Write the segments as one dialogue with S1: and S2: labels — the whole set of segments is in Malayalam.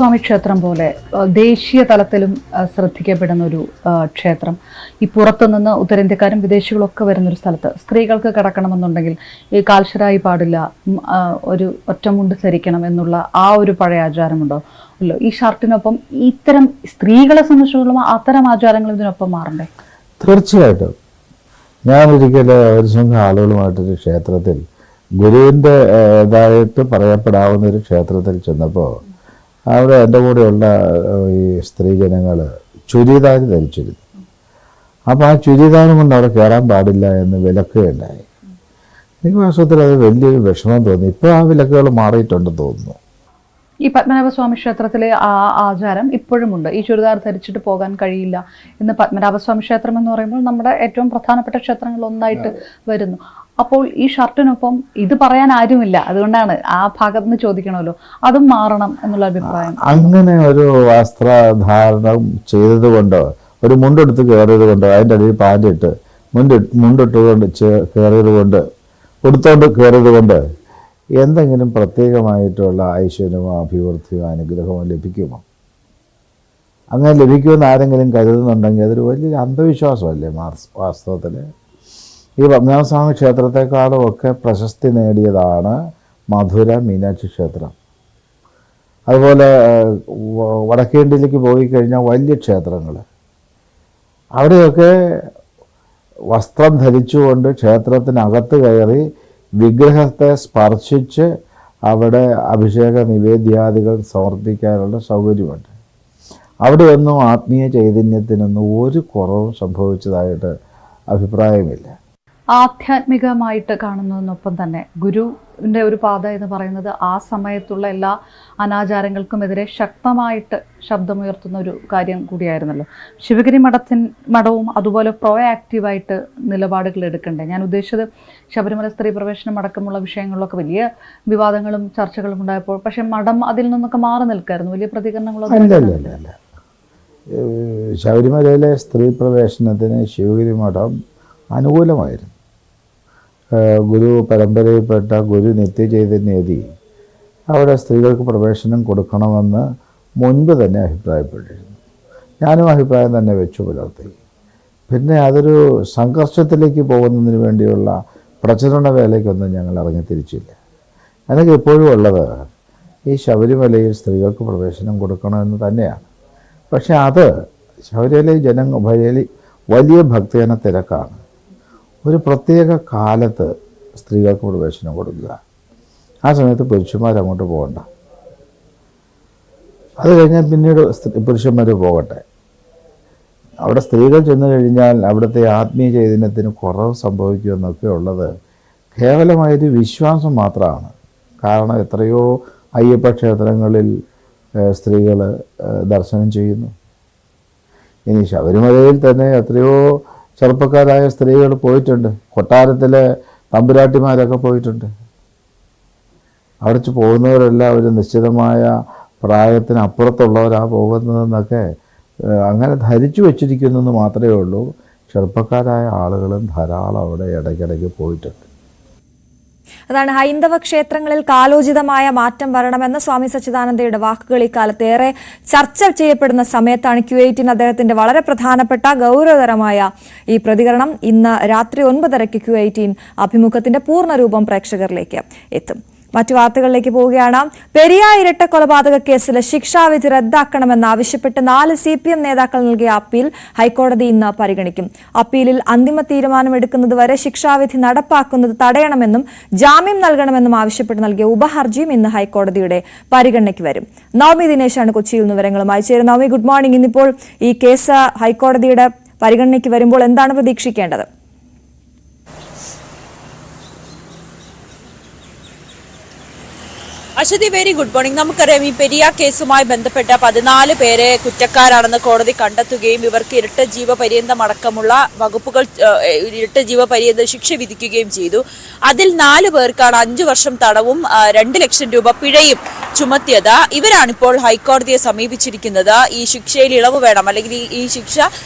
S1: സ്വാമി ക്ഷേത്രം പോലെ ദേശീയ തലത്തിലും ശ്രദ്ധിക്കപ്പെടുന്ന ഒരു ക്ഷേത്രം. ഈ പുറത്തുനിന്ന് ഉത്തരേന്ത്യക്കാരും വിദേശികളൊക്കെ വരുന്നൊരു സ്ഥലത്ത് സ്ത്രീകൾക്ക് കിടക്കണമെന്നുണ്ടെങ്കിൽ ഈ കാൽശരായി പാടില്ല, ഒരു ഒറ്റമുണ്ട് ധരിക്കണം എന്നുള്ള ആ ഒരു പഴയ ആചാരമുണ്ടോ അല്ലോ. ഈ ഷർട്ടിനൊപ്പം ഇത്തരം സ്ത്രീകളെ സംബന്ധിച്ചിടത്തോളം അത്തരം ആചാരങ്ങൾ ഇതിനൊപ്പം മാറണ്ടേ?
S2: തീർച്ചയായിട്ടും. ഞാൻ ഒരിക്കലും ഒരു സംഘം ആളുകളുമായിട്ടൊരു ക്ഷേത്രത്തിൽ ഗുരുവിൻ്റെതായിട്ട് പറയപ്പെടാവുന്ന ഒരു ക്ഷേത്രത്തിൽ ചെന്നപ്പോൾ അവിടെ എൻ്റെ കൂടെയുള്ള ഈ സ്ത്രീജനങ്ങൾ ചുരിദാർ ധരിച്ചിരുന്നു. അപ്പോൾ ആ ചുരിദാറും കൊണ്ട് അവിടെ കയറാൻ പാടില്ല എന്ന് വിലക്കുകയുണ്ടായി. എനിക്ക് വാസ്തവത്തിൽ അത് വലിയൊരു വിഷമം തോന്നി. ഇപ്പോൾ ആ വിലക്കുകൾ മാറിയിട്ടുണ്ടെന്ന് തോന്നുന്നു.
S1: ഈ പത്മനാഭസ്വാമി ക്ഷേത്രത്തിലെ ആ ആചാരം ഇപ്പോഴുമുണ്ട്. ഈ ചുരിദാർ ധരിച്ചിട്ട് പോകാൻ കഴിയില്ല എന്ന് പത്മനാഭസ്വാമി ക്ഷേത്രം എന്ന് പറയുമ്പോൾ നമ്മുടെ ഏറ്റവും പ്രധാനപ്പെട്ട ക്ഷേത്രങ്ങളിൽ ഒന്നായിട്ട് വരുന്നു. അപ്പോൾ ഈ ഷർട്ടിനൊപ്പം ഇത് പറയാൻ ആരുമില്ല, അതുകൊണ്ടാണ് ആ ഭാഗത്ത് നിന്ന് ചോദിക്കണമല്ലോ, അതും മാറണം എന്നുള്ള അഭിപ്രായം.
S2: അങ്ങനെ ഒരു വസ്ത്രധാരണം ചെയ്തത് കൊണ്ടോ ഒരു മുണ്ടെടുത്ത് കയറിയത് കൊണ്ടോ അതിൻ്റെ അടിയിൽ പാലിട്ട് മുണ്ടിട്ടുകൊണ്ട് കയറിയത് കൊണ്ട് കൊടുത്തോണ്ട് കയറിയത് കൊണ്ട് എന്തെങ്കിലും പ്രത്യേകമായിട്ടുള്ള ഐശ്വര്യമോ അഭിവൃദ്ധിയോ അനുഗ്രഹമോ ലഭിക്കുമോ? അങ്ങനെ ലഭിക്കുമെന്ന് ആരെങ്കിലും കരുതുന്നുണ്ടെങ്കിൽ അതൊരു വലിയൊരു അന്ധവിശ്വാസമല്ലേ വാസ്തവത്തിൽ. ഈ പത്മനാഭസ്വാമി ക്ഷേത്രത്തെക്കാളും ഒക്കെ പ്രശസ്തി നേടിയതാണ് മധുര മീനാക്ഷി ക്ഷേത്രം. അതുപോലെ വടക്കേ ഇന്ത്യയിലേക്ക് പോയി കഴിഞ്ഞാൽ വലിയ ക്ഷേത്രങ്ങൾ, അവിടെയൊക്കെ വസ്ത്രം ധരിച്ചുകൊണ്ട് ക്ഷേത്രത്തിനകത്ത് കയറി വിഗ്രഹത്തെ സ്പർശിച്ച് അവിടെ അഭിഷേക നിവേദ്യാദികൾ സമർപ്പിക്കാനുള്ള സൗകര്യമുണ്ട്. അവിടെയൊന്നും ആത്മീയ ചൈതന്യത്തിനൊന്നും ഒരു കുറവും സംഭവിച്ചതായിട്ട് അഭിപ്രായമില്ല.
S1: ആധ്യാത്മികമായിട്ട് കാണുന്നതിനൊപ്പം തന്നെ ഗുരുവിൻ്റെ ഒരു പാത എന്ന് പറയുന്നത് ആ സമയത്തുള്ള എല്ലാ അനാചാരങ്ങൾക്കുമെതിരെ ശക്തമായിട്ട് ശബ്ദമുയർത്തുന്ന ഒരു കാര്യം കൂടിയായിരുന്നല്ലോ. ശിവഗിരി മഠവും അതുപോലെ പ്രോആക്റ്റീവായിട്ട് നിലപാടുകൾ എടുക്കണ്ടേ? ഞാൻ ഉദ്ദേശിച്ചത് ശബരിമല സ്ത്രീ പ്രവേശനം അടക്കമുള്ള വിഷയങ്ങളിലൊക്കെ വലിയ വിവാദങ്ങളും ചർച്ചകളും ഉണ്ടായപ്പോൾ പക്ഷേ മഠം അതിൽ നിന്നൊക്കെ മാറി നിൽക്കായിരുന്നു, വലിയ പ്രതികരണങ്ങളൊന്നും.
S2: ശബരിമലയിലെ സ്ത്രീ പ്രവേശനത്തിന് ശിവഗിരി മഠം അനുകൂലമായിരുന്നു. ഗുരു പരമ്പരയിൽപ്പെട്ട ഗുരു നിത്യചൈതന്യതി അവിടെ സ്ത്രീകൾക്ക് പ്രവേശനം കൊടുക്കണമെന്ന് മുൻപ് തന്നെ അഭിപ്രായപ്പെട്ടിരുന്നു. ഞാനും അഭിപ്രായം തന്നെ വെച്ചു പുലർത്തി. പിന്നെ അതൊരു സംഘർഷത്തിലേക്ക് പോകുന്നതിന് വേണ്ടിയുള്ള പ്രചരണ വേലയ്ക്കൊന്നും ഞങ്ങൾ ഇറങ്ങി തിരിച്ചില്ല. എനിക്ക് എപ്പോഴും ഉള്ളത് ഈ ശബരിമലയിൽ സ്ത്രീകൾക്ക് പ്രവേശനം കൊടുക്കണമെന്ന് തന്നെയാണ്. പക്ഷെ അത് ശബരിമലയിൽ വലിയ ഭക്തജന തിരക്കാണ്. ഒരു പ്രത്യേക കാലത്ത് സ്ത്രീകൾക്ക് പ്രവേശനം കൊടുക്കുക, ആ സമയത്ത് പുരുഷന്മാർ അങ്ങോട്ട് പോകണ്ട. അത് കഴിഞ്ഞാൽ പിന്നീട് പുരുഷന്മാർ പോകട്ടെ. അവിടെ സ്ത്രീകൾ ചെന്നു കഴിഞ്ഞാൽ അവിടുത്തെ ആത്മീയ ചൈതന്യത്തിന് കുറവ് സംഭവിക്കുമെന്നൊക്കെ ഉള്ളത് കേവലമായൊരു വിശ്വാസം മാത്രമാണ്. കാരണം എത്രയോ അയ്യപ്പ ക്ഷേത്രങ്ങളിൽ സ്ത്രീകൾ ദർശനം ചെയ്യുന്നു. ഇനി ശബരിമലയിൽ തന്നെ എത്രയോ ചെറുപ്പക്കാരായ സ്ത്രീകൾ പോയിട്ടുണ്ട്. കൊട്ടാരത്തിലെ തമ്പുരാട്ടിമാരൊക്കെ പോയിട്ടുണ്ട്. അവിടെ പോകുന്നവരെല്ലാം ഒരു നിശ്ചിതമായ പ്രായത്തിനപ്പുറത്തുള്ളവരാ പോകുന്നതെന്നൊക്കെ അങ്ങനെ ധരിച്ചു വച്ചിരിക്കുന്നെന്ന് മാത്രമേ ഉള്ളൂ. ചെറുപ്പക്കാരായ ആളുകളും ധാരാളം അവിടെ ഇടയ്ക്കിടയ്ക്ക് പോയിട്ടുണ്ട്.
S3: അതാണ് ഹൈന്ദവ ക്ഷേത്രങ്ങളിൽ കാലോചിതമായ മാറ്റം വരണമെന്ന സ്വാമി സച്ചിദാനന്ദയുടെ വാക്കുകൾ ഇക്കാലത്ത് ഏറെ ചർച്ച ചെയ്യപ്പെടുന്ന സമയത്താണ് Q18 അദ്ദേഹത്തിന്റെ വളരെ പ്രധാനപ്പെട്ട ഗൗരവതരമായ ഈ പ്രതികരണം. ഇന്ന് രാത്രി 9:30 Q18 അഭിമുഖത്തിന്റെ പൂർണ്ണരൂപം പ്രേക്ഷകരിലേക്ക് എത്തും. മറ്റു വാർത്തകളിലേക്ക് പോവുകയാണ്. പെരിയാർ ഇരട്ട കൊലപാതക കേസിലെ ശിക്ഷാവിധി റദ്ദാക്കണമെന്നാവശ്യപ്പെട്ട് 4 CPM നേതാക്കൾ നൽകിയ അപ്പീൽ ഹൈക്കോടതി ഇന്ന് പരിഗണിക്കും. അപ്പീലിൽ അന്തിമ തീരുമാനമെടുക്കുന്നതുവരെ ശിക്ഷാവിധി നടപ്പാക്കുന്നത് തടയണമെന്നും ജാമ്യം നൽകണമെന്നും ആവശ്യപ്പെട്ട് നൽകിയ ഉപഹർജിയും ഇന്ന് ഹൈക്കോടതിയുടെ പരിഗണനയ്ക്ക് വരും. നവമി ദിനേശാണ് കൊച്ചിയിൽ നിന്ന് വിവരങ്ങളുമായി ചേരുന്നത്. Navami, good morning. ഇന്നിപ്പോൾ ഈ കേസ് ഹൈക്കോടതിയുടെ പരിഗണനയ്ക്ക് വരുമ്പോൾ എന്താണ് പ്രതീക്ഷിക്കേണ്ടത്?
S4: Aswathy, very good morning. നമുക്കറിയാം ഈ പെരിയാർ കേസുമായി ബന്ധപ്പെട്ട 14 പേരെ കുറ്റക്കാരാണെന്ന് കോടതി കണ്ടെത്തുകയും ഇവർക്ക് ഇരട്ട ജീവപര്യന്തം അടക്കമുള്ള വകുപ്പുകൾ ഇരട്ട ജീവപര്യന്തം ശിക്ഷ വിധിക്കുകയും ചെയ്തു. അതിൽ 4 പേർക്കാണ് 5 വർഷം തടവും 2 ലക്ഷം രൂപ പിഴയും ചുമത്തിയത്. ഇവരാണിപ്പോൾ ഹൈക്കോടതിയെ സമീപിച്ചിരിക്കുന്നത്. ഈ ശിക്ഷയിൽ ഇളവ് വേണം, അല്ലെങ്കിൽ ഈ ശിക്ഷ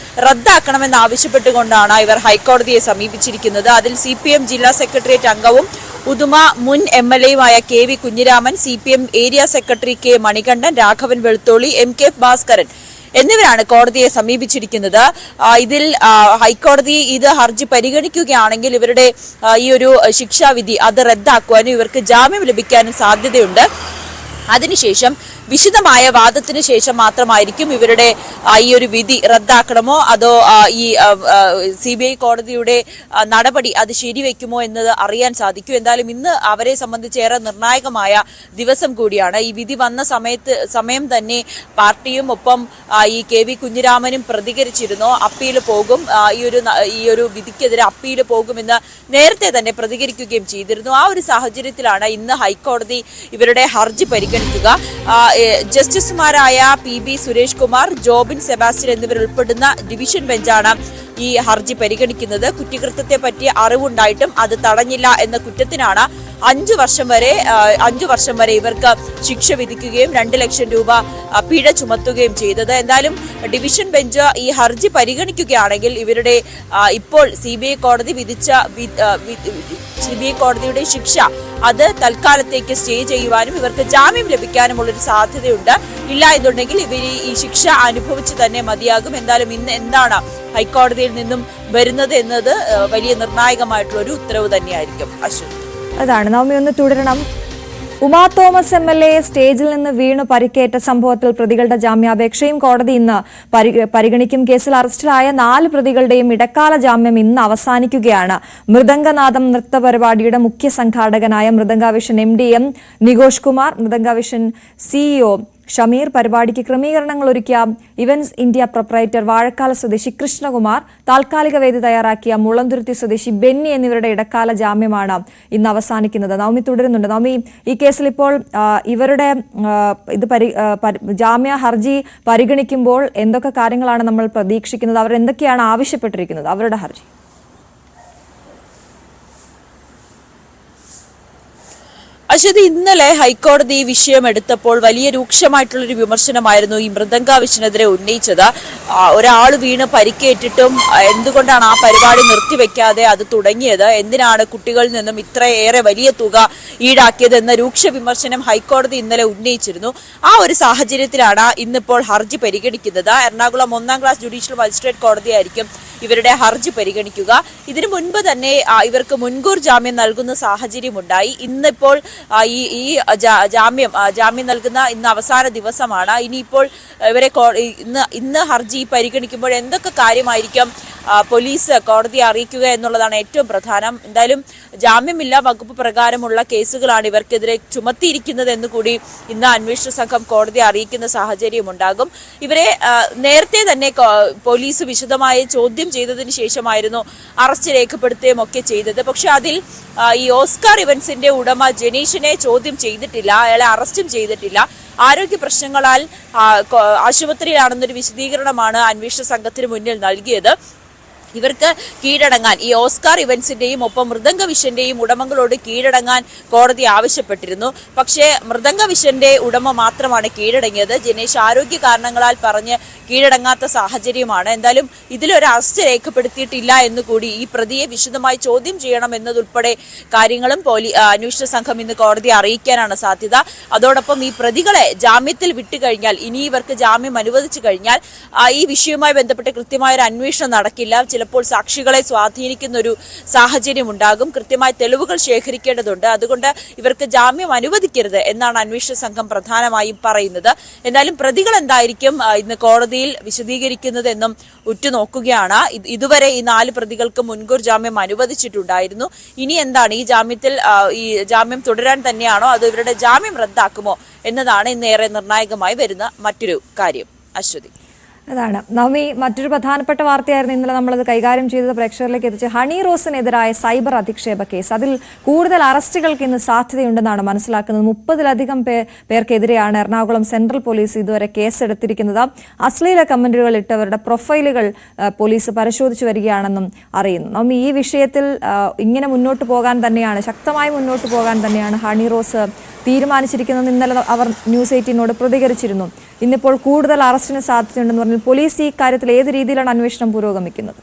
S4: റദ്ദാക്കണമെന്ന് ആവശ്യപ്പെട്ടുകൊണ്ടാണ് ഇവർ ഹൈക്കോടതിയെ സമീപിച്ചിരിക്കുന്നത്. അതിൽ CPM ജില്ലാ സെക്രട്ടേറിയറ്റ് അംഗവും ഉദുമ മുൻ MLA-യുമായ KV Kunhiraman, CPM area secretary K Manikandan, Raghavan Velutholi, MK Bhaskaran എന്നിവരാണ് കോടതിയെ സമീപിച്ചിരിക്കുന്നത്. ഇതിൽ ഹൈക്കോടതി ഇത് ഹർജി പരിഗണിക്കുകയാണെങ്കിൽ ഇവരുടെ ഈ ഒരു ശിക്ഷാവിധി അത് റദ്ദാക്കുവാനും ഇവർക്ക് ജാമ്യം ലഭിക്കാനും സാധ്യതയുണ്ട്. അതിനുശേഷം വിശദമായ വാദത്തിന് ശേഷം മാത്രമായിരിക്കും ഇവരുടെ ഈ ഒരു വിധി റദ്ദാക്കണമോ അതോ ഈ CBI കോടതിയുടെ നടപടി അത് ശരിവെക്കുമോ എന്നത് അറിയാൻ സാധിക്കും. എന്തായാലും ഇന്ന് അവരെ സംബന്ധിച്ച് ഏറെ നിർണായകമായ ദിവസം കൂടിയാണ്. ഈ വിധി വന്ന സമയം തന്നെ പാർട്ടിയും ഒപ്പം ഈ KV കുഞ്ഞിരാമനും പ്രതികരിച്ചിരുന്നു. അപ്പീൽ പോകും, ഈ ഒരു വിധിക്കെതിരെ അപ്പീൽ പോകുമെന്ന് നേരത്തെ തന്നെ പ്രതികരിക്കുകയും ചെയ്തിരുന്നു. ആ ഒരു സാഹചര്യത്തിലാണ് ഇന്ന് ഹൈക്കോടതി ഇവരുടെ ഹർജി പരിഗണിക്കുക. ജസ്റ്റിസുമാരായ PB സുരേഷ് കുമാർ, ജോബിൻ സെബാസ്റ്റ്യൻ എന്നിവരുൾപ്പെടുന്ന ഡിവിഷൻ ബെഞ്ചാണ് ഈ ഹർജി പരിഗണിക്കുന്നത്. കുറ്റകൃത്യത്തെ പറ്റി അറിവുണ്ടായിട്ടും അത് തടഞ്ഞില്ല എന്ന കുറ്റത്തിനാണ് 5 വർഷം വരെ ഇവർക്ക് ശിക്ഷ വിധിക്കുകയും 2 ലക്ഷം രൂപ പിഴ ചുമത്തുകയും ചെയ്തത്. എന്തായാലും ഡിവിഷൻ ബെഞ്ച് ഈ ഹർജി പരിഗണിക്കുകയാണെങ്കിൽ ഇവരുടെ ഇപ്പോൾ CBI കോടതി വിധിച്ച CBI കോടതിയുടെ ശിക്ഷ അത് തൽക്കാലത്തേക്ക് സ്റ്റേ ചെയ്യുവാനും ഇവർക്ക് ജാമ്യം ലഭിക്കാനുമുള്ളൊരു സാധ്യതയുണ്ട്. ഇല്ല എന്നുണ്ടെങ്കിൽ ഇവർ ഈ ശിക്ഷ അനുഭവിച്ച് തന്നെ മതിയാകും. എന്തായാലും ഇന്ന് എന്താണ് ഹൈക്കോടതിയിൽ നിന്നും വരുന്നത് എന്നത് വലിയ നിർണായകമായിട്ടുള്ള ഒരു ഉത്തരവ് തന്നെയായിരിക്കും. അശ്വതി,
S3: അതാണ് നവമി, ഒന്ന് തുടരണം. ഉമാ തോമസ് MLA സ്റ്റേജിൽ നിന്ന് വീണു പരിക്കേറ്റ സംഭവത്തിൽ പ്രതികളുടെ ജാമ്യാപേക്ഷയും കോടതി ഇന്ന് പരിഗണിക്കും. കേസിൽ അറസ്റ്റിലായ 4 പ്രതികളുടെയും ഇടക്കാല ജാമ്യം ഇന്ന് അവസാനിക്കുകയാണ്. മൃദംഗനാഥം നൃത്ത പരിപാടിയുടെ മുഖ്യ സംഘാടകനായ മൃദംഗാവിഷൻ MD-M നികോഷ് കുമാർ, മൃദംഗാവിഷൻ CEO ഷമീർ, പരിപാടിക്ക് ക്രമീകരണങ്ങൾ ഒരുക്കിയ ഇവന്റ്സ് ഇന്ത്യ പ്രൊപ്പറേറ്റർ വാഴക്കാല സ്വദേശി കൃഷ്ണകുമാർ, താൽക്കാലിക വേദി തയ്യാറാക്കിയ മുളന്തുരുത്തി സ്വദേശി ബെന്നി എന്നിവരുടെ ഇടക്കാല ജാമ്യമാണ് ഇന്ന് അവസാനിക്കുന്നത്. നവമി തുടരുന്നുണ്ട്. നവമി, ഈ കേസിൽ ഇപ്പോൾ ഇവരുടെ ജാമ്യ ഹർജി പരിഗണിക്കുമ്പോൾ എന്തൊക്കെ കാര്യങ്ങളാണ് നമ്മൾ പ്രതീക്ഷിക്കുന്നത്? അവർ എന്തൊക്കെയാണ് ആവശ്യപ്പെട്ടിരിക്കുന്നത് അവരുടെ ഹർജി?
S4: അശ്വതി, ഇന്നലെ ഹൈക്കോടതി ഈ വിഷയം എടുത്തപ്പോൾ വലിയ രൂക്ഷമായിട്ടുള്ളൊരു വിമർശനമായിരുന്നു ഈ മൃദംഗാവിഷനെതിരെ ഉന്നയിച്ചത്. ഒരാൾ വീണ് പരിക്കേറ്റിട്ടും എന്തുകൊണ്ടാണ് ആ പരിപാടി നിർത്തിവെക്കാതെ അത് തുടങ്ങിയത്, എന്തിനാണ് കുട്ടികളിൽ നിന്നും ഇത്രയേറെ വലിയ തുക ഈടാക്കിയത് എന്ന രൂക്ഷ വിമർശനം ഹൈക്കോടതി ഇന്നലെ ഉന്നയിച്ചിരുന്നു. ആ ഒരു സാഹചര്യത്തിലാണ് ഇന്നിപ്പോൾ ഹർജി പരിഗണിക്കുന്നത്. എറണാകുളം 1ാം ക്ലാസ് ജുഡീഷ്യൽ മജിസ്ട്രേറ്റ് കോടതിയായിരിക്കും ഇവരുടെ ഹർജി പരിഗണിക്കുക. ഇതിനു മുൻപ് തന്നെ ഇവർക്ക് മുൻകൂർ ജാമ്യം നൽകുന്ന സാഹചര്യമുണ്ടായി. ഇന്നിപ്പോൾ ഈ ജാമ്യം നൽകുന്ന ഇന്ന് അവസാന ദിവസമാണ്. ഇനിയിപ്പോൾ ഇവരെ ഇന്ന് ഹർജി പരിഗണിക്കുമ്പോൾ എന്തൊക്കെ കാര്യമായിരിക്കും പോലീസ് കോടതിയെ അറിയിക്കുക എന്നുള്ളതാണ് ഏറ്റവും പ്രധാനം. എന്തായാലും ജാമ്യമില്ലാ വകുപ്പ് പ്രകാരമുള്ള കേസുകളാണ് ഇവർക്കെതിരെ ചുമത്തിയിരിക്കുന്നത് എന്ന് കൂടി ഇന്ന് അന്വേഷണ സംഘം കോടതിയെ അറിയിക്കുന്ന സാഹചര്യമുണ്ടാകും. ഇവരെ നേരത്തെ തന്നെ പോലീസ് വിശദമായി ചോദ്യം ചെയ്തതിനു ശേഷമായിരുന്നു അറസ്റ്റ് രേഖപ്പെടുത്തുകയും ഒക്കെ ചെയ്തത്. പക്ഷെ അതിൽ ഈ ഓസ്കാർ ഇവന്റ്സിന്റെ ഉടമ ജനീഷിനെ ചോദ്യം ചെയ്തിട്ടില്ല, അയാളെ അറസ്റ്റും ചെയ്തിട്ടില്ല. ആരോഗ്യ പ്രശ്നങ്ങളാൽ ആശുപത്രിയിലാണെന്നൊരു വിശദീകരണമാണ് അന്വേഷണ സംഘത്തിന് മുന്നിൽ നൽകിയത്. ഇവർക്ക് കീഴടങ്ങാൻ ഈ ഓസ്കാർ ഇവന്റ്സിന്റെയും ഒപ്പം മൃദംഗവിഷന്റെയും ഉടമകളോട് കീഴടങ്ങാൻ കോടതി ആവശ്യപ്പെട്ടിരുന്നു. പക്ഷേ മൃദംഗവിഷന്റെ ഉടമ മാത്രമാണ് കീഴടങ്ങിയത്. ജനേഷ് ആരോഗ്യ കാരണങ്ങളാൽ പറഞ്ഞ് കീഴടങ്ങാത്ത സാഹചര്യമാണ്. എന്തായാലും ഇതിലൊരു അറസ്റ്റ് രേഖപ്പെടുത്തിയിട്ടില്ല എന്നുകൂടി ഈ പ്രതിയെ വിശദമായി ചോദ്യം ചെയ്യണം എന്നതുൾപ്പെടെ കാര്യങ്ങളും അന്വേഷണ സംഘം ഇന്ന് കോടതിയെ അറിയിക്കാനാണ് സാധ്യത. അതോടൊപ്പം ഈ പ്രതികളെ ജാമ്യത്തിൽ വിട്ടുകഴിഞ്ഞാൽ, ഇനി ഇവർക്ക് ജാമ്യം അനുവദിച്ചു കഴിഞ്ഞാൽ ഈ വിഷയവുമായി ബന്ധപ്പെട്ട് കൃത്യമായൊരു അന്വേഷണം നടക്കില്ല. ചിലപ്പോൾ സാക്ഷികളെ സ്വാധീനിക്കുന്ന ഒരു സാഹചര്യം ഉണ്ടാകും. കൃത്യമായ തെളിവുകൾ ശേഖരിക്കേണ്ടതുണ്ട്. അതുകൊണ്ട് ഇവർക്ക് ജാമ്യം അനുവദിക്കരുത് എന്നാണ് അന്വേഷണ സംഘം പ്രധാനമായും പറയുന്നത്. എന്നാലും പ്രതികൾ എന്തായിരിക്കും ഇന്ന് കോടതിയിൽ വിശദീകരിക്കുന്നത് എന്നും ഉറ്റുനോക്കുകയാണ്. ഇതുവരെ ഈ 4 പ്രതികൾക്ക് മുൻകൂർ ജാമ്യം അനുവദിച്ചിട്ടുണ്ടായിരുന്നു. ഇനി എന്താണ്, ഈ ജാമ്യം തുടരാൻ തന്നെയാണോ അതോ ഇവരുടെ ജാമ്യം റദ്ദാക്കുമോ എന്നതാണ് ഇന്നേറെ നിർണായകമായി വരുന്ന മറ്റൊരു കാര്യം. അശ്വതി,
S3: അതാണ് നവമി. മറ്റൊരു പ്രധാനപ്പെട്ട വാർത്തയായിരുന്നു ഇന്നലെ നമ്മളത് കൈകാര്യം ചെയ്തത്, പ്രേക്ഷകരിലേക്ക് എത്തിച്ച് ഹണി റോസിനെതിരായ സൈബർ അധിക്ഷേപ കേസ്. അതിൽ കൂടുതൽ അറസ്റ്റുകൾക്ക് ഇന്ന് സാധ്യതയുണ്ടെന്നാണ് മനസ്സിലാക്കുന്നത്. 30-ലധികം പേർക്കെതിരെയാണ് എറണാകുളം സെൻട്രൽ പോലീസ് ഇതുവരെ കേസെടുത്തിരിക്കുന്നത്. അശ്ലീല കമന്റുകൾ ഇട്ടവരുടെ പ്രൊഫൈലുകൾ പോലീസ് പരിശോധിച്ചു വരികയാണെന്നും അറിയുന്നു. നവമി, ഈ വിഷയത്തിൽ ഇങ്ങനെ മുന്നോട്ട് പോകാൻ തന്നെയാണ്, ശക്തമായി മുന്നോട്ട് പോകാൻ തന്നെയാണ് ഹണി റോസ് തീരുമാനിച്ചിരിക്കുന്നത്. ഇന്നലെ അവർ ന്യൂസ് 18നോട് പ്രതികരിച്ചിരുന്നു. ഇന്നിപ്പോൾ കൂടുതൽ അറസ്റ്റിന് സാധ്യതയുണ്ടെന്ന് പറഞ്ഞാൽ പോലീസ് ഈ കാര്യത്തിൽ ഏത് രീതിയിലാണ് അന്വേഷണം പുരോഗമിക്കുന്നത്?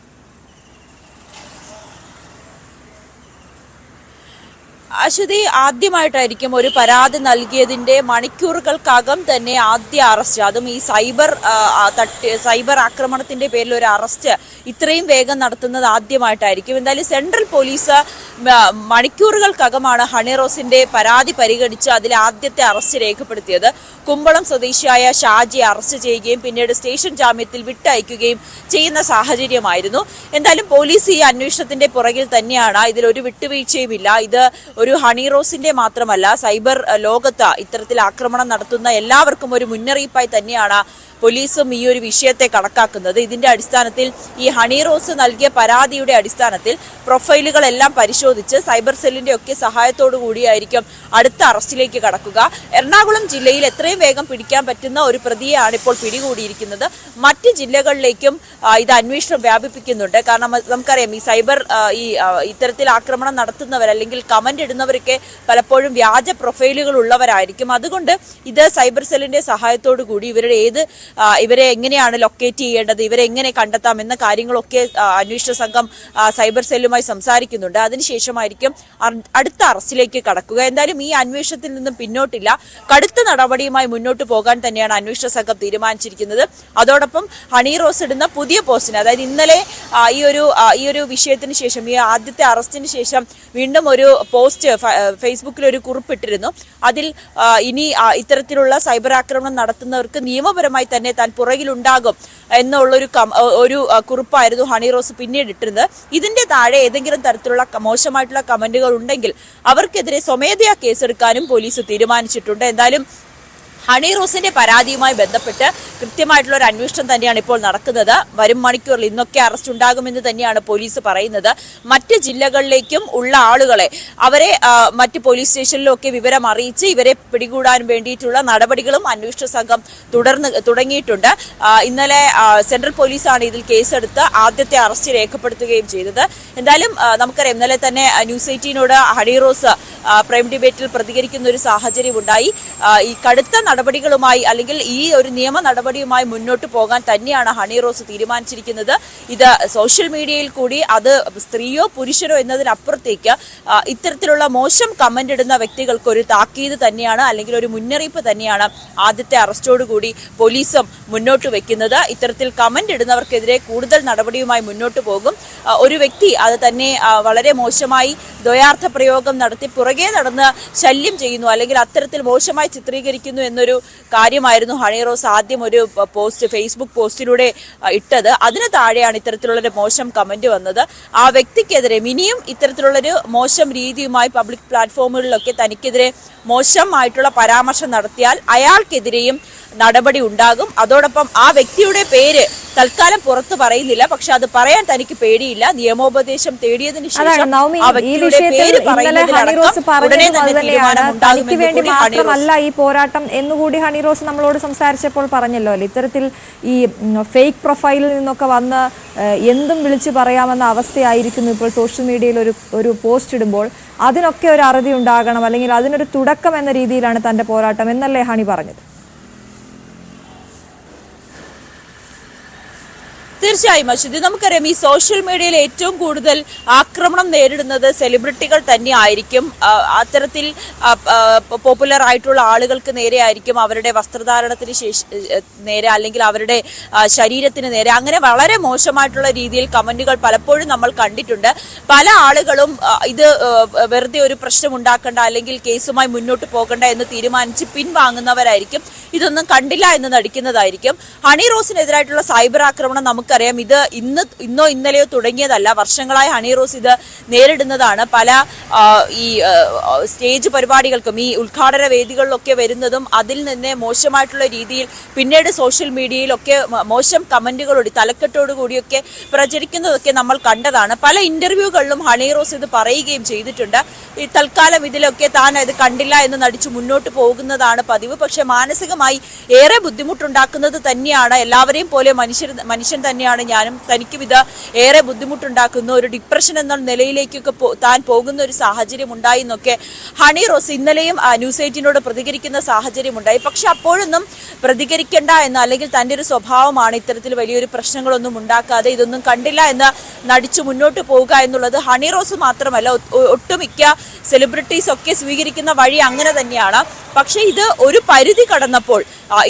S4: അശ്വതി, ആദ്യമായിട്ടായിരിക്കും ഒരു പരാതി നൽകിയതിന്റെ മണിക്കൂറുകൾക്കകം തന്നെ ആദ്യ അറസ്റ്റ്, അതും ഈ സൈബർ ആക്രമണത്തിന്റെ പേരിൽ ഒരു അറസ്റ്റ് ഇത്രയും വേഗം നടത്തുന്നത് ആദ്യമായിട്ടായിരിക്കും. എന്തായാലും സെൻട്രൽ പോലീസ് മണിക്കൂറുകൾക്കകമാണ് ഹണി റോസിന്റെ പരാതി പരിഗണിച്ച് അതിൽ ആദ്യത്തെ അറസ്റ്റ് രേഖപ്പെടുത്തിയത്. കുമ്പളം സ്വദേശിയായ ഷാജിയെ അറസ്റ്റ് ചെയ്യുകയും പിന്നീട് സ്റ്റേഷൻ ജാമ്യത്തിൽ വിട്ടയക്കുകയും ചെയ്യുന്ന സാഹചര്യമായിരുന്നു. എന്തായാലും പോലീസ് ഈ അന്വേഷണത്തിന്റെ പുറകിൽ തന്നെയാണ്. ഇതിലൊരു വിട്ടുവീഴ്ചയുമില്ല. ഇത് ഒരു ഹണി റോസിന്റെ മാത്രമല്ല, സൈബർ ലോകത്ത് ഇത്തരത്തിൽ ആക്രമണം നടത്തുന്ന എല്ലാവർക്കും ഒരു മുന്നറിയിപ്പായി തന്നെയാണ് പോലീസും ഈ ഒരു വിഷയത്തെ കണക്കാക്കുന്നത്. ഇതിന്റെ അടിസ്ഥാനത്തിൽ ഈ ഹണി റോസ് നൽകിയ പരാതിയുടെ അടിസ്ഥാനത്തിൽ പ്രൊഫൈലുകളെല്ലാം പരിശോധിച്ച് സൈബർ സെല്ലിന്റെ ഒക്കെ സഹായത്തോടു കൂടിയായിരിക്കും അടുത്ത അറസ്റ്റിലേക്ക് കടക്കുക. എറണാകുളം ജില്ലയിൽ എത്രയും വേഗം പിടിക്കാൻ പറ്റുന്ന ഒരു പ്രതിയെയാണ് ഇപ്പോൾ പിടികൂടിയിരിക്കുന്നത്. മറ്റ് ജില്ലകളിലേക്കും ഇത് അന്വേഷണം വ്യാപിപ്പിക്കുന്നുണ്ട്. കാരണം നമുക്കറിയാം, ഈ സൈബർ ഇത്തരത്തിൽ ആക്രമണം നടത്തുന്നവർ അല്ലെങ്കിൽ കമന്റ് ഇടുന്നവരൊക്കെ പലപ്പോഴും വ്യാജ പ്രൊഫൈലുകൾ ഉള്ളവരായിരിക്കും. അതുകൊണ്ട് ഇത് സൈബർ സെല്ലിന്റെ സഹായത്തോടു കൂടി ഇവരെ എങ്ങനെയാണ് ലൊക്കേറ്റ് ചെയ്യേണ്ടത്, ഇവരെ എങ്ങനെ കണ്ടെത്താം എന്ന കാര്യങ്ങളൊക്കെ അന്വേഷണ സംഘം സൈബർ സെല്ലുമായി സംസാരിക്കുന്നുണ്ട്. അതിനുശേഷമായിരിക്കും അടുത്ത അറസ്റ്റിലേക്ക് കടക്കുക. എന്തായാലും ഈ അന്വേഷണത്തിൽ നിന്നും പിന്നോട്ടില്ല, കടുത്ത നടപടിയുമായി മുന്നോട്ട് പോകാൻ തന്നെയാണ് അന്വേഷണ സംഘം തീരുമാനിച്ചിരിക്കുന്നത്. അതോടൊപ്പം ഹണി റോസ് ഇടുന്ന പുതിയ പോസ്റ്റിന്, അതായത് ഇന്നലെ ഈ ഒരു വിഷയത്തിന് ശേഷം, ഈ ആദ്യത്തെ അറസ്റ്റിന് ശേഷം വീണ്ടും ഒരു പോസ്റ്റ് ഫേസ്ബുക്കിൽ ഒരു കുറിപ്പിട്ടിരുന്നു. അതിൽ ഇനി ഇത്തരത്തിലുള്ള സൈബർ ആക്രമണം നടത്തുന്നവർക്ക് നിയമപരമായി തന്നെ താൻ പുറകിലുണ്ടാകും എന്നുള്ളൊരു കുറിപ്പായിരുന്നു ഹണി റോസ് പിന്നീട് ഇട്ടിരുന്നത്. ഇതിന്റെ താഴെ ഏതെങ്കിലും തരത്തിലുള്ള മോശമായിട്ടുള്ള കമന്റുകൾ ഉണ്ടെങ്കിൽ അവർക്കെതിരെ സ്വമേധയാ കേസെടുക്കാനും പോലീസ് തീരുമാനിച്ചിട്ടുണ്ട്. എന്തായാലും ഹണി റോസിന്റെ പരാതിയുമായി ബന്ധപ്പെട്ട് കൃത്യമായിട്ടുള്ള ഒരു അന്വേഷണം തന്നെയാണ് ഇപ്പോൾ നടക്കുന്നത്. വരും മണിക്കൂറിൽ ഇന്നൊക്കെ അറസ്റ്റ് ഉണ്ടാകുമെന്ന് തന്നെയാണ് പോലീസ് പറയുന്നത്. മറ്റ് ജില്ലകളിലേക്കും ഉള്ള ആളുകളെ അവരെ മറ്റ് പോലീസ് സ്റ്റേഷനിലും ഒക്കെ വിവരം അറിയിച്ച് ഇവരെ പിടികൂടാൻ വേണ്ടിയിട്ടുള്ള നടപടികളും അന്വേഷണ സംഘം തുടങ്ങിയിട്ടുണ്ട്. ഇന്നലെ സെൻട്രൽ പോലീസാണ് ഇതിൽ കേസെടുത്ത് ആദ്യത്തെ അറസ്റ്റ് രേഖപ്പെടുത്തുകയും ചെയ്തത്. എന്തായാലും നമുക്കറിയാം, ഇന്നലെ തന്നെ ന്യൂസ് 18നോട് ഹണി റോസ് പ്രൈം ഡിബേറ്റിൽ പ്രതികരിക്കുന്ന ഒരു സാഹചര്യം ഉണ്ടായി. ഈ കടുത്ത നടപടികളുമായി അല്ലെങ്കിൽ ഈ ഒരു നിയമ നടപടിയുമായി മുന്നോട്ട് പോകാൻ തന്നെയാണ് ഹണി റോസ് തീരുമാനിച്ചിരിക്കുന്നത്. ഇത് സോഷ്യൽ മീഡിയയിൽ കൂടി അത് സ്ത്രീയോ പുരുഷനോ എന്നതിനപ്പുറത്തേക്ക് ഇത്തരത്തിലുള്ള മോശം കമന്റ് ഇടുന്ന വ്യക്തികൾക്ക് ഒരു താക്കീത് തന്നെയാണ്, അല്ലെങ്കിൽ ഒരു മുന്നറിയിപ്പ് തന്നെയാണ് ആദ്യത്തെ അറസ്റ്റോടുകൂടി പോലീസും മുന്നോട്ട് വെക്കുന്നത്. ഇത്തരത്തിൽ കമന്റ് ഇടുന്നവർക്കെതിരെ കൂടുതൽ നടപടിയുമായി മുന്നോട്ട് പോകും. ഒരു വ്യക്തി അത് തന്നെ വളരെ മോശമായി ദ്വയാർത്ഥ പ്രയോഗം നടത്തി പുറകെ നടന്ന് ശല്യം ചെയ്യുന്നു, അല്ലെങ്കിൽ അത്തരത്തിൽ മോശമായി ചിത്രീകരിക്കുന്നു എന്നൊരു കാര്യമായിരുന്നു ഹണി റോസ് ആദ്യം ഒരു പോസ്റ്റ് ഫേസ്ബുക്ക് പോസ്റ്റിലൂടെ ഇട്ടത്. അതിന് താഴെയാണ് ഇത്തരത്തിലുള്ളൊരു മോശം കമന്റ് വന്നത്. ആ വ്യക്തിക്കെതിരെ ഇനിയും ഇത്തരത്തിലുള്ളൊരു മോശം രീതിയുമായി പബ്ലിക് പ്ലാറ്റ്ഫോമുകളിലൊക്കെ തനിക്കെതിരെ മോശമായിട്ടുള്ള പരാമർശം നടത്തിയാൽ അയാൾക്കെതിരെയും നടപടി ഉണ്ടാകും. അതോടൊപ്പം ആ വ്യക്തിയുടെ പേര് തൽക്കാലം പുറത്തു പറയുന്നില്ല, പക്ഷെ അത് പറയാൻ തനിക്ക് പേടിയില്ല. നിയമോപദേശം തേടിയതിനു ശേഷം ആ വ്യക്തിയുടെ പേര്
S3: തനിക്ക് വേണ്ടി മാത്രമല്ല ഈ പോരാട്ടം എന്നുകൂടി ഹണി റോസ് നമ്മളോട് സംസാരിച്ചപ്പോൾ പറഞ്ഞല്ലോ അല്ലേ, ഇത്തരത്തിൽ ഈ ഫേക്ക് പ്രൊഫൈലിൽ നിന്നൊക്കെ വന്ന് എന്തും വിളിച്ചു പറയാമെന്ന അവസ്ഥയായിരിക്കുന്നു ഇപ്പോൾ സോഷ്യൽ മീഡിയയിൽ ഒരു പോസ്റ്റ് ഇടുമ്പോൾ. അതിനൊക്കെ ഒരു അറുതി ഉണ്ടാകണം, അല്ലെങ്കിൽ അതിനൊരു തുടക്കം എന്ന രീതിയിലാണ് തന്റെ പോരാട്ടം എന്നല്ലേ ഹണി പറഞ്ഞത്?
S4: തീർച്ചയായും അശ്വതി, നമുക്കറിയാം ഈ സോഷ്യൽ മീഡിയയിൽ ഏറ്റവും കൂടുതൽ ആക്രമണം നേരിടുന്നത് സെലിബ്രിറ്റികൾ തന്നെ ആയിരിക്കും. അത്തരത്തിൽ പോപ്പുലർ ആയിട്ടുള്ള ആളുകൾക്ക് നേരെ ആയിരിക്കും, അവരുടെ വസ്ത്രധാരണത്തിന് നേരെ അല്ലെങ്കിൽ അവരുടെ ശരീരത്തിന് നേരെ, അങ്ങനെ വളരെ മോശമായിട്ടുള്ള രീതിയിൽ കമന്റുകൾ പലപ്പോഴും നമ്മൾ കണ്ടിട്ടുണ്ട്. പല ആളുകളും ഇത് വെറുതെ ഒരു പ്രശ്നം ഉണ്ടാക്കണ്ട അല്ലെങ്കിൽ കേസുമായി മുന്നോട്ട് പോകണ്ട എന്ന് തീരുമാനിച്ച് പിൻവാങ്ങുന്നവരായിരിക്കും. ഇതൊന്നും കണ്ടില്ല എന്ന് നടിക്കുന്നതായിരിക്കും. ഹണി റോസിനെതിരായിട്ടുള്ള സൈബർ ആക്രമണം നമുക്കറിയാം, ഇത് ഇന്നോ ഇന്നലെയോ തുടങ്ങിയതല്ല. വർഷങ്ങളായി ഹണി റോസ് ഇത് നേരിടുന്നതാണ്. പല ഈ സ്റ്റേജ് പരിപാടികൾക്കും ഈ ഉദ്ഘാടന വേദികളിലൊക്കെ വരുന്നതും അതിൽ നിന്ന് മോശമായിട്ടുള്ള രീതിയിൽ പിന്നീട് സോഷ്യൽ മീഡിയയിലൊക്കെ മോശം കമന്റുകളോട് തലക്കെട്ടോടു കൂടിയൊക്കെ പ്രചരിക്കുന്നതൊക്കെ നമ്മൾ കണ്ടതാണ്. പല ഇന്റർവ്യൂകളിലും ഹണി റോസ് ഇത് പറയുകയും ചെയ്തിട്ടുണ്ട്. ഈ തൽക്കാലം ഇതിലൊക്കെ താൻ ഇത് കണ്ടില്ല എന്ന് നടിച്ചു മുന്നോട്ട് പോകുന്നതാണ് പതിവ്. പക്ഷെ മാനസികമായി ഏറെ ബുദ്ധിമുട്ടുണ്ടാക്കുന്നത് തന്നെയാണ്. എല്ലാവരെയും പോലെ മനുഷ്യൻ തന്നെ തന്നെയാണ് ഞാനും. തനിക്കും ഇത് ഏറെ ബുദ്ധിമുട്ടുണ്ടാക്കുന്ന ഒരു ഡിപ്രഷൻ എന്ന നിലയിലേക്കൊക്കെ താൻ പോകുന്ന ഒരു സാഹചര്യം ഉണ്ടായി എന്നൊക്കെ ഹണി റോസ് ഇന്നലെയും ന്യൂസ് 18നോട് പ്രതികരിക്കുന്ന സാഹചര്യം ഉണ്ടായി. പക്ഷെ അപ്പോഴൊന്നും പ്രതികരിക്കേണ്ട എന്ന്, അല്ലെങ്കിൽ തൻ്റെ ഒരു സ്വഭാവമാണ് ഇത്തരത്തിൽ വലിയൊരു പ്രശ്നങ്ങളൊന്നും ഉണ്ടാക്കാതെ ഇതൊന്നും കണ്ടില്ല എന്ന് നടിച്ചു മുന്നോട്ട് പോവുക എന്നുള്ളത് ഹണി റോസ് മാത്രമല്ല, ഒട്ടുമിക്ക സെലിബ്രിറ്റീസ് ഒക്കെ സ്വീകരിക്കുന്ന വഴി അങ്ങനെ തന്നെയാണ്. പക്ഷേ ഇത് ഒരു പരിധി കടന്നപ്പോൾ,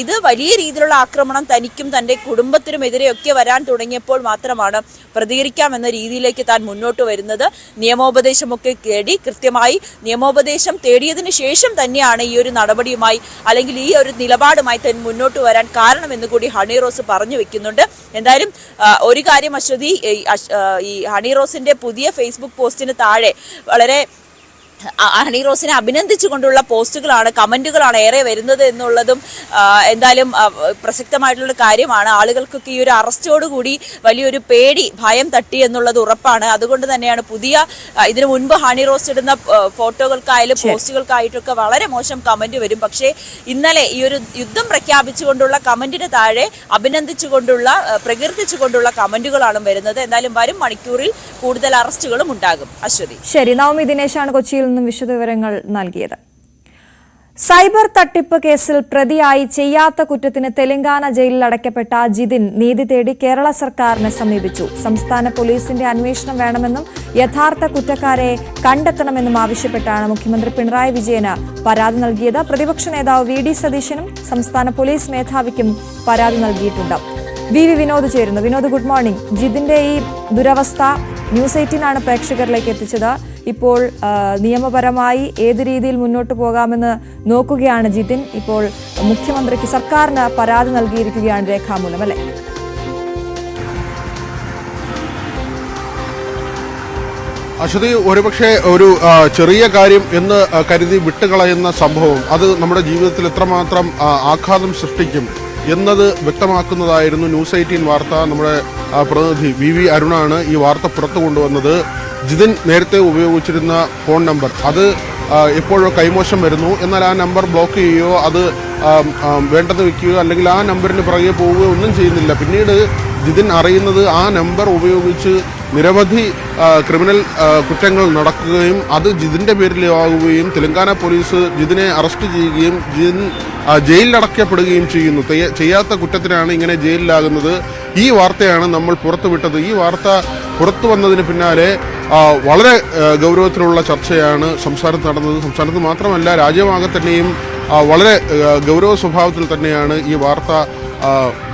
S4: ഇത് വലിയ രീതിയിലുള്ള ആക്രമണം തനിക്കും തൻ്റെ കുടുംബത്തിനുമെതിരെയൊക്കെ വരാൻ തുടങ്ങിയപ്പോൾ മാത്രമാണ് പ്രതികരിക്കാമെന്ന രീതിയിലേക്ക് താൻ മുന്നോട്ട് വരുന്നത്. നിയമോപദേശമൊക്കെ തേടി, കൃത്യമായി നിയമോപദേശം തേടിയതിനു ശേഷം തന്നെയാണ് ഈ ഒരു നടപടിയുമായി അല്ലെങ്കിൽ ഈ ഒരു നിലപാടുമായി തന്നെ മുന്നോട്ട് വരാൻ കാരണമെന്ന് കൂടി ഹണി റോസ് പറഞ്ഞു വെക്കുന്നുണ്ട്. എന്തായാലും ഒരു കാര്യം അശ്വതി, ഈ ഹണി റോസിന്റെ പുതിയ ഫേസ്ബുക്ക് പോസ്റ്റിന് താഴെ വളരെ ഹണി റോസിനെ അഭിനന്ദിച്ചുകൊണ്ടുള്ള പോസ്റ്റുകളാണ്, കമന്റുകളാണ് ഏറെ വരുന്നത് എന്നുള്ളതും എന്തായാലും പ്രസക്തമായിട്ടുള്ള കാര്യമാണ്. ആളുകൾക്കൊക്കെ ഈ ഒരു അറസ്റ്റോടുകൂടി വലിയൊരു പേടി, ഭയം തട്ടി എന്നുള്ളത് ഉറപ്പാണ്. അതുകൊണ്ട് തന്നെയാണ് ഇതിനു മുൻപ് ഹണി റോസ് ഇടുന്ന ഫോട്ടോകൾക്കായാലും പോസ്റ്റുകൾക്കായിട്ടൊക്കെ വളരെ മോശം കമന്റ് വരും. പക്ഷേ ഇന്നലെ ഈ ഒരു യുദ്ധം പ്രഖ്യാപിച്ചുകൊണ്ടുള്ള കമന്റിന് താഴെ അഭിനന്ദിച്ചുകൊണ്ടുള്ള, പ്രകീർത്തിച്ചുകൊണ്ടുള്ള കമന്റുകളാണ് വരുന്നത്. എന്തായാലും വരും മണിക്കൂറിൽ കൂടുതൽ അറസ്റ്റുകളും ഉണ്ടാകും. അശ്വതി.
S3: ശരി, നവമി ദിനേശാണ് കൊച്ചിയിൽ നിന്നും വിശദവിവരങ്ങൾ നൽകിയത്. സൈബർ തട്ടിപ്പ് കേസിൽ പ്രതിയായി ചെയ്യാത്ത കുറ്റത്തിന് തെലങ്കാന ജയിലിൽ അടയ്ക്കപ്പെട്ട ജിതിൻ നീതി തേടി കേരള സർക്കാരിനെ സമീപിച്ചു. സംസ്ഥാന പോലീസിന്റെ അന്വേഷണം വേണമെന്നും യഥാർത്ഥ കുറ്റക്കാരെ കണ്ടെത്തണമെന്നും ആവശ്യപ്പെട്ടാണ് മുഖ്യമന്ത്രി പിണറായി വിജയന് പരാതി നൽകിയത്. പ്രതിപക്ഷ നേതാവ് വി ഡി സതീശനും സംസ്ഥാന പോലീസ് മേധാവിക്കും പരാതി നൽകിയിട്ടുണ്ട്. വി വിനോദ് ചേരുന്നു. Vinod, good morning. ജിതിന്റെ ഈ ദുരവസ്ഥ ന്യൂസ് 18 ആണ് പ്രേക്ഷകരിലേക്ക് എത്തിച്ചത്. ഇപ്പോൾ നിയമപരമായി ഏത് രീതിയിൽ മുന്നോട്ട് പോകാമെന്ന് നോക്കുകയാണ് ജിതിൻ. ഇപ്പോൾ മുഖ്യമന്ത്രിക്ക്, സർക്കാരിന് പരാതി നൽകിയിരിക്കുകയാണ് രേഖാമൂലം, അല്ലെ?
S5: അശ്വതി, ഒരുപക്ഷെ ഒരു ചെറിയ കാര്യം എന്ന് കരുതി വിട്ടുകളയുന്ന സംഭവം അത് നമ്മുടെ ജീവിതത്തിൽ എത്രമാത്രം ആഘാതം സൃഷ്ടിക്കും എന്നത് വ്യക്തമാക്കുന്നതായിരുന്നു ന്യൂസ് 18 വാർത്ത. നമ്മുടെ പ്രതിനിധി വി അരുണാണ് ഈ വാർത്ത പുറത്തു കൊണ്ടുവന്നത്. ജിതിൻ നേരത്തെ ഉപയോഗിച്ചിരുന്ന ഫോൺ നമ്പർ അത് എപ്പോഴോ കൈമോശം വരുന്നു. എന്നാൽ ആ നമ്പർ ബ്ലോക്ക് ചെയ്യുകയോ അത് വേണ്ടത് വെക്കുകയോ അല്ലെങ്കിൽ ആ നമ്പറിന് പുറകെ പോവുകയോ ഒന്നും ചെയ്യുന്നില്ല. പിന്നീട് ജിതിൻ അറിയുന്നത് ആ നമ്പർ ഉപയോഗിച്ച് നിരവധി ക്രിമിനൽ കുറ്റങ്ങൾ നടക്കുകയും അത് ജിതിൻ്റെ പേരിലാവുകയും തെലങ്കാന പോലീസ് ജിതിനെ അറസ്റ്റ് ചെയ്യുകയും ജിതിൻ ജയിലിലടക്കപ്പെടുകയും ചെയ്യുന്നു. ചെയ്യാത്ത കുറ്റത്തിനാണ് ഇങ്ങനെ ജയിലിലാകുന്നത്. ഈ വാർത്തയാണ് നമ്മൾ പുറത്തുവിട്ടത്. ഈ വാർത്ത പുറത്തു വന്നതിന് പിന്നാലെ വളരെ ഗൗരവത്തിലുള്ള ചർച്ചയാണ് സംസ്ഥാനത്ത് നടന്നത്. സംസ്ഥാനത്ത് മാത്രമല്ല, രാജ്യമാകെ തന്നെയും വളരെ ഗൗരവ സ്വഭാവത്തിൽ തന്നെയാണ് ഈ വാർത്ത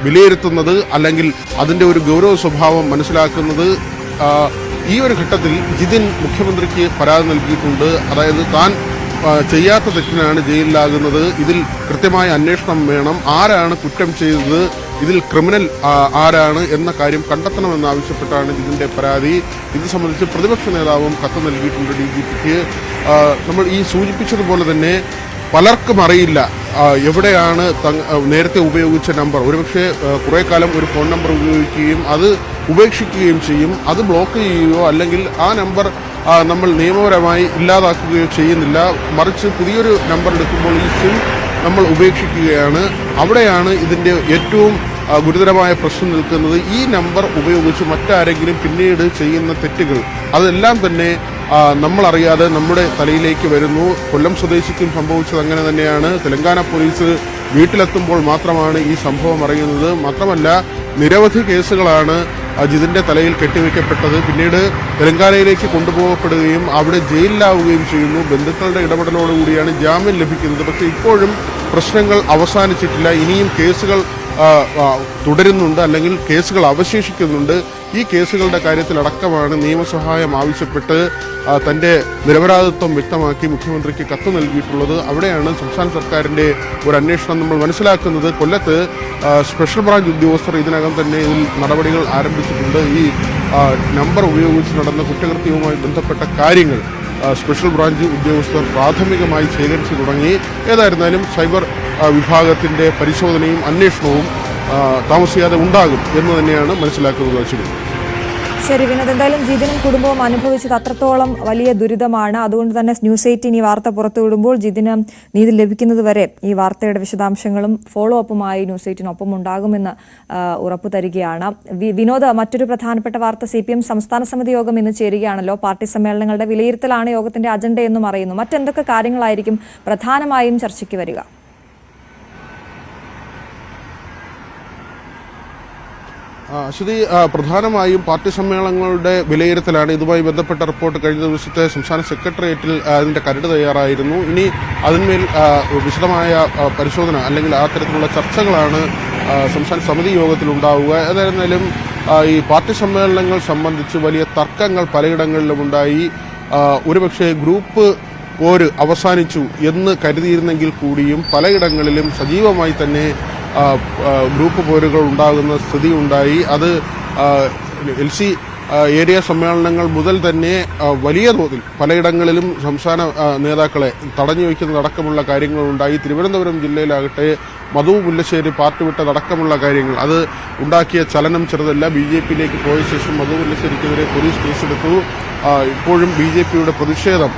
S5: വിലയിരുത്തുന്നത്, അല്ലെങ്കിൽ അതിൻ്റെ ഒരു ഗൗരവ സ്വഭാവം മനസ്സിലാക്കുന്നത്. ഈ ഒരു ഘട്ടത്തിൽ ജിതിൻ മുഖ്യമന്ത്രിക്ക് പരാതി നൽകിയിട്ടുണ്ട്. അതായത് താൻ ചെയ്യാത്ത തെറ്റിനാണ് ജയിലിലാകുന്നത്, ഇതിൽ കൃത്യമായ അന്വേഷണം വേണം, ആരാണ് കുറ്റം ചെയ്തത്, ഇതിൽ ക്രിമിനൽ ആരാണ് എന്ന കാര്യം കണ്ടെത്തണമെന്നാവശ്യപ്പെട്ടാണ് ജിതിൻ്റെ പരാതി. ഇത് സംബന്ധിച്ച് പ്രതിപക്ഷ നേതാവും കത്ത് നൽകിയിട്ടുണ്ട് DGPക്ക്. നമ്മൾ ഈ സൂചിപ്പിച്ചതുപോലെ തന്നെ പലർക്കും അറിയില്ല എവിടെയാണ് നേരത്തെ ഉപയോഗിച്ച നമ്പർ. ഒരുപക്ഷെ കുറേ കാലം ഒരു ഫോൺ നമ്പർ ഉപയോഗിക്കുകയും അത് ഉപേക്ഷിക്കുകയും ചെയ്യും. അത് ബ്ലോക്ക് ചെയ്യുകയോ അല്ലെങ്കിൽ ആ നമ്പർ നമ്മൾ നിയമപരമായി ഇല്ലാതാക്കുകയോ ചെയ്യുന്നില്ല. മറിച്ച് പുതിയൊരു നമ്പർ എടുക്കുമ്പോൾ ഈ സിം നമ്മൾ ഉപേക്ഷിക്കുകയാണ്. അവിടെയാണ് ഇതിൻ്റെ ഏറ്റവും ഗുരുതരമായ പ്രശ്നം നിൽക്കുന്നത്. ഈ നമ്പർ ഉപയോഗിച്ച് മറ്റാരെങ്കിലും പിന്നീട് ചെയ്യുന്ന തെറ്റുകൾ അതെല്ലാം തന്നെ നമ്മളറിയാതെ നമ്മുടെ തലയിലേക്ക് വരുന്നു. കൊല്ലം സ്വദേശിക്കും സംഭവിച്ചത് അങ്ങനെ തന്നെയാണ്. തെലങ്കാന പോലീസ് വീട്ടിലെത്തുമ്പോൾ മാത്രമാണ് ഈ സംഭവം അറിയുന്നത്. മാത്രമല്ല, നിരവധി കേസുകളാണ് ജിതിൻ്റെ തലയിൽ കെട്ടിവെക്കപ്പെട്ടത്. പിന്നീട് തെലങ്കാനയിലേക്ക് കൊണ്ടുപോകപ്പെടുകയും അവിടെ ജയിലിലാവുകയും ചെയ്യുന്നു. ബന്ധുക്കളുടെ ഇടപെടലോടുകൂടിയാണ് ജാമ്യം ലഭിക്കുന്നത്. പക്ഷേ ഇപ്പോഴും പ്രശ്നങ്ങൾ അവസാനിച്ചിട്ടില്ല. ഇനിയും കേസുകൾ തുടരുന്നുണ്ട്, അല്ലെങ്കിൽ കേസുകൾ അവശേഷിക്കുന്നുണ്ട്. ഈ കേസുകളുടെ കാര്യത്തിലടക്കമാണ് നിയമസഹായം ആവശ്യപ്പെട്ട് തൻ്റെ നിരപരാധിത്വം വ്യക്തമാക്കി മുഖ്യമന്ത്രിക്ക് കത്ത് നൽകിയിട്ടുള്ളത്. അവിടെയാണ് സംസ്ഥാന സർക്കാരിൻ്റെ ഒരു അന്വേഷണം നമ്മൾ മനസ്സിലാക്കുന്നത്. കൊല്ലത്ത് സ്പെഷ്യൽ ബ്രാഞ്ച് ഉദ്യോഗസ്ഥർ ഇതിനകം തന്നെ ഇതിൽ നടപടികൾ ആരംഭിച്ചിട്ടുണ്ട്. ഈ നമ്പർ ഉപയോഗിച്ച് നടന്ന കുറ്റകൃത്യവുമായി ബന്ധപ്പെട്ട കാര്യങ്ങൾ സ്പെഷ്യൽ ബ്രാഞ്ച് ഉദ്യോഗസ്ഥർ പ്രാഥമികമായി ശേഖരിച്ചു തുടങ്ങി. ഏതായിരുന്നാലും സൈബർ വിഭാഗത്തിൻ്റെ പരിശോധനയും അന്വേഷണവും താമസിയാതെ ഉണ്ടാകും എന്ന് തന്നെയാണ് മനസ്സിലാക്കുന്നത്.
S3: ശരി വിനോദ്, എന്തായാലും ജിതിനും കുടുംബവും അനുഭവിച്ചത് അത്രത്തോളം വലിയ ദുരിതമാണ്. അതുകൊണ്ട് തന്നെ ന്യൂസ് 18 ഈ വാർത്ത പുറത്തുവിടുമ്പോൾ ജിതിന് നീതി ലഭിക്കുന്നത് വരെ ഈ വാർത്തയുടെ വിശദാംശങ്ങളും ഫോളോ അപ്പുമായി ന്യൂസ് 18 ഒപ്പം ഉണ്ടാകുമെന്ന് ഉറപ്പു തരികയാണ്. വിനോദ്, മറ്റൊരു പ്രധാനപ്പെട്ട വാർത്ത, CPM സംസ്ഥാന സമിതി യോഗം ഇന്ന് ചേരുകയാണല്ലോ. പാർട്ടി സമ്മേളനങ്ങളുടെ വിലയിരുത്തലാണ് യോഗത്തിന്റെ അജണ്ടയെന്നും അറിയുന്നു. മറ്റെന്തൊക്കെ കാര്യങ്ങളായിരിക്കും പ്രധാനമായും ചർച്ചയ്ക്ക് വരിക?
S5: അശ്വതി, പ്രധാനമായും പാർട്ടി സമ്മേളനങ്ങളുടെ വിലയിരുത്തലാണ്. ഇതുമായി ബന്ധപ്പെട്ട റിപ്പോർട്ട് കഴിഞ്ഞ ദിവസത്തെ സംസ്ഥാന സെക്രട്ടേറിയറ്റിൽ അതിന്റെ കരട് തയ്യാറായിരുന്നു. ഇനി അതിന്മേൽ വിശദമായ പരിശോധന അല്ലെങ്കിൽ ആ തരത്തിലുള്ള ചർച്ചകളാണ് സംസ്ഥാന സമിതി യോഗത്തിൽ ഉണ്ടാവുക. ഏതായിരുന്നാലും ഈ പാർട്ടി സമ്മേളനങ്ങൾ സംബന്ധിച്ച് വലിയ തർക്കങ്ങൾ പലയിടങ്ങളിലും ഉണ്ടായി. ഒരുപക്ഷെ ഗ്രൂപ്പ് പോര് അവസാനിച്ചു എന്ന് കരുതിയിരുന്നെങ്കിൽ കൂടിയും പലയിടങ്ങളിലും സജീവമായി തന്നെ ഗ്രൂപ്പ് പോരുകൾ ഉണ്ടാകുന്ന സ്ഥിതി ഉണ്ടായി. അത് LC ഏരിയ സമ്മേളനങ്ങൾ മുതൽ തന്നെ വലിയ തോതിൽ പലയിടങ്ങളിലും സംസ്ഥാന നേതാക്കളെ തടഞ്ഞു വയ്ക്കുന്നതടക്കമുള്ള കാര്യങ്ങളുണ്ടായി. തിരുവനന്തപുരം ജില്ലയിലാകട്ടെ മധു മുല്ലശ്ശേരി പാർട്ടി വിട്ടതടക്കമുള്ള കാര്യങ്ങൾ, അത് ഉണ്ടാക്കിയ ചലനം ചെറുതല്ല. BJPയിലേക്ക് പോയ ശേഷം മധു മുല്ലശ്ശേരിക്കെതിരെ പോലീസ് കേസെടുത്തു. ഇപ്പോഴും BJPയുടെ പ്രതിഷേധം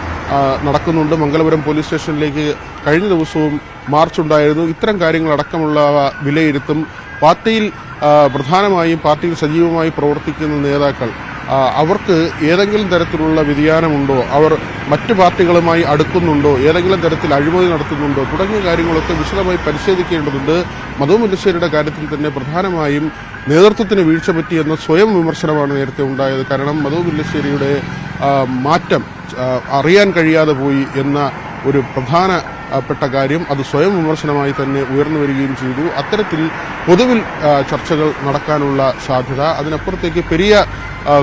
S5: നടക്കുന്നുണ്ട്. മംഗലപുരം പോലീസ് സ്റ്റേഷനിലേക്ക് കഴിഞ്ഞ ദിവസവും മാർച്ചുണ്ടായിരുന്നു. ഇത്തരം കാര്യങ്ങളടക്കമുള്ളവ വിലയിരുത്തും. പാർട്ടിയിൽ പ്രധാനമായും പാർട്ടിയിൽ സജീവമായി പ്രവർത്തിക്കുന്ന നേതാക്കൾ, അവർക്ക് ഏതെങ്കിലും തരത്തിലുള്ള വ്യതിയാനമുണ്ടോ, അവർ മറ്റു പാർട്ടികളുമായി അടുക്കുന്നുണ്ടോ, ഏതെങ്കിലും തരത്തിൽ അഴിമതി നടത്തുന്നുണ്ടോ തുടങ്ങിയ കാര്യങ്ങളൊക്കെ വിശദമായി പരിശോധിക്കേണ്ടതുണ്ട്. മധു മുല്ലശ്ശേരിയുടെ കാര്യത്തിൽ തന്നെ പ്രധാനമായും നേതൃത്വത്തിന് വീഴ്ച പറ്റിയെന്ന സ്വയം വിമർശനമാണ് നേരത്തെ ഉണ്ടായത്. കാരണം മധു മുല്ലശ്ശേരിയുടെ മാറ്റം അറിയാൻ കഴിയാതെ പോയി എന്ന ഒരു പ്രധാനപ്പെട്ട കാര്യം അത് സ്വയം വിമർശനമായി തന്നെ ഉയർന്നു വരികയും ചെയ്തു. അത്തരത്തിൽ പൊതുവിൽ ചർച്ചകൾ നടക്കാനുള്ള സാധ്യത, അതിനപ്പുറത്തേക്ക് പെരിയ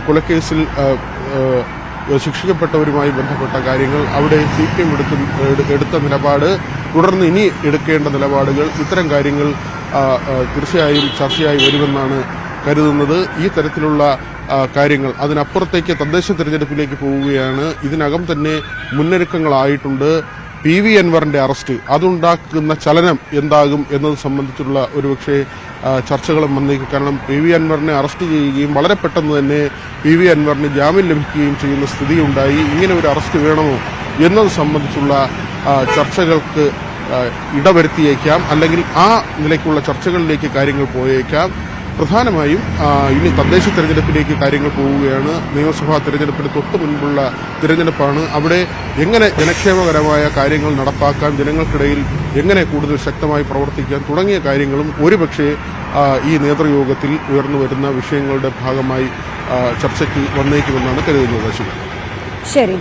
S5: കൊലക്കേസിൽ ശിക്ഷിക്കപ്പെട്ടവരുമായി ബന്ധപ്പെട്ട കാര്യങ്ങൾ, അവിടെ CPM എടുത്ത നിലപാട്, തുടർന്ന് ഇനി എടുക്കേണ്ട നിലപാടുകൾ, ഇത്തരം കാര്യങ്ങൾ തീർച്ചയായും ചർച്ചയായി വരുമെന്നാണ് കരുതുന്നത്. ഈ തരത്തിലുള്ള കാര്യങ്ങൾ, അതിനപ്പുറത്തേക്ക് തദ്ദേശ തെരഞ്ഞെടുപ്പിലേക്ക് പോവുകയാണ്. ഇതിനകം തന്നെ മുന്നൊരുക്കങ്ങളായിട്ടുണ്ട്. PV അൻവറിന്റെ അറസ്റ്റ്, അതുണ്ടാക്കുന്ന ചലനം എന്താകും എന്നത് സംബന്ധിച്ചുള്ള ഒരുപക്ഷെ ചർച്ചകളും വന്നേക്കും. കാരണം PV അൻവറിനെ അറസ്റ്റ് ചെയ്യുകയും വളരെ പെട്ടെന്ന് തന്നെ PV അൻവറിന് ജാമ്യം ലഭിക്കുകയും ചെയ്യുന്ന സ്ഥിതിയുണ്ടായി. ഇങ്ങനെ ഒരു അറസ്റ്റ് വേണമോ എന്നത് സംബന്ധിച്ചുള്ള ചർച്ചകൾക്ക് ഇടവരുത്തിയേക്കാം, അല്ലെങ്കിൽ ആ നിലയ്ക്കുള്ള ചർച്ചകളിലേക്ക് കാര്യങ്ങൾ പോയേക്കാം. പ്രധാനമായും ഇനി തദ്ദേശ തെരഞ്ഞെടുപ്പിലേക്ക് കാര്യങ്ങൾ പോവുകയാണ്. നിയമസഭാ തെരഞ്ഞെടുപ്പിന് തൊട്ട് മുൻപുള്ള തിരഞ്ഞെടുപ്പാണ്. അവിടെ എങ്ങനെ ജനക്ഷേമകരമായ കാര്യങ്ങൾ നടപ്പാക്കാം, ജനങ്ങൾക്കിടയിൽ എങ്ങനെ കൂടുതൽ ശക്തമായി പ്രവർത്തിക്കാം തുടങ്ങിയ കാര്യങ്ങളും ഒരുപക്ഷെ ഈ നേതൃയോഗത്തിൽ ഉയർന്നു വരുന്ന വിഷയങ്ങളുടെ ഭാഗമായി ചർച്ചയ്ക്ക് വന്നേക്കുമെന്നാണ് കരുതുന്നത്.
S3: ശരി,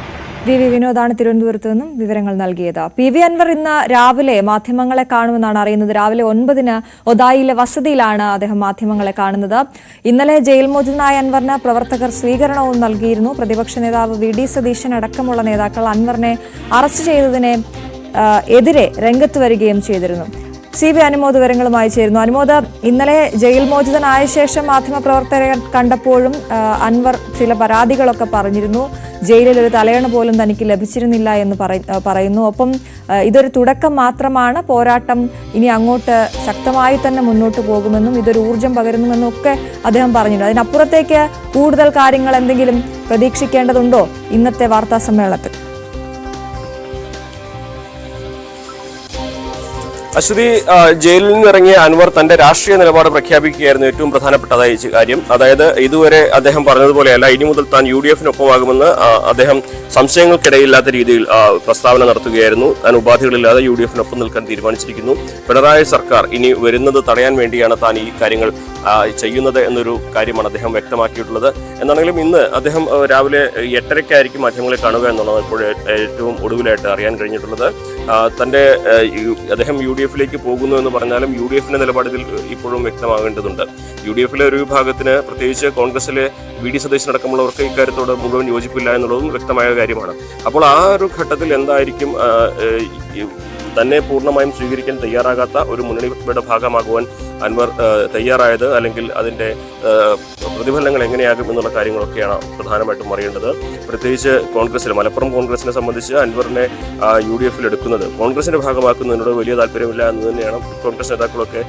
S3: VV വിനോദാണ് തിരുവനന്തപുരത്ത് നിന്നും വിവരങ്ങൾ നൽകിയത്. PV അൻവർ ഇന്ന് രാവിലെ മാധ്യമങ്ങളെ കാണുമെന്നാണ് അറിയുന്നത്. രാവിലെ 9-ന് ഒതായിലെ വസതിയിലാണ് അദ്ദേഹം മാധ്യമങ്ങളെ കാണുന്നത്. ഇന്നലെ ജയിൽ മോചിതനായ അൻവറിന് പ്രവർത്തകർ സ്വീകരണവും നൽകിയിരുന്നു. പ്രതിപക്ഷ നേതാവ് VD സതീശൻ അടക്കമുള്ള നേതാക്കൾ അൻവറിനെ അറസ്റ്റ് ചെയ്തതിനെ എതിരെ രംഗത്ത് വരികയും ചെയ്തിരുന്നു. CB അനുമോദ് വിവരങ്ങളുമായി ചേരുന്നു. അനുമോദ്, ഇന്നലെ ജയിൽ മോചിതനായ ശേഷം മാധ്യമപ്രവർത്തകരെ കണ്ടപ്പോഴും അൻവർ ചില പരാതികളൊക്കെ പറഞ്ഞിരുന്നു. ജയിലിൽ ഒരു തലയണ പോലും തനിക്ക് ലഭിച്ചിരുന്നില്ല എന്ന് പറയുന്നു. ഒപ്പം ഇതൊരു തുടക്കം മാത്രമാണ്, പോരാട്ടം ഇനി അങ്ങോട്ട് ശക്തമായി തന്നെ മുന്നോട്ട് പോകുമെന്നും ഇതൊരു ഊർജം പകരുന്നുമെന്നും ഒക്കെ അദ്ദേഹം പറഞ്ഞിട്ടുണ്ട്. അതിനപ്പുറത്തേക്ക് കൂടുതൽ കാര്യങ്ങൾ എന്തെങ്കിലും പ്രതീക്ഷിക്കേണ്ടതുണ്ടോ ഇന്നത്തെ വാർത്താ സമ്മേളനത്തിൽ?
S6: അശ്വതി, ജയിലിൽ നിന്നിറങ്ങിയ അൻവർ തന്റെ രാഷ്ട്രീയ നിലപാട് പ്രഖ്യാപിക്കുകയായിരുന്നു ഏറ്റവും പ്രധാനപ്പെട്ടതായ കാര്യം. അതായത് ഇതുവരെ അദ്ദേഹം പറഞ്ഞതുപോലെയല്ല, ഇനി മുതൽ താൻ UDF-നൊപ്പമാകുമെന്ന് അദ്ദേഹം സംശയങ്ങൾക്കിടയില്ലാത്ത രീതിയിൽ പ്രസ്താവന നടത്തുകയായിരുന്നു. താൻ ഉപാധികളില്ലാതെ UDF-നൊപ്പം നിൽക്കാൻ തീരുമാനിച്ചിരിക്കുന്നു. പിണറായി സർക്കാർ ഇനി വരുന്നത് തടയാൻ വേണ്ടിയാണ് താൻ ഈ കാര്യങ്ങൾ ചെയ്യുന്നത് എന്നൊരു കാര്യമാണ് അദ്ദേഹം വ്യക്തമാക്കിയിട്ടുള്ളത്. എന്നാണെങ്കിലും ഇന്ന് അദ്ദേഹം രാവിലെ 8:30-ക്കായിരിക്കും മാധ്യമങ്ങളെ കാണുക എന്നുള്ളത് ഇപ്പോൾ ഏറ്റവും ഒടുവിലായിട്ട് അറിയാൻ കഴിഞ്ഞിട്ടുള്ളത്. അദ്ദേഹം UDF-ലേക്ക് പോകുന്നു എന്ന് പറഞ്ഞാലും UDF-ന്റെ നിലപാടിൽ ഇപ്പോഴും വ്യക്തമാകേണ്ടതുണ്ട്. UDF-ലെ ഒരു വിഭാഗത്തിന്, പ്രത്യേകിച്ച് കോൺഗ്രസിലെ VD സതീശൻ അടക്കമുള്ളവർക്ക് ഇക്കാര്യത്തോട് മുഴുവൻ യോജിപ്പില്ല എന്നുള്ളതും വ്യക്തമായ കാര്യമാണ്. അപ്പോൾ ആ ഒരു ഘട്ടത്തിൽ എന്തായിരിക്കും തന്നെ പൂർണ്ണമായും സ്വീകരിക്കാൻ തയ്യാറാകാത്ത ഒരു മുന്നണിയുടെ ഭാഗമാകുവാൻ അൻവർ തയ്യാറായത്, അല്ലെങ്കിൽ അതിൻ്റെ പ്രതിഫലനങ്ങൾ എങ്ങനെയാകും എന്നുള്ള കാര്യങ്ങളൊക്കെയാണ് പ്രധാനമായിട്ടും അറിയേണ്ടത്. പ്രത്യേകിച്ച് കോൺഗ്രസിൽ, മലപ്പുറം കോൺഗ്രസിനെ സംബന്ധിച്ച് അൻവറിനെ UDF-ൽ എടുക്കുന്നത് കോൺഗ്രസിന്റെ ഭാഗമാക്കുന്നതിനോട് വലിയ താല്പര്യമില്ല എന്ന് തന്നെയാണ് കോൺഗ്രസ് നേതാക്കളൊക്കെ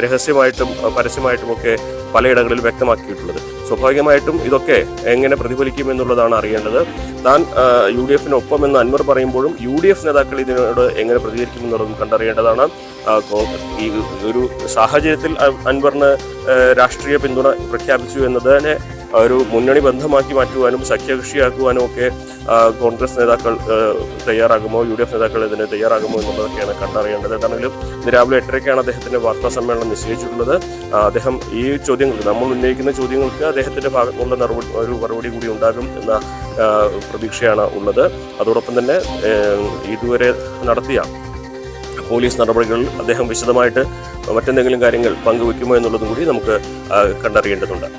S6: രഹസ്യമായിട്ടും പരസ്യമായിട്ടുമൊക്കെ പലയിടങ്ങളിൽ വ്യക്തമാക്കിയിട്ടുള്ളത്. സ്വാഭാവികമായിട്ടും ഇതൊക്കെ എങ്ങനെ പ്രതിഫലിക്കുമെന്നുള്ളതാണ് അറിയേണ്ടത്. താൻ UDF-നൊപ്പം എന്ന് അൻവർ പറയുമ്പോഴും UDF നേതാക്കൾ ഇതിനോട് എങ്ങനെ പ്രതികരിക്കുമെന്നുള്ളതും കണ്ടറിയേണ്ടതാണ്. ഈ ഒരു സാഹചര്യത്തിൽ അൻവറിന് രാഷ്ട്രീയ പിന്തുണ പ്രഖ്യാപിച്ചു എന്നതിനെ ഒരു മുന്നണി ബന്ധമാക്കി മാറ്റുവാനും സഖ്യകക്ഷിയാക്കുവാനും ഒക്കെ കോൺഗ്രസ് നേതാക്കൾ തയ്യാറാകുമോ, UDF നേതാക്കൾ ഇതിന് തയ്യാറാകുമോ എന്നുള്ളതൊക്കെയാണ് കണ്ടറിയേണ്ടത്. എന്താണെങ്കിലും ഇന്ന് രാവിലെ 8:30-ക്കാണ് അദ്ദേഹത്തിന്റെ വാർത്താ സമ്മേളനം നിശ്ചയിച്ചിട്ടുള്ളത്. അദ്ദേഹം ഈ ചോദ്യങ്ങൾക്ക്, നമ്മൾ ഉന്നയിക്കുന്ന ചോദ്യങ്ങൾക്ക് അദ്ദേഹത്തിന്റെ ഭാഗത്തുനിന്നുള്ള ഒരു മറുപടി കൂടി ഉണ്ടാകും എന്ന പ്രതീക്ഷയാണ് ഉള്ളത്. അതോടൊപ്പം തന്നെ ഇതുവരെ നടത്തിയ പോലീസ് നടപടികളിൽ അദ്ദേഹം വിശദമായിട്ട് മറ്റെന്തെങ്കിലും കാര്യങ്ങൾ പങ്കുവെക്കുമോ എന്നുള്ളതും കൂടി നമുക്ക് കണ്ടറിയേണ്ടതുണ്ട്.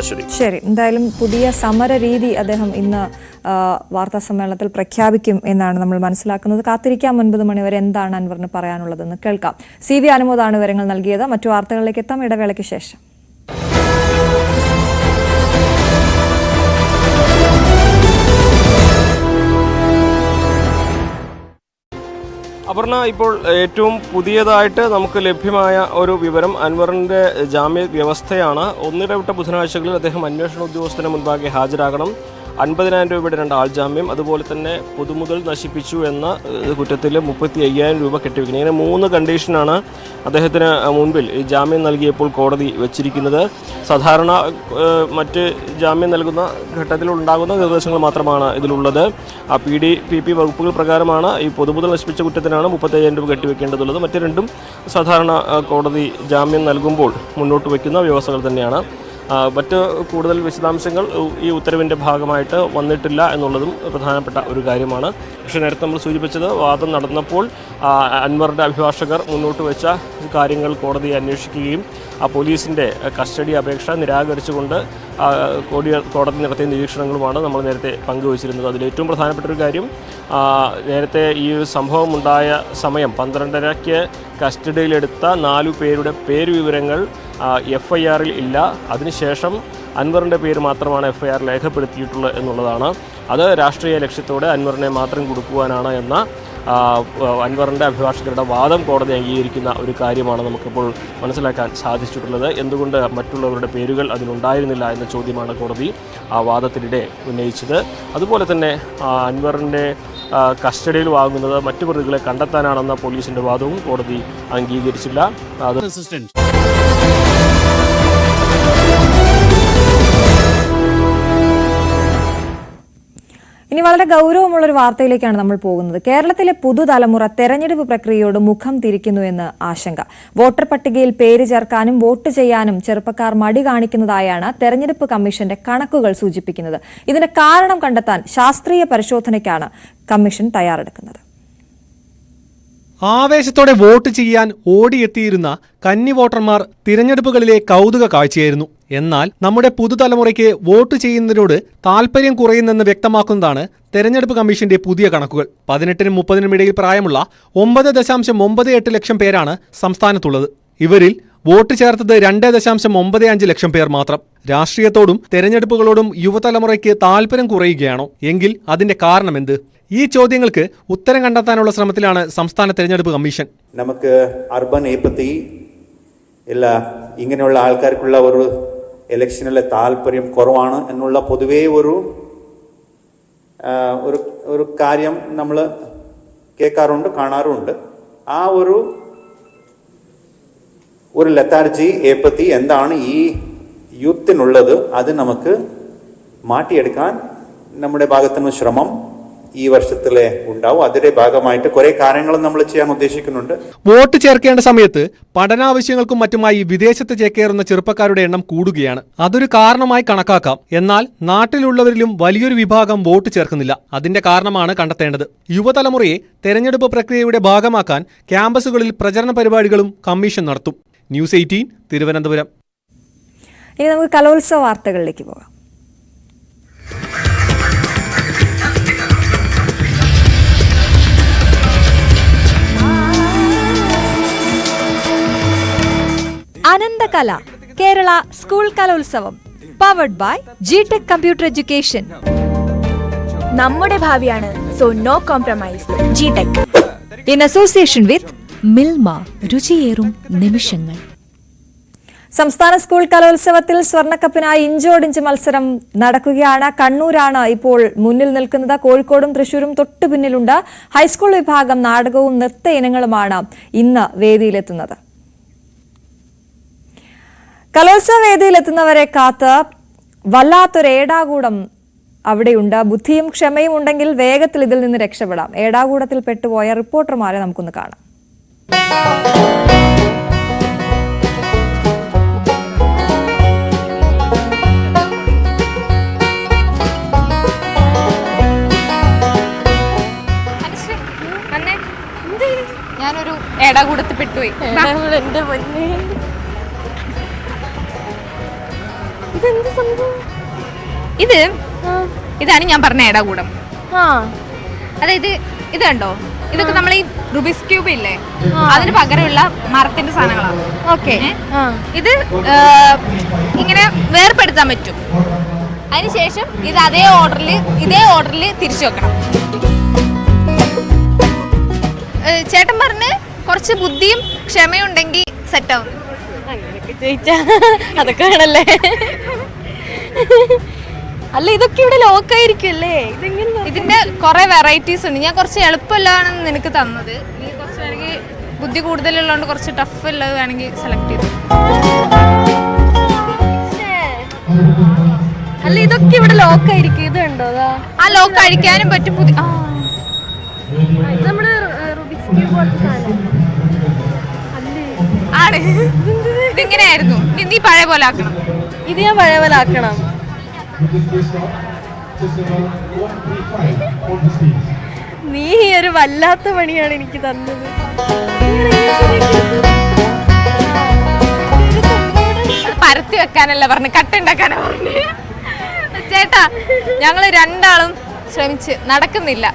S3: ശരി, എന്തായാലും പുതിയ സമര രീതി അദ്ദേഹം ഇന്ന് വാർത്താ സമ്മേളനത്തിൽ പ്രഖ്യാപിക്കും എന്നാണ് നമ്മൾ മനസ്സിലാക്കുന്നത്. കാത്തിരിക്കാം 9 മണി വരെ എന്താണ് അൻവറിന് പറയാനുള്ളതെന്ന് കേൾക്കാം. CV അനുമോദാണ് വിവരങ്ങൾ നൽകിയത്. മറ്റു വാർത്തകളിലേക്ക് എത്താം ഇടവേളയ്ക്ക് ശേഷം.
S6: അപർണ, ഇപ്പോൾ ഏറ്റവും പുതിയതായിട്ട് നമുക്ക് ലഭ്യമായ ഒരു വിവരം അൻവറിൻ്റെ ജാമ്യ വ്യവസ്ഥയാണ്. ഒന്നിടവിട്ട ബുധനാഴ്ചകളിൽ അദ്ദേഹം അന്വേഷണ ഉദ്യോഗസ്ഥന് മുൻപാകെ ഹാജരാകണം. 50,000 രൂപയുടെ 2 ആൾ ജാമ്യം, അതുപോലെ തന്നെ പൊതുമുതൽ നശിപ്പിച്ചു എന്ന കുറ്റത്തിൽ 35,000 രൂപ കെട്ടിവെക്കുന്നത്. ഇങ്ങനെ 3 കണ്ടീഷനാണ് അദ്ദേഹത്തിന് മുൻപിൽ ഈ ജാമ്യം നൽകിയപ്പോൾ കോടതി വെച്ചിരിക്കുന്നത്. സാധാരണ മറ്റ് ജാമ്യം നൽകുന്ന ഘട്ടത്തിൽ ഉണ്ടാകുന്ന നിർദ്ദേശങ്ങൾ മാത്രമാണ് ഇതിലുള്ളത്. PDPP വകുപ്പുകൾ പ്രകാരമാണ് ഈ പൊതുമുതൽ നശിപ്പിച്ച കുറ്റത്തിനാണ് 35,000 രൂപ കെട്ടിവെക്കേണ്ടതുള്ളത്. മറ്റ് രണ്ടും സാധാരണ കോടതി ജാമ്യം നൽകുമ്പോൾ മുന്നോട്ട് വയ്ക്കുന്ന വ്യവസ്ഥകൾ തന്നെയാണ്. മറ്റ് കൂടുതൽ വിശദാംശങ്ങൾ ഈ ഉത്തരവിൻ്റെ ഭാഗമായിട്ട് വന്നിട്ടില്ല എന്നുള്ളതും പ്രധാനപ്പെട്ട ഒരു കാര്യമാണ്. പക്ഷേ നേരത്തെ നമ്മൾ സൂചിപ്പിച്ചത് വാദം നടന്നപ്പോൾ അൻവറിൻ്റെ അഭിഭാഷകർ മുന്നോട്ട് വെച്ച കാര്യങ്ങൾ കോടതി അന്വേഷിക്കുകയും പോലീസിൻ്റെ കസ്റ്റഡി അപേക്ഷ നിരാകരിച്ചുകൊണ്ട് കോടതി നടത്തിയ നിരീക്ഷണങ്ങളുമാണ് നമ്മൾ നേരത്തെ പങ്കുവച്ചിരുന്നത്. അതിലേറ്റവും പ്രധാനപ്പെട്ട ഒരു കാര്യം, നേരത്തെ ഈ സംഭവം ഉണ്ടായ സമയം 12:30-ക്ക് കസ്റ്റഡിയിലെടുത്ത 4 പേരുടെ പേരുവിവരങ്ങൾ FIR-ൽ ഇല്ല. അതിനുശേഷം അൻവറിൻ്റെ പേര് മാത്രമാണ് FIR രേഖപ്പെടുത്തിയിട്ടുള്ളത് എന്നുള്ളതാണ്. അത് രാഷ്ട്രീയ ലക്ഷ്യത്തോടെ അൻവറിനെ മാത്രം കൊടുക്കുവാനാണ് എന്ന അൻവറിൻ്റെ അഭിഭാഷകരുടെ വാദം കോടതി അംഗീകരിക്കുന്ന ഒരു കാര്യമാണ് നമുക്കിപ്പോൾ മനസ്സിലാക്കാൻ സാധിച്ചിട്ടുള്ളത്. എന്തുകൊണ്ട് മറ്റുള്ളവരുടെ പേരുകൾ അതിലുണ്ടായിരുന്നില്ല എന്ന ചോദ്യമാണ് കോടതി ആ വാദത്തിനിടെ ഉന്നയിച്ചത്. അതുപോലെ തന്നെ അൻവറിൻ്റെ കസ്റ്റഡിയിൽ വാങ്ങുന്നത് മറ്റു പ്രതികളെ കണ്ടെത്താനാണെന്ന പോലീസിൻ്റെ വാദവും കോടതി അംഗീകരിച്ചില്ല. അത്
S3: ഇനി വളരെ ഗൗരവമുള്ളൊരു വാർത്തയിലേക്കാണ് നമ്മൾ പോകുന്നത്. കേരളത്തിലെ പുതുതലമുറ തെരഞ്ഞെടുപ്പ് പ്രക്രിയയോട് മുഖം തിരിക്കുന്നു എന്ന് ആശങ്ക. വോട്ടർ പട്ടികയിൽ പേര് ചേർക്കാനും വോട്ട് ചെയ്യാനും ചെറുപ്പക്കാർ മടി കാണിക്കുന്നതായാണ് തെരഞ്ഞെടുപ്പ് കമ്മീഷന്റെ കണക്കുകൾ സൂചിപ്പിക്കുന്നത്. ഇതിന്റെ കാരണം കണ്ടെത്താൻ ശാസ്ത്രീയ പരിശോധനയ്ക്കാണ് കമ്മീഷൻ തയ്യാറെടുക്കുന്നത്.
S7: ആവേശത്തോടെ വോട്ട് ചെയ്യാൻ ഓടിയെത്തിയിരുന്ന കന്നി വോട്ടർമാർ തിരഞ്ഞെടുപ്പുകളിലെ കൗതുക കാഴ്ചയായിരുന്നു. എന്നാൽ നമ്മുടെ പുതുതലമുറയ്ക്ക് വോട്ട് ചെയ്യുന്നതിനോട് താൽപര്യം കുറയുന്നെന്ന് വ്യക്തമാക്കുന്നതാണ് തെരഞ്ഞെടുപ്പ് കമ്മീഷന്റെ പുതിയ കണക്കുകൾ. 18-നും 30-നും ഇടയിൽ പ്രായമുള്ള 9.98 ലക്ഷം പേരാണ് സംസ്ഥാനത്തുള്ളത്. ഇവരിൽ വോട്ട് ചേർത്തത് 2.95 ലക്ഷം പേർ മാത്രം. രാഷ്ട്രീയത്തോടും തെരഞ്ഞെടുപ്പുകളോടും യുവതലമുറയ്ക്ക് താൽപര്യം കുറയുകയാണോ? എങ്കിൽ അതിന്റെ കാരണമെന്ത്? ഈ ചോദ്യങ്ങൾക്ക് ഉത്തരം കണ്ടെത്താനുള്ള ശ്രമത്തിലാണ് സംസ്ഥാന തെരഞ്ഞെടുപ്പ് കമ്മീഷൻ.
S8: നമുക്ക് അർബൻ ഏപ്പത്തി ഇല്ല ഇങ്ങനെയുള്ള ആൾക്കാർക്കുള്ള ഒരു ഇലക്ഷനിലെ താല്പര്യം കുറവാണ് എന്നുള്ള പൊതുവേ ഒരു കാര്യം നമ്മൾ കേൾക്കാറുണ്ട്, കാണാറുണ്ട്. ആ ഒരു ലെത്താർജി ഏപ്പത്തി എന്താണ് ഈ യൂത്തിനുള്ളത്, അത് നമുക്ക് മാറ്റിയെടുക്കാൻ നമ്മുടെ ഭാഗത്തുനിന്ന് ശ്രമം ഈ വർഷത്തിലെ ഉണ്ടാവും. അതിന്റെ ഭാഗമായിട്ട് കുറെ കാര്യങ്ങൾ നമ്മൾ ചെയ്യാൻ ഉദ്ദേശിക്കുന്നുണ്ട്.
S7: വോട്ട് ചേർക്കേണ്ട സമയത്ത് പഠനാവശ്യങ്ങൾക്കും മറ്റുമായി വിദേശത്ത് ചേക്കേറുന്ന ചെറുപ്പക്കാരുടെ എണ്ണം കൂടുകയാണ്. അതൊരു കാരണമായി കണക്കാക്കാം. എന്നാൽ നാട്ടിലുള്ളവരിലും വലിയൊരു വിഭാഗം വോട്ട് ചേർക്കുന്നില്ല. അതിന്റെ കാരണമാണ് കണ്ടെത്തേണ്ടത്. യുവതലമുറയെ തെരഞ്ഞെടുപ്പ് പ്രക്രിയയുടെ ഭാഗമാക്കാൻ ക്യാമ്പസുകളിൽ പ്രചരണ പരിപാടികളും കമ്മീഷൻ നടത്തും. ന്യൂസ് 18 തിരുവനന്തപുരം.
S3: ഇനി നമുക്ക് കലോത്സവ വാർത്തകളിലേക്ക് പോകാം.
S9: Ananthakala Kerala school Kalolsavam powered by GTech computer education.
S10: നമ്മുടെ ഭാവിയാണ്, so no compromise. GTech
S9: in association with Milma, രുചിയേറും നിമിഷങ്ങൾ.
S3: സംസ്ഥാന സ്കൂൾ കലോത്സവത്തിൽ സ്വർണ്ണക്കപ്പിനായി ഇഞ്ചോടിഞ്ച് മത്സരം നടക്കുകയാണ്. കണ്ണൂരാണ് ഇപ്പോൾ മുന്നിൽ നിൽക്കുന്നത്. കോഴിക്കോടും തൃശൂരും തൊട്ടു പിന്നിലുണ്ട്. ഹൈസ്കൂൾ വിഭാഗം നാടകവും നൃത്ത ഇനങ്ങളുമാണ് ഇന്ന് വേദിയിലെത്തുന്നത്. കലോത്സവ വേദിയിലെത്തുന്നവരെ കാത്ത് വല്ലാത്തൊരു ഏടാകൂടം അവിടെയുണ്ട്. ബുദ്ധിയും ക്ഷമയും ഉണ്ടെങ്കിൽ വേഗത്തിൽ ഇതിൽ നിന്ന് രക്ഷപ്പെടാം. ഏടാകൂടത്തിൽ പെട്ടുപോയ റിപ്പോർട്ടർമാരെ നമുക്കൊന്ന് കാണാം.
S11: ഞാനൊരു ഏടാകൂടത്തിൽ പെട്ടുപോയി. ഇതാണ് ഞാൻ പറഞ്ഞ ഏടാകൂടം. അതായത് ഇത് കണ്ടോ, ഇതൊക്കെ നമ്മൾ ഈ റുബിക്സ് ക്യൂബ് ഇല്ലേ, അതിന് പകരമുള്ള മരത്തിന്റെ സാധനങ്ങളാണ്. ഓക്കെ, ഇത് ഇങ്ങനെ വേർപെടുത്താൻ പറ്റും. അതിനുശേഷം ഇത് ഇതേ ഓർഡറിൽ തിരിച്ചു വെക്കണം. ചേട്ടൻ പറഞ്ഞ് കുറച്ച് ബുദ്ധിയും ക്ഷമയും ഉണ്ടെങ്കിൽ സെറ്റ് ആവും. അതൊക്കെ ആണല്ലേ. അല്ല, ഇതൊക്കെ ഇവിടെ ലോക്കായിരിക്കും അല്ലേ? ഇതിന്റെ കുറെ വെറൈറ്റീസ് ഉണ്ട്. ഞാൻ കുറച്ച് എളുപ്പമുള്ളതാണെന്ന് നിനക്ക് തന്നത്. നീ കുറച്ച് വേണമെങ്കിൽ ബുദ്ധി കൂടുതലുള്ളതുകൊണ്ട് കുറച്ച് ടഫ് ഉള്ളത് വേണമെങ്കിൽ സെലക്ട് ചെയ്തു. അല്ല, ഇതൊക്കെ ഇവിടെ ലോക്കായിരിക്കും. ഇത് ഉണ്ടോ? ആ ലോക്ക് അഴിക്കാനും പറ്റും. ആണ്. ഇതിങ്ങനെയായിരുന്നു. നീ പഴയ പോലെ ആക്കണം. ഇത് ഞാൻ പഴയ പോലെ ആക്കണം. നീ ഒരു വല്ലാത്ത പണിയാണ് എനിക്ക് തന്നത്. പരത്തി വെക്കാനല്ല പറഞ്ഞു, കട്ടുണ്ടാക്കാനാ പറഞ്ഞു. ചേട്ടാ, ഞങ്ങള് രണ്ടാളും ശ്രമിച്ച് നടക്കുന്നില്ല.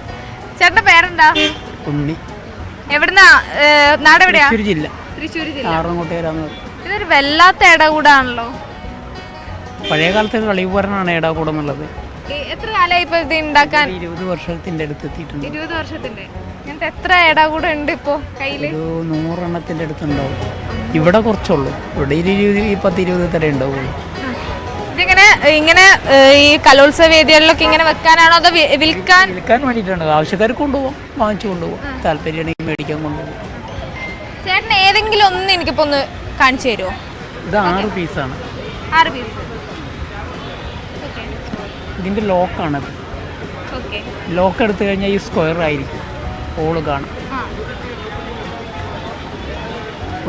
S11: ചേട്ടന്റെ പേരെന്താ?
S12: ഉണ്ണി.
S11: എവിടുന്നാ? നാടെവിടെയാ?
S12: ജില്ല.
S11: തൃശ്ശൂർ ജില്ല.
S12: ആറങ്ങോട്ടേരാന്ന്.
S11: ഇതൊരു വല്ലാത്ത ഇടകൂടാണല്ലോ.
S12: പഴയ കാലത്തെ കളിപൂരനാണ് ഏടാകൂടം എന്നുള്ളത്.
S11: എത്ര കാലമായി ഇപ്പൊ ഇത് ഉണ്ടാക്കാൻ?
S12: 20 വർഷത്തിന്റെ അടുത്ത് എത്തിയിട്ടുണ്ട്.
S11: 20 വർഷത്തിന്റെ. ഇങ്ങനത്തെ എത്ര ഏടാകൂടം ഉണ്ട് ഇപ്പൊ കയ്യില്?
S12: 100 എണ്ണത്തിന്റെ അടുത്തുണ്ടാവും. ഇവിടെ കുറച്ചുള്ളൂ. ഇവിടെ 10-20 തര ഉണ്ടാവുള്ളൂ.
S11: ഇതിങ്ങനെ ഇങ്ങനെ ഈ കലോത്സവ വേദികളിലൊക്കെ ഇങ്ങനെ വെക്കാനാണോ അതോ വിൽക്കാൻ
S12: വേണ്ടിയിട്ടാണ്? ആവശ്യക്കാർക്ക് കൊണ്ടുപോകാം, വാങ്ങിച്ചു കൊണ്ടുപോകാം. താല്പര്യമാണെങ്കിൽ മേടിക്കാൻ കൊണ്ടുപോകും.
S11: ചേട്ടൻ ഏതെങ്കിലും ഒന്ന് എനിക്കിപ്പോ ഒന്ന് കാണിച്ചു തരുമോ?
S12: ഇത് 6 പീസാണ്.
S11: 6 പീസ്.
S12: ഇതിന്റെ ലോക്കാണത്. ലോക്ക് എടുത്തു കഴിഞ്ഞാൽ ഈ സ്ക്വയർ ആയിരിക്കും, ഹോള് കാണും.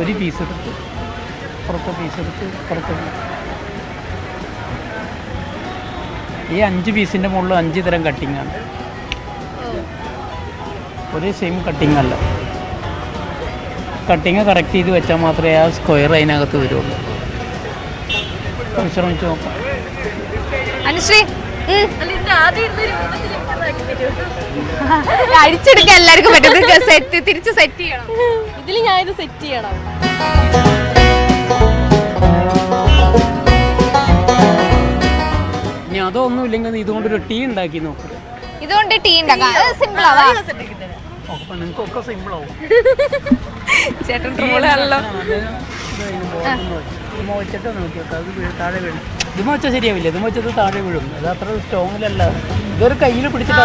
S12: ഒരു പീസ് എടുത്ത് പുറത്തെ പീസ് എടുത്ത് പുറത്ത്. ഈ 5 പീസിന്റെ മുകളിൽ 5 തരം കട്ടിങ് ആണ്. ഒരേ സെയിം കട്ടിങ് അല്ല. കട്ടിങ് കറക്റ്റ് ചെയ്ത് വെച്ചാൽ മാത്രമേ ആ സ്ക്വയർ അതിനകത്ത് വരുള്ളൂ. ശ്രമിച്ചു നോക്കാം.
S11: അനുശ്രീ, അടിച്ചെടുക്കാൻ എല്ലാവർക്കും പറ്റും. തിരിച്ച് സെറ്റ് ചെയ്യണം. ഇതിൽ ഞാൻ ഇത് സെറ്റ് ചെയ്യണം.
S12: ഇനി അതൊന്നും ഇല്ലെങ്കിൽ ഇതുകൊണ്ടൊരു ടീ ഉണ്ടാക്കി നോക്കും.
S11: ഇതുകൊണ്ട് ടീ ഉണ്ടാക്കാം. സിമ്പിൾ ആവാ.
S12: നിങ്ങൾക്കൊക്കെ സിമ്പിൾ ആവും.
S11: ചേട്ടൻ ട്രോളാണല്ലോ.
S12: വെച്ചിട്ട് നോക്കി നോക്കാം. അത് താഴെ വീഴും. ഇതുമ വെച്ചാൽ ശരിയാവില്ല. ഇതുമ വെച്ചത് താഴെ വീഴും. അത് അത്ര സ്ട്രോങ്ങിലല്ല. ഇതൊരു കയ്യിൽ പിടിച്ചിട്ട്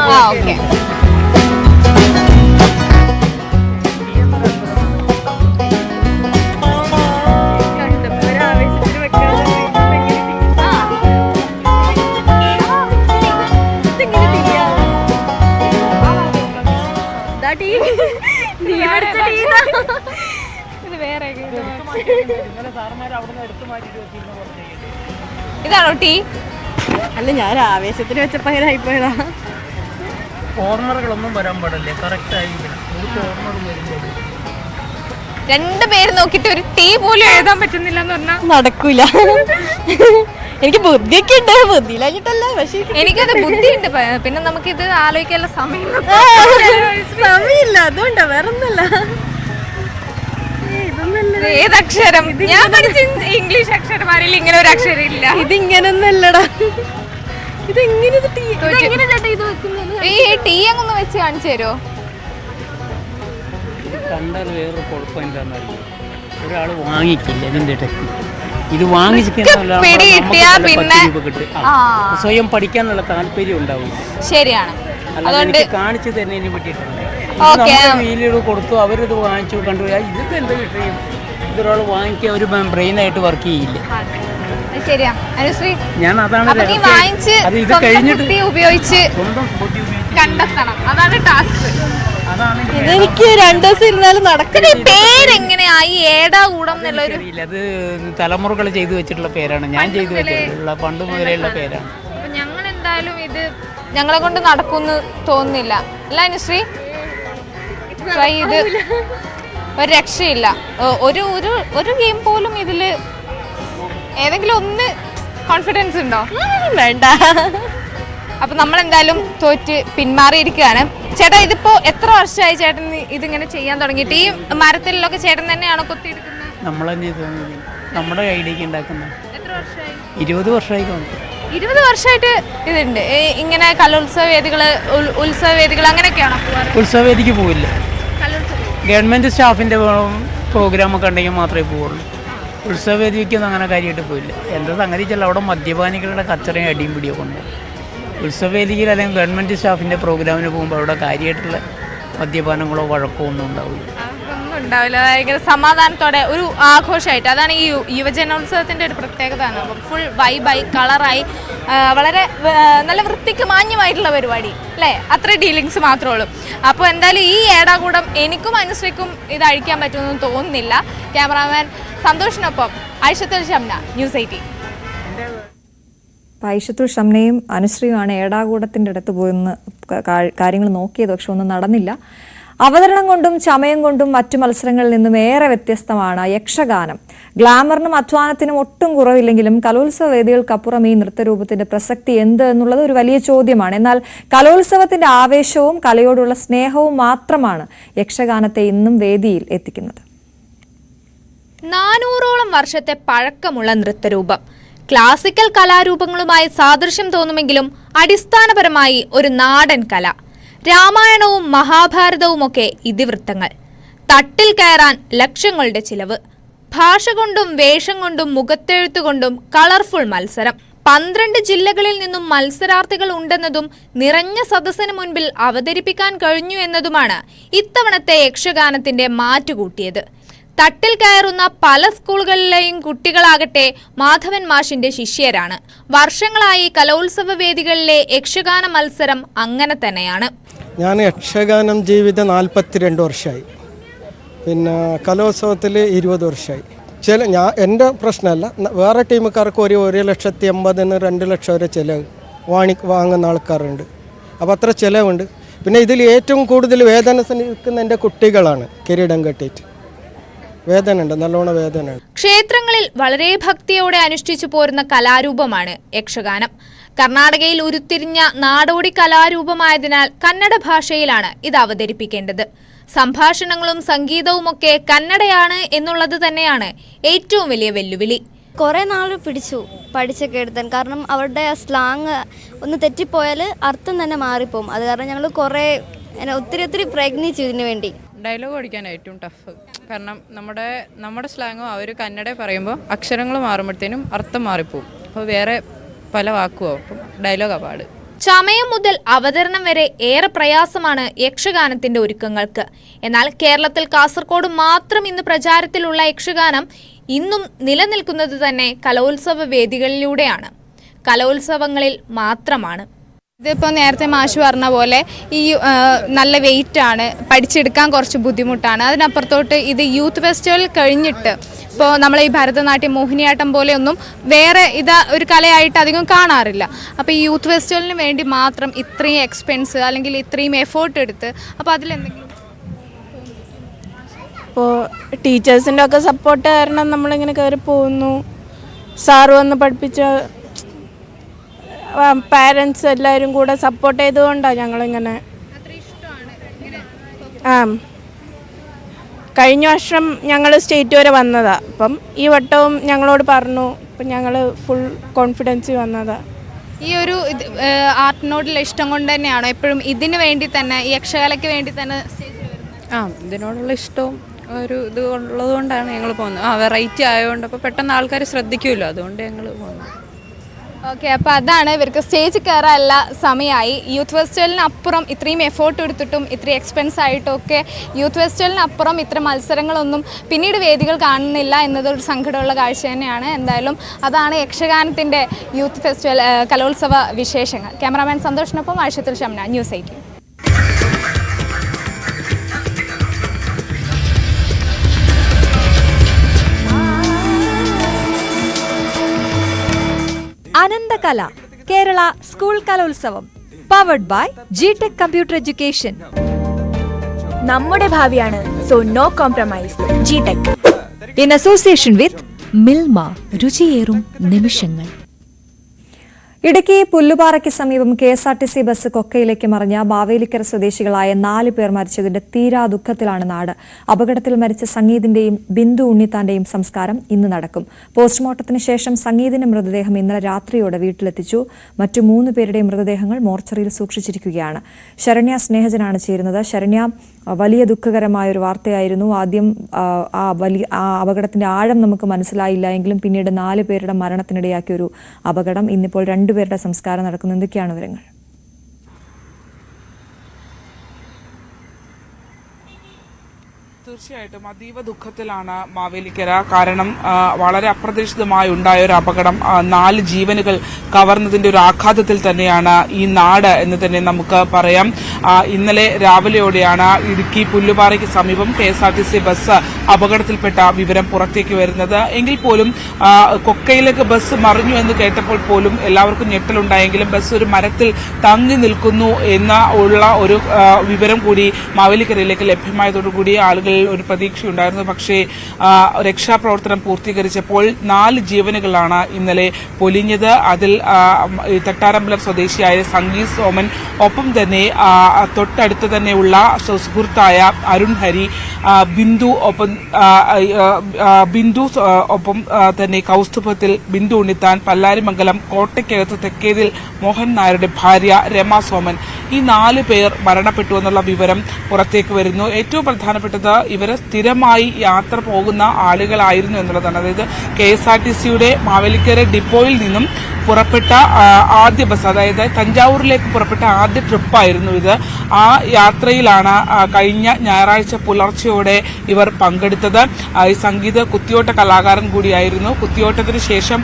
S11: ഇതാണോ ടീ?
S13: അല്ല, ഞാൻ ആവേശത്തിന് വെച്ചപ്പോ അങ്ങനെ ആയിപ്പോയതാ.
S12: കോർണറുകളൊന്നും വരാൻ പാടില്ല. കറക്റ്റ് ആയിരിക്കണം. ഒരു കോർണർ വരുമ്പോൾ
S11: 2 പേര് നോക്കിട്ട് ഒരു ടീ പോലും എഴുതാൻ പറ്റുന്നില്ല എന്ന് പറഞ്ഞാൽ
S13: നടക്കൂല. എനിക്ക് ബുദ്ധിയൊക്കെ ഉണ്ട്. ബുദ്ധിയിലായിട്ടല്ല, പക്ഷെ
S11: എനിക്കത് ബുദ്ധിയുണ്ട്. പിന്നെ നമുക്കിത് ആലോചിക്കാനുള്ള സമയമില്ല.
S13: അതുകൊണ്ടാ, വേറൊന്നല്ല.
S11: ഏതക്ഷരം? ഞാൻ പഠിച്ച ഇംഗ്ലീഷ് അക്ഷരമാരിൽ ഇങ്ങനെ ഒരു അക്ഷരം ഇല്ല.
S13: ഇതിങ്ങനൊന്നല്ലടാ. ഇതെങ്ങനെ
S11: ഈ ടീ അങ്ങൊന്ന് വെച്ച് കാണിച്ചു തരുമോ?
S12: കണ്ടാൽ വേറൊരു കുഴപ്പം എന്താണെന്നറിയാം. ഒരാൾ വാങ്ങിക്കില്ല ഇതിൻ്റെ ടെക്നിക്ക്. ഇത് വാങ്ങിച്ചിരിക്കുന്ന
S11: പിടികിട്ടിയാ പിന്നെ
S12: സ്വയം പഠിക്കാനുള്ള താല്പര്യം ഉണ്ടാവും.
S11: ശരിയാണ്.
S12: അതുകൊണ്ട് കാണിച്ചു തരുന്നതിന് വേണ്ടിയിട്ടുണ്ട്. വീലിഡ് കൊടുത്തു, അവരിത് വാങ്ങിച്ചു കണ്ടു, ഇതൊക്കെ എന്താ വിഷയം, ഇതൊരാൾ വാങ്ങിക്കുക ഒരു ബ്രെയിനായിട്ട് വർക്ക് ചെയ്യില്ല.
S11: ശരിയാ അനുശ്രീ,
S12: ഞാൻ അതാണ്
S11: അത് ഇത് കഴിഞ്ഞിട്ട് ഉപയോഗിച്ച് കണ്ടെത്തണം, അതാണ് ടാസ്ക്.
S13: ഇതെനിക്ക് 2 ദിവസം ഇരുന്നാലും നടക്കുന്ന
S11: പേരെങ്ങനെയായി ഏടാകൂടം എന്നുള്ളൊരു
S12: അത് തലമുറകൾ ചെയ്തു വെച്ചിട്ടുള്ള പേരാണ്, ഞാൻ ചെയ്തു വെച്ചിട്ടുള്ള പണ്ട് മുതലുള്ള പേരാണ്.
S11: അപ്പൊ ഞങ്ങൾ എന്തായാലും ഇത് ഞങ്ങളെ കൊണ്ട് നടക്കുമെന്ന് തോന്നുന്നില്ല അല്ല അനുശ്രീ? ട്രൈ ചെയ്ത് ഒരു രക്ഷയില്ല. ഒരു ഗെയിം പോലും ഇതില് ഏതെങ്കിലും ഒന്ന് കോൺഫിഡൻസ് ഉണ്ടോ?
S13: വേണ്ട.
S11: അപ്പൊ നമ്മൾ എന്തായാലും തോറ്റ് പിന്മാറിയിരിക്കുകയാണ്. ചേട്ടാ, ഇതിപ്പോ എത്ര വർഷമായി ചേട്ടൻ ഇതിങ്ങനെ ചെയ്യാൻ തുടങ്ങിയിട്ട്? ഈ മരത്തിലൊക്കെ ചേട്ടൻ തന്നെയാണോ കൊത്തിയെടുക്കുന്നത്?
S12: നമ്മൾ തന്നെ നമ്മുടെ ഐഡിയക്ക് ഉണ്ടാക്കുന്നത്.
S11: എത്ര വർഷമായി?
S12: 20 വർഷമായി.
S11: 20 വർഷമായിട്ട് ഇതുണ്ട്. ഇങ്ങനെ കലോത്സവ വേദികള്, ഉത്സവ വേദികൾ അങ്ങനെയൊക്കെയാണോ പോവാറ്?
S12: ഉത്സവവേദിക്ക് പോവില്ല, ഗവൺമെന്റ് സ്റ്റാഫിന്റെ പ്രോഗ്രാമൊക്കെ ഉണ്ടെങ്കിൽ മാത്രമേ പോവുള്ളൂ. ഉത്സവവേദിക്കൊന്നും അങ്ങനെ കാര്യമായിട്ട് പോയില്ല. എന്താ സംഗതി വെച്ചാൽ അവിടെ മദ്യപാനികളുടെ കച്ചറയും അടിയും പിടിയൊക്കെ ഉണ്ട്. ഉത്സവവേദിയിൽ അല്ലെങ്കിൽ ഗവൺമെൻറ് സ്റ്റാഫിൻ്റെ പ്രോഗ്രാമിന് പോകുമ്പോൾ അവിടെ കാര്യമായിട്ടുള്ള മദ്യപാനങ്ങളോ വഴക്കോ ഒന്നും ഉണ്ടാവില്ല.
S11: ഒന്നും ഉണ്ടാവില്ല. ഭയങ്കര സമാധാനത്തോടെ ഒരു ആഘോഷമായിട്ട്. അതാണ് ഈ യുവജനോത്സവത്തിൻ്റെ ഒരു പ്രത്യേകത. ഫുൾ വൈബായി കളറായി വളരെ നല്ല വൃത്തിക്ക് മാന്യമായിട്ടുള്ള പരിപാടി അല്ലേ? അത്ര ഡീലിങ്സ് മാത്രമേ ഉള്ളൂ. അപ്പോൾ എന്തായാലും ഈ ഏടാകൂടം എനിക്കും അനുശ്രീക്കും ഇത് അഴിക്കാൻ പറ്റുമെന്ന് തോന്നുന്നില്ല. ക്യാമറാമാൻ സന്തോഷിനൊപ്പം ഐഷത്തുൽ ഷംന, ന്യൂസ് 18.
S3: ഐഷത്തുൽ ഷംനയും അനുശ്രീയുമാണ് ഏടാകൂടത്തിൻ്റെ അടുത്ത് പോയെന്ന് കാര്യങ്ങൾ നോക്കിയത്. പക്ഷെ ഒന്നും നടന്നില്ല. അവതരണം കൊണ്ടും ചമയം കൊണ്ടും മറ്റു മത്സരങ്ങളിൽ നിന്നും ഏറെ വ്യത്യസ്തമാണ് യക്ഷഗാനം. ഗ്ലാമറിനും അധ്വാനത്തിനും ഒട്ടും കുറവില്ലെങ്കിലും കലോത്സവ വേദികൾക്കപ്പുറം ഈ നൃത്തരൂപത്തിന്റെ പ്രസക്തി എന്ത് എന്നുള്ളത് ഒരു വലിയ ചോദ്യമാണ്. എന്നാൽ കലോത്സവത്തിന്റെ ആവേശവും കലയോടുള്ള സ്നേഹവും മാത്രമാണ് യക്ഷഗാനത്തെ ഇന്നും വേദിയിൽ എത്തിക്കുന്നത്.
S9: 400ഓളം വർഷത്തെ പഴക്കമുള്ള നൃത്തരൂപം ക്ലാസിക്കൽ കലാരൂപങ്ങളുമായി സാദൃശ്യം തോന്നുമെങ്കിലും അടിസ്ഥാനപരമായി ഒരു നാടൻ കല. രാമായണവും മഹാഭാരതവുമൊക്കെ ഇതിവൃത്തങ്ങൾ. തട്ടിൽ കയറാൻ ലക്ഷങ്ങളുടെ ചിലവ്. ഭാഷ കൊണ്ടും വേഷം കൊണ്ടും മുഖത്തെഴുത്തുകൊണ്ടും കളർഫുൾ മത്സരം. 12 ജില്ലകളിൽ നിന്നും മത്സരാർത്ഥികൾ ഉണ്ടെന്നതും നിറഞ്ഞ സദസ്സിന് മുൻപിൽ അവതരിപ്പിക്കാൻ കഴിഞ്ഞു എന്നതുമാണ് ഇത്തവണത്തെ യക്ഷഗാനത്തിന്റെ മാറ്റുകൂട്ടിയത്. തട്ടിൽ കയറുന്ന പല സ്കൂളുകളിലെയും കുട്ടികളാകട്ടെ മാധവൻ മാഷിന്റെ ശിഷ്യരാണ്. വർഷങ്ങളായി കലോത്സവ വേദികളിലെ യക്ഷഗാന മത്സരം അങ്ങനെ തന്നെയാണ്.
S14: ഞാൻ യക്ഷഗാനം ജീവിതം 42 വർഷമായി, പിന്നെ കലോത്സവത്തിൽ 20 വർഷമായി. എൻ്റെ പ്രശ്നമല്ല, വേറെ ടീമുകാർക്ക് 1,80,000 2 ലക്ഷം വരെ ചിലവ് വാങ്ങുന്ന ആൾക്കാരുണ്ട്. അപ്പോൾ അത്ര ചിലവുണ്ട്. പിന്നെ ഇതിൽ ഏറ്റവും കൂടുതൽ വേദന സഹിക്കുന്ന എൻ്റെ കുട്ടികളാണ്. കിരീടം കെട്ടിയിട്ട് വേദനയുണ്ട്, നല്ലോണം വേദനയുണ്ട്.
S9: ക്ഷേത്രങ്ങളിൽ വളരെ ഭക്തിയോടെ അനുഷ്ഠിച്ചു പോരുന്ന കലാരൂപമാണ് യക്ഷഗാനം. കർണാടകയിൽ ഉരുത്തിരിഞ്ഞ നാടോടി കലാരൂപമായതിനാൽ കന്നഡ ഭാഷയിലാണ് ഇത് അവതരിപ്പിക്കേണ്ടത്. സംഭാഷണങ്ങളും സംഗീതവുമൊക്കെ കന്നഡയാണ് എന്നുള്ളത് തന്നെയാണ് ഏറ്റവും വലിയ വെല്ലുവിളി.
S15: കുറേ നാൾ പിടിച്ചു പഠിച്ചൊക്കെ എടുത്താൻ. കാരണം അവരുടെ സ്ലാങ് ഒന്ന് തെറ്റിപ്പോയാൽ അർത്ഥം തന്നെ മാറിപ്പോവും. അത് കാരണം ഞങ്ങൾ ഒത്തിരി പ്രയത്നിച്ചു ഇതിനു വേണ്ടി.
S16: ഡയലോഗ് പഠിക്കാനാണ് ഏറ്റവും ടഫ്. കാരണം നമ്മുടെ സ്ലാങ്ങും അവർ കന്നഡ പറയുമ്പോൾ അക്ഷരങ്ങൾ മാറുമ്പോഴത്തേനും അർത്ഥം മാറിപ്പോവും. അപ്പോൾ വേറെ പല വാക്കുമാവും. അപ്പം ഡയലോഗാണ് പാട്.
S9: ചമയം മുതൽ അവതരണം വരെ ഏറെ പ്രയാസമാണ് യക്ഷഗാനത്തിന്റെ ഒരുക്കങ്ങൾക്ക്. എന്നാൽ കേരളത്തിൽ കാസർഗോഡ് മാത്രം ഇന്ന് പ്രചാരത്തിലുള്ള യക്ഷഗാനം ഇന്നും നിലനിൽക്കുന്നത് തന്നെ കലോത്സവ വേദികളിലൂടെയാണ്, കലോത്സവങ്ങളിൽ മാത്രമാണ്.
S11: ഇതിപ്പോൾ നേരത്തെ മാഷ് പറഞ്ഞ പോലെ ഈ നല്ല വെയിറ്റ് ആണ്, പഠിച്ചെടുക്കാൻ കുറച്ച് ബുദ്ധിമുട്ടാണ്. അതിനപ്പുറത്തോട്ട് ഇത് യൂത്ത് ഫെസ്റ്റിവൽ കഴിഞ്ഞിട്ട് ഇപ്പോൾ നമ്മൾ ഈ ഭരതനാട്യം, മോഹിനിയാട്ടം പോലെയൊന്നും വേറെ ഒരു കലയായിട്ട് അധികം കാണാറില്ല. അപ്പോൾ ഈ യൂത്ത് ഫെസ്റ്റിവലിന് വേണ്ടി മാത്രം ഇത്രയും എക്സ്പെൻസ് അല്ലെങ്കിൽ ഇത്രയും എഫേർട്ട് എടുത്ത്, അപ്പോൾ അതിലെന്തെങ്കിലും
S13: ഇപ്പോൾ ടീച്ചേഴ്സിൻ്റെ ഒക്കെ സപ്പോർട്ട് കാരണം നമ്മളിങ്ങനെ കയറി പോകുന്നു. സാറ് വന്ന് പഠിപ്പിച്ച പാരൻസ് എല്ലാവരും കൂടെ സപ്പോർട്ട് ചെയ്തുകൊണ്ടാണ് ഞങ്ങളിങ്ങനെ. കഴിഞ്ഞ വർഷം ഞങ്ങൾ സ്റ്റേറ്റ് വരെ വന്നതാണ്. അപ്പം ഈ വട്ടവും ഞങ്ങളോട് പറഞ്ഞു. അപ്പം ഞങ്ങൾ ഫുൾ കോൺഫിഡൻസ് വന്നതാണ്.
S11: ഈ ഒരു ആർട്ടിനോടുള്ള ഇഷ്ടം കൊണ്ട് തന്നെയാണോ എപ്പോഴും ഇതിന് വേണ്ടി തന്നെ, ഈ യക്ഷകലയ്ക്ക് വേണ്ടി തന്നെ
S16: ഇതിനോടുള്ള ഇഷ്ടവും ഒരു ഇത് ഉള്ളതുകൊണ്ടാണ് ഞങ്ങൾ പോകുന്നത്. വെറൈറ്റി ആയതുകൊണ്ട് അപ്പോൾ പെട്ടെന്ന് ആൾക്കാർ ശ്രദ്ധിക്കുമല്ലോ, അതുകൊണ്ട് ഞങ്ങൾ പോകുന്നത്.
S11: ഓക്കെ, അപ്പോൾ അതാണ് ഇവർക്ക് സ്റ്റേജ് കയറാനുള്ള സമയമായി. യൂത്ത് ഫെസ്റ്റിവലിനപ്പുറം ഇത്രയും എഫേർട്ട് എടുത്തിട്ടും ഇത്രയും എക്സ്പെൻസ് ആയിട്ടും ഒക്കെ യൂത്ത് ഫെസ്റ്റിവലിനപ്പുറം ഇത്ര മത്സരങ്ങളൊന്നും പിന്നീട് വേദികൾ കാണുന്നില്ല എന്നതൊരു സങ്കടമുള്ള കാഴ്ച തന്നെയാണ്. എന്തായാലും അതാണ് യക്ഷഗാനത്തിൻ്റെ യൂത്ത് ഫെസ്റ്റിവൽ കലോത്സവ വിശേഷങ്ങൾ. ക്യാമറാമാൻ സന്തോഷിനൊപ്പം ആഴ്ചത്തിൽ Shamna, news 18.
S3: Ananthakala Kerala school Kalolsavam powered by GTech computer education.
S10: നമ്മുടെ ഭാവിയാണ്, so no compromise. GTech
S3: in association with Milma, രുചിയേറും നിമിഷങ്ങൾ. ഇടുക്കി പുല്ലുപാറയ്ക്ക് സമീപം KSRTC ബസ് കൊക്കയിലേക്ക് മറിഞ്ഞ മാവേലിക്കര സ്വദേശികളായ 4 പേർ മരിച്ചതിന്റെ തീരാ ദുഃഖത്തിലാണ് നാട്. അപകടത്തിൽ മരിച്ച സംഗീതിന്റെയും ബിന്ദു ഉണ്ണിത്താന്റെയും സംസ്കാരം ഇന്ന് നടക്കും. പോസ്റ്റ്മോർട്ടത്തിന് ശേഷം സംഗീതിന്റെ മൃതദേഹം ഇന്നലെ രാത്രിയോടെ വീട്ടിലെത്തിച്ചു. മറ്റു 3 പേരുടെയും മൃതദേഹങ്ങൾ മോർച്ചറിയിൽ സൂക്ഷിച്ചിരിക്കുകയാണ്. ശരണ്യ സ്നേഹജനാണ് ചേരുന്നത്. ശരണ്യ, വലിയ ദുഃഖകരമായ ഒരു വാർത്തയായിരുന്നു. ആദ്യം ആ അപകടത്തിന്റെ ആഴം നമുക്ക് മനസ്സിലായില്ല എങ്കിലും പിന്നീട് 4 പേരുടെ മരണത്തിനിടയാക്കിയ ഒരു അപകടം. ഇന്നിപ്പോൾ 2 പേരുടെ സംസ്കാരം നടക്കുന്നു. എന്തൊക്കെയാണ് വിവരങ്ങൾ?
S17: തീർച്ചയായിട്ടും അതീവ ദുഃഖത്തിലാണ് മാവേലിക്കര. കാരണം വളരെ അപ്രതീക്ഷിതമായി ഉണ്ടായ ഒരു അപകടം 4 ജീവനുകൾ കവർന്നതിന്റെ ഒരു ആഘാതത്തിൽ തന്നെയാണ് ഈ നാട് എന്ന് തന്നെ നമുക്ക് പറയാം. ഇന്നലെ രാവിലെയോടെയാണ് ഇടുക്കി പുല്ലുപാറയ്ക്ക് സമീപം KSRTC ബസ് അപകടത്തിൽപ്പെട്ട വിവരം പുറത്തേക്ക് വരുന്നത്. എങ്കിൽ പോലും കൊക്കയിലേക്ക് ബസ് മറിഞ്ഞു എന്ന് കേട്ടപ്പോൾ പോലും എല്ലാവർക്കും ഞെട്ടലുണ്ടായെങ്കിലും ബസ് ഒരു മരത്തിൽ തങ്ങി നിൽക്കുന്നു ഉള്ള ഒരു വിവരം കൂടി മാവേലിക്കരയിലേക്ക് ലഭ്യമായതോടുകൂടി ആളുകൾ ഒരു പ്രതീക്ഷയുണ്ടായിരുന്നു. പക്ഷേ രക്ഷാപ്രവർത്തനം പൂർത്തീകരിച്ചപ്പോൾ 4 ജീവനുകളാണ് ഇന്നലെ പൊലിഞ്ഞത്. അതിൽ തട്ടാരമ്പലം സ്വദേശിയായ സംഗീത് സോമൻ, ഒപ്പം തന്നെ തൊട്ടടുത്ത് തന്നെയുള്ള സുഹൃത്തായ അരുൺ ഹരി, ബിന്ദു ഒപ്പം തന്നെ കൗസ്തുഭത്തിൽ ബിന്ദു ഉണ്ണിത്താൻ, പല്ലാരിമംഗലം കോട്ടയ്ക്കകത്ത് തെക്കേതിൽ മോഹൻ നായരുടെ ഭാര്യ രമ സോമൻ, ഈ 4 പേർ മരണപ്പെട്ടു എന്നുള്ള വിവരം പുറത്തേക്ക് വരുന്നു. ഏറ്റവും പ്രധാനപ്പെട്ടത് ഇവർ സ്ഥിരമായി യാത്ര പോകുന്ന ആളുകളായിരുന്നു എന്നുള്ളതാണ്. അതായത് KSRTCയുടെ മാവേലിക്കര ഡിപ്പോയിൽ നിന്നും പുറപ്പെട്ട ആദ്യ ബസ്, അതായത് തഞ്ചാവൂരിലേക്ക് പുറപ്പെട്ട ആദ്യ ട്രിപ്പായിരുന്നു ഇത്. ആ യാത്രയിലാണ് കഴിഞ്ഞ ഞായറാഴ്ച പുലർച്ചെയോടെ ഇവർ പങ്കെടുത്തത്. ഈ സംഗീത കുത്തിയോട്ട കലാകാരൻ കൂടിയായിരുന്നു. കുത്തിയോട്ടത്തിന് ശേഷം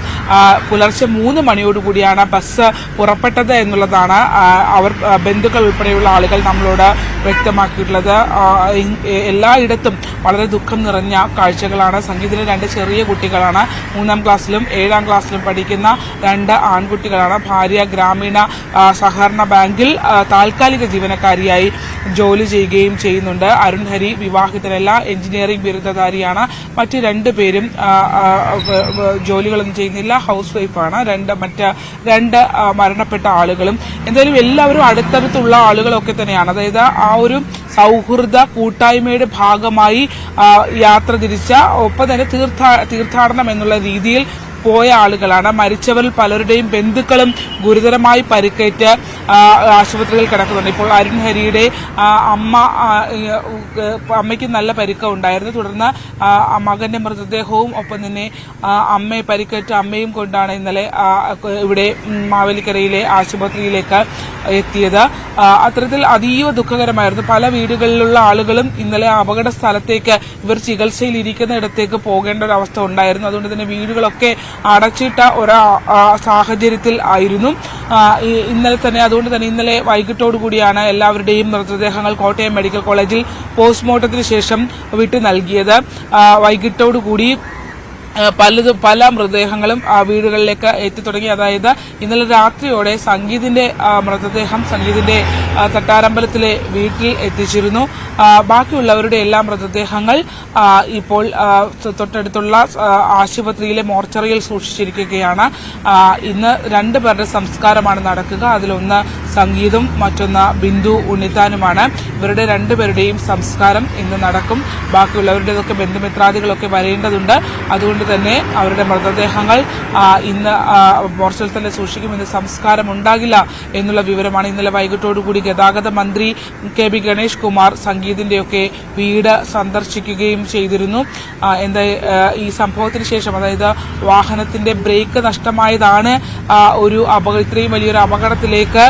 S17: പുലർച്ചെ 3 മണിയോടുകൂടിയാണ് ബസ് പുറപ്പെട്ടത് എന്നുള്ളതാണ് അവർ ബന്ധുക്കൾ ഉൾപ്പെടെയുള്ള ആളുകൾ നമ്മളോട് വ്യക്തമാക്കിയിട്ടുള്ളത്. എല്ലായിടത്തും വളരെ ദുഃഖം നിറഞ്ഞ കാഴ്ചകളാണ്. സംഗീതത്തിലെ 2 ചെറിയ കുട്ടികളാണ്. 3ാം ക്ലാസ്സിലും 7ാം ക്ലാസ്സിലും പഠിക്കുന്ന 2 ആൺകുട്ടികളാണ്. ഭാര്യ ഗ്രാമീണ സഹകരണ ബാങ്കിൽ താൽക്കാലിക ജീവനക്കാരിയായി ജോലി ചെയ്യുകയും ചെയ്യുന്നുണ്ട്. അരുൺ ഹരി വിവാഹിതരല്ല, എഞ്ചിനീയറിംഗ് ബിരുദധാരിയാണ്. മറ്റ് 2 പേരും ജോലികളൊന്നും ചെയ്യുന്നില്ല, ഹൗസ് വൈഫാണ്. മറ്റ് 2 മരണപ്പെട്ട ആളുകളും എന്തായാലും എല്ലാവരും അടുത്തടുത്തുള്ള ആളുകളൊക്കെ തന്നെയാണ്. അതായത് ആ ഒരു സൗഹൃദ കൂട്ടായ്മയുടെ ഭാഗമായി യാത്ര തിരിച്ച, ഒപ്പം തന്നെ തീർത്ഥാടനം എന്നുള്ള രീതിയിൽ പോയ ആളുകളാണ്. മരിച്ചവരിൽ പലരുടെയും ബന്ധുക്കളും ഗുരുതരമായി പരിക്കേറ്റ് ആശുപത്രിയിൽ കിടക്കുന്നുണ്ട്. ഇപ്പോൾ അരുൺ ഹരിയുടെ അമ്മയ്ക്ക് നല്ല പരിക്ക് ഉണ്ടായിരുന്നു. തുടർന്ന് മകന്റെ മൃതദേഹവും ഒപ്പം തന്നെ അമ്മയെ പരിക്കേറ്റ അമ്മയും കൊണ്ടാണ് ഇന്നലെ ഇവിടെ മാവേലിക്കരയിലെ ആശുപത്രിയിലേക്ക് എത്തിയത്. അത്തരത്തിൽ അതീവ ദുഃഖകരമായിരുന്നു. പല വീടുകളിലുള്ള ആളുകളും ഇന്നലെ അപകട സ്ഥലത്തേക്ക് ഇവർ ചികിത്സയിൽ ഇരിക്കുന്നിടത്തേക്ക് പോകേണ്ട ഒരു അവസ്ഥ ഉണ്ടായിരുന്നു. അതുകൊണ്ട് തന്നെ വീടുകളൊക്കെ അടച്ചിട്ട ഒരു സാഹചര്യത്തിൽ ആയിരുന്നു ഇന്നലെ തന്നെ. അതുകൊണ്ട് തന്നെ ഇന്നലെ വൈകിട്ടോടുകൂടിയാണ് എല്ലാവരുടെയും മൃതദേഹങ്ങൾ കോട്ടയം മെഡിക്കൽ കോളേജിൽ പോസ്റ്റ്മോർട്ടത്തിന് ശേഷം വിട്ടു നൽകിയത്. വൈകിട്ടോടുകൂടി പല മൃതദേഹങ്ങളും വീടുകളിലേക്ക് എത്തിത്തുടങ്ങി. അതായത് ഇന്നലെ രാത്രിയോടെ സംഗീതിന്റെ മൃതദേഹം സംഗീതിന്റെ തട്ടാരമ്പലത്തിലെ വീട്ടിൽ എത്തിച്ചിരുന്നു. ബാക്കിയുള്ളവരുടെ എല്ലാ മൃതദേഹങ്ങൾ ഇപ്പോൾ തൊട്ടടുത്തുള്ള ആശുപത്രിയിലെ മോർച്ചറിയിൽ സൂക്ഷിച്ചിരിക്കുകയാണ്. ഇന്ന് 2 പേരുടെ സംസ്കാരമാണ് നടക്കുക. അതിലൊന്ന് സംഗീതും മറ്റൊന്ന് ബിന്ദു ഉണ്ണിത്താനുമാണ്. ഇവരുടെ രണ്ടുപേരുടെയും സംസ്കാരം ഇന്ന് നടക്കും. ബാക്കിയുള്ളവരുടേതൊക്കെ ബന്ധുമിത്രാദികളൊക്കെ വരേണ്ടതുണ്ട്. അതുകൊണ്ട് തന്നെ അവരുടെ മൃതദേഹങ്ങൾ ഇന്ന് മോർച്ചറിൽ തന്നെ സൂക്ഷിക്കും. ഇന്ന് സംസ്കാരം ഉണ്ടാകില്ല എന്നുള്ള വിവരമാണ്. ഇന്നലെ വൈകിട്ടോടുകൂടി ഗതാഗത മന്ത്രി KB ഗണേഷ് കുമാർ സംഗീതിന്റെയൊക്കെ വീട് സന്ദർശിക്കുകയും ചെയ്തിരുന്നു. ഈ സംഭവത്തിന് ശേഷം, അതായത് വാഹനത്തിന്റെ ബ്രേക്ക് നഷ്ടമായതാണ് ഇത്രയും വലിയൊരു അപകടത്തിലേക്ക്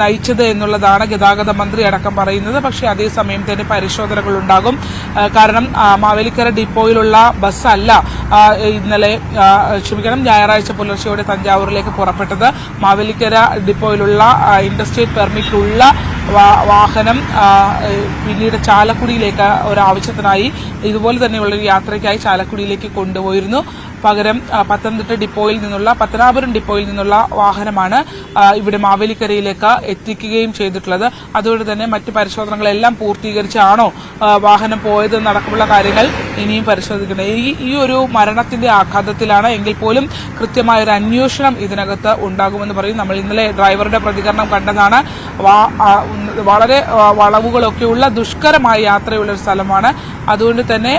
S17: നയിച്ചത് എന്നുള്ളതാണ് ഗതാഗത മന്ത്രി അടക്കം പറയുന്നത്. പക്ഷേ അതേസമയം തന്നെ പരിശോധനകൾ ഉണ്ടാകും. കാരണം മാവേലിക്കര ഡിപ്പോയിലുള്ള ബസ്സല്ല ഞായറാഴ്ച പുലർച്ചെയോടെ തഞ്ചാവൂരിലേക്ക് പുറപ്പെട്ടത്. മാവേലിക്കര ഡിപ്പോയിലുള്ള ഇന്റർസ്റ്റേറ്റ് പെർമിറ്റ് ഉള്ള വാഹനം പിന്നീട് ചാലക്കുടിയിലേക്ക് ഒരാവശ്യത്തിനായി ഇതുപോലെ തന്നെയുള്ള ഒരു യാത്രയ്ക്കായി ചാലക്കുടിയിലേക്ക് കൊണ്ടുപോയിരുന്നു. പകരം പത്തനാപുരം ഡിപ്പോയിൽ നിന്നുള്ള വാഹനമാണ് ഇവിടെ മാവേലിക്കരയിലേക്ക് എത്തിക്കുകയും ചെയ്തിട്ടുള്ളത്. അതുകൊണ്ട് തന്നെ മറ്റ് പരിശോധനകളെല്ലാം പൂർത്തീകരിച്ചാണോ വാഹനം പോയതെന്നടക്കമുള്ള കാര്യങ്ങൾ ഇനിയും പരിശോധിക്കണം. ഈ ഒരു മരണത്തിന്റെ ആഘാതത്തിലാണ് എങ്കിൽ പോലും കൃത്യമായ ഒരു അന്വേഷണം ഇതിനകത്ത് ഉണ്ടാകുമെന്ന് പറയും. നമ്മൾ ഇന്നലെ ഡ്രൈവറുടെ പ്രതികരണം കണ്ടതാണ്. വളരെ വളവുകളൊക്കെയുള്ള ദുഷ്കരമായ യാത്രയുള്ള ഒരു സ്ഥലമാണ്. അതുകൊണ്ട് തന്നെ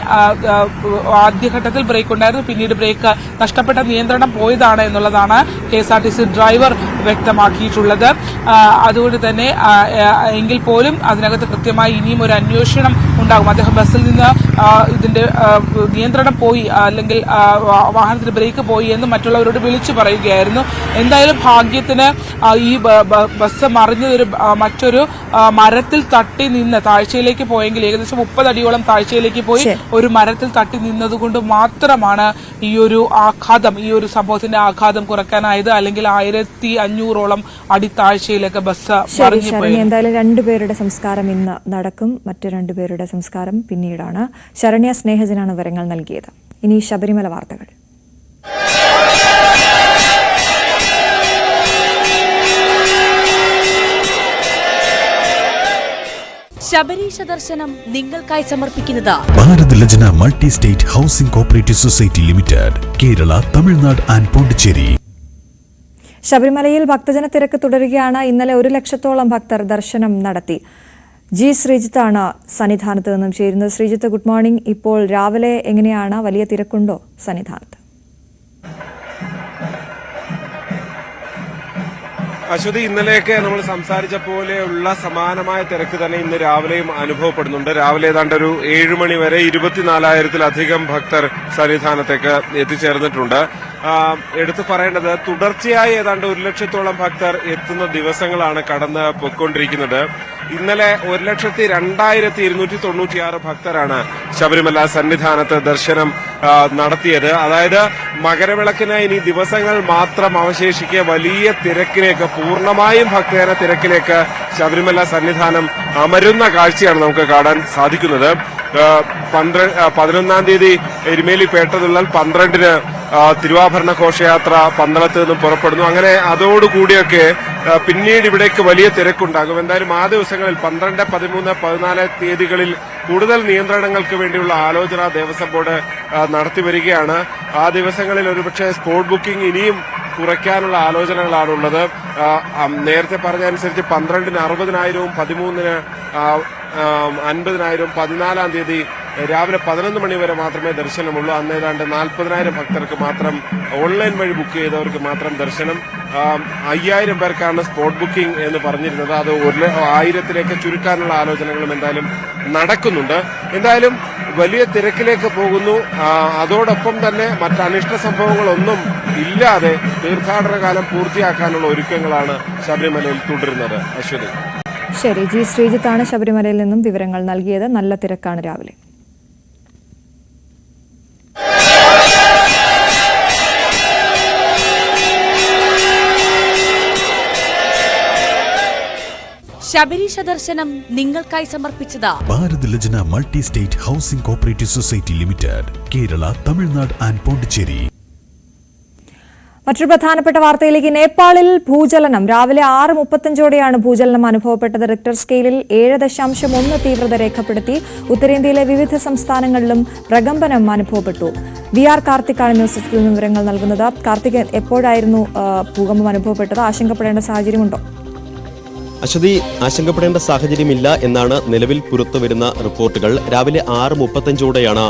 S17: ആദ്യഘട്ടത്തിൽ ബ്രേക്ക് ഉണ്ടായിരുന്നു, പിന്നീട് ബ്രേക്ക് നഷ്ടപ്പെട്ട നിയന്ത്രണം പോയതാണ് എന്നുള്ളതാണ് KSRTC ഡ്രൈവർ വ്യക്തമാക്കിയിട്ടുള്ളത്. അതുകൊണ്ട് തന്നെ എങ്കിൽ പോലും അതിനകത്ത് കൃത്യമായി ഇനിയും ഒരു അന്വേഷണം ഉണ്ടാകും. അദ്ദേഹം ബസ്സിൽ നിന്ന് ഇതിന്റെ നിയന്ത്രണം പോയി, അല്ലെങ്കിൽ വാഹനത്തിന് ബ്രേക്ക് പോയി എന്ന് മറ്റുള്ളവരോട് വിളിച്ചു പറയുകയായിരുന്നു. എന്തായാലും ഭാഗ്യത്തിന് ഈ ബസ് മറിഞ്ഞതൊരു മറ്റൊരു മരത്തിൽ തട്ടി നിന്ന് താഴ്ചയിലേക്ക് പോയെങ്കിൽ, ഏകദേശം 30 അടിയോളം താഴ്ചയിലേക്ക് പോയി ഒരു മരത്തിൽ തട്ടി നിന്നതുകൊണ്ട് മാത്രമാണ് ഈ ഒരു സംഭവത്തിന്റെ ആഘാതം കുറയ്ക്കാനായത്. അല്ലെങ്കിൽ 1500ഓളം അടി താഴ്ചയിലേക്ക് ബസ് മറിഞ്ഞു പോയി.
S3: എന്തായാലും രണ്ടുപേരുടെ സംസ്കാരം ഇന്ന് നടക്കും. മറ്റു രണ്ടുപേരുടെ സംസ്കാരം പിന്നീടാണ്. ശരണ്യ സ്നേഹജനാണ് വിവരങ്ങൾ നൽകിയത്. ഇനി ശബരിമല വാർത്തകൾ.
S4: ശബരീശ ദർശനം നിങ്ങൾക്കായി സമർപ്പിക്കുന്നത്
S18: Bharat Lajna multi state housing cooperative society limited, Kerala, Tamil Nadu and Pondicherry.
S3: ശബരിമലയിൽ ഭക്തജന തിരക്ക് തുടരുകയാണ്. ഇന്നലെ 1 ലക്ഷത്തോളം ഭക്തർ ദർശനം നടത്തി. ശ്രീജിത്താണ് സന്നിധാനത്ത് നിന്നും ചേരുന്നത്. Sreejith, good morning. ഇപ്പോൾ രാവിലെ എങ്ങനെയാണ്? വലിയ തിരക്കുണ്ടോ സന്നിധാനത്ത്?
S6: അശ്വതി, ഇന്നലെയൊക്കെ നമ്മൾ സംസാരിച്ച പോലെയുള്ള സമാനമായ തിരക്ക് തന്നെ ഇന്ന് രാവിലെയും അനുഭവപ്പെടുന്നുണ്ട്. രാവിലെ ഏതാണ്ട് ഒരു 7 മണി വരെ 24,000-ലധികം ഭക്തർ സന്നിധാനത്തേക്ക് എത്തിച്ചേർന്നിട്ടുണ്ട്. എടുത്തു പറയേണ്ടത്, തുടർച്ചയായി ഏതാണ്ട് 1 ലക്ഷത്തോളം ഭക്തർ എത്തുന്ന ദിവസങ്ങളാണ് കടന്ന് പൊയ്ക്കൊണ്ടിരിക്കുന്നത്. ഇന്നലെ 1,02,296 ഭക്തരാണ് ശബരിമല സന്നിധാനത്ത് ദർശനം നടത്തിയത്. അതായത് മകരവിളക്കിന് ഇനി ദിവസങ്ങൾ മാത്രം അവശേഷിക്കെ വലിയ തിരക്കിലേക്ക്, പൂർണ്ണമായും ഭക്തജന തിരക്കിലേക്ക് ശബരിമല സന്നിധാനം അമരുന്ന കാഴ്ചയാണ് നമുക്ക് കാണാൻ സാധിക്കുന്നത്. 11-ാം തീയതി എരുമേലി പേട്ടതുള്ളൽ, 12-ന് തിരുവാഭരണ ഘോഷയാത്ര പന്തളത്ത് നിന്നും പുറപ്പെടുന്നു. അങ്ങനെ അതോടുകൂടിയൊക്കെ പിന്നീട് ഇവിടേക്ക് വലിയ തിരക്കുണ്ടാകും. എന്തായാലും ആ ദിവസങ്ങളിൽ 12, 13, 14 തീയതികളിൽ കൂടുതൽ നിയന്ത്രണങ്ങൾക്ക് വേണ്ടിയുള്ള ആലോചന ദേവസ്വം ബോർഡ് നടത്തിവരികയാണ്. ആ ദിവസങ്ങളിൽ ഒരുപക്ഷെ സ്പോട്ട് ബുക്കിംഗ് ഇനിയും കുറയ്ക്കാനുള്ള ആലോചനകളാണുള്ളത്. നേരത്തെ പറഞ്ഞതനുസരിച്ച് 12-ന് 60,000-ഉം 13-ന് 50,000-ഉം 14-ാം തീയതി രാവിലെ 11 മണി വരെ മാത്രമേ ദർശനമുള്ളൂ. അന്ന് ഏതാണ്ട് 40,000 ഭക്തർക്ക് മാത്രം, ഓൺലൈൻ വഴി ബുക്ക് ചെയ്തവർക്ക് മാത്രം ദർശനം. 5,000 പേർക്കാണ് സ്പോട്ട് ബുക്കിംഗ് എന്ന് പറഞ്ഞിരുന്നത്. അത് 1,000-ലേക്ക് ചുരുക്കാനുള്ള ആലോചനകളും എന്തായാലും നടക്കുന്നുണ്ട്. എന്തായാലും വലിയ തിരക്കിലേക്ക് പോകുന്നു. അതോടൊപ്പം തന്നെ മറ്റ് അനിഷ്ട സംഭവങ്ങളൊന്നും ഇല്ലാതെ തീർത്ഥാടന കാലം പൂർത്തിയാക്കാനുള്ള ഒരുക്കങ്ങളാണ് ശബരിമലയിൽ തുടരുന്നത്. അശ്വതി.
S3: ശരി, ശ്രീജിത്താണ് ശബരിമലയിൽ നിന്നും വിവരങ്ങൾ നൽകിയത്. നല്ല തിരക്കാണ് രാവിലെ.
S4: ശബരീശ ദർശനം നിങ്ങൾക്കായി സമർപ്പിച്ചത്
S18: Bharat Lajna multi state housing cooperative society limited, Kerala, Tamil Nadu and Pondicherry.
S3: മറ്റൊരു പ്രധാനപ്പെട്ട വാർത്തയിലേക്ക്. നേപ്പാളിൽ ഭൂചലനം. രാവിലെ 6:35ഓടെയാണ് ഭൂചലനം അനുഭവപ്പെട്ടത്. റിക്ടർ സ്കെയിലിൽ 7.1 തീവ്രത രേഖപ്പെടുത്തി. ഉത്തരേന്ത്യയിലെ വിവിധ സംസ്ഥാനങ്ങളിലും പ്രകമ്പനം അനുഭവപ്പെട്ടു. VR കാർത്തിക്കാണ് ന്യൂസ് ഡെസ്കിൽ നിന്ന് വിവരങ്ങൾ നൽകുന്നത്. കാർത്തിക്, എപ്പോഴായിരുന്നു ഭൂകമ്പം അനുഭവപ്പെട്ടത്? ആശങ്കപ്പെടേണ്ട സാഹചര്യമുണ്ടോ?
S19: അശ്വതി, ആശങ്കപ്പെടേണ്ട സാഹചര്യമില്ല എന്നാണ് നിലവിൽ പുറത്തുവരുന്ന റിപ്പോർട്ടുകൾ. രാവിലെ 6:35ഓടെയാണ്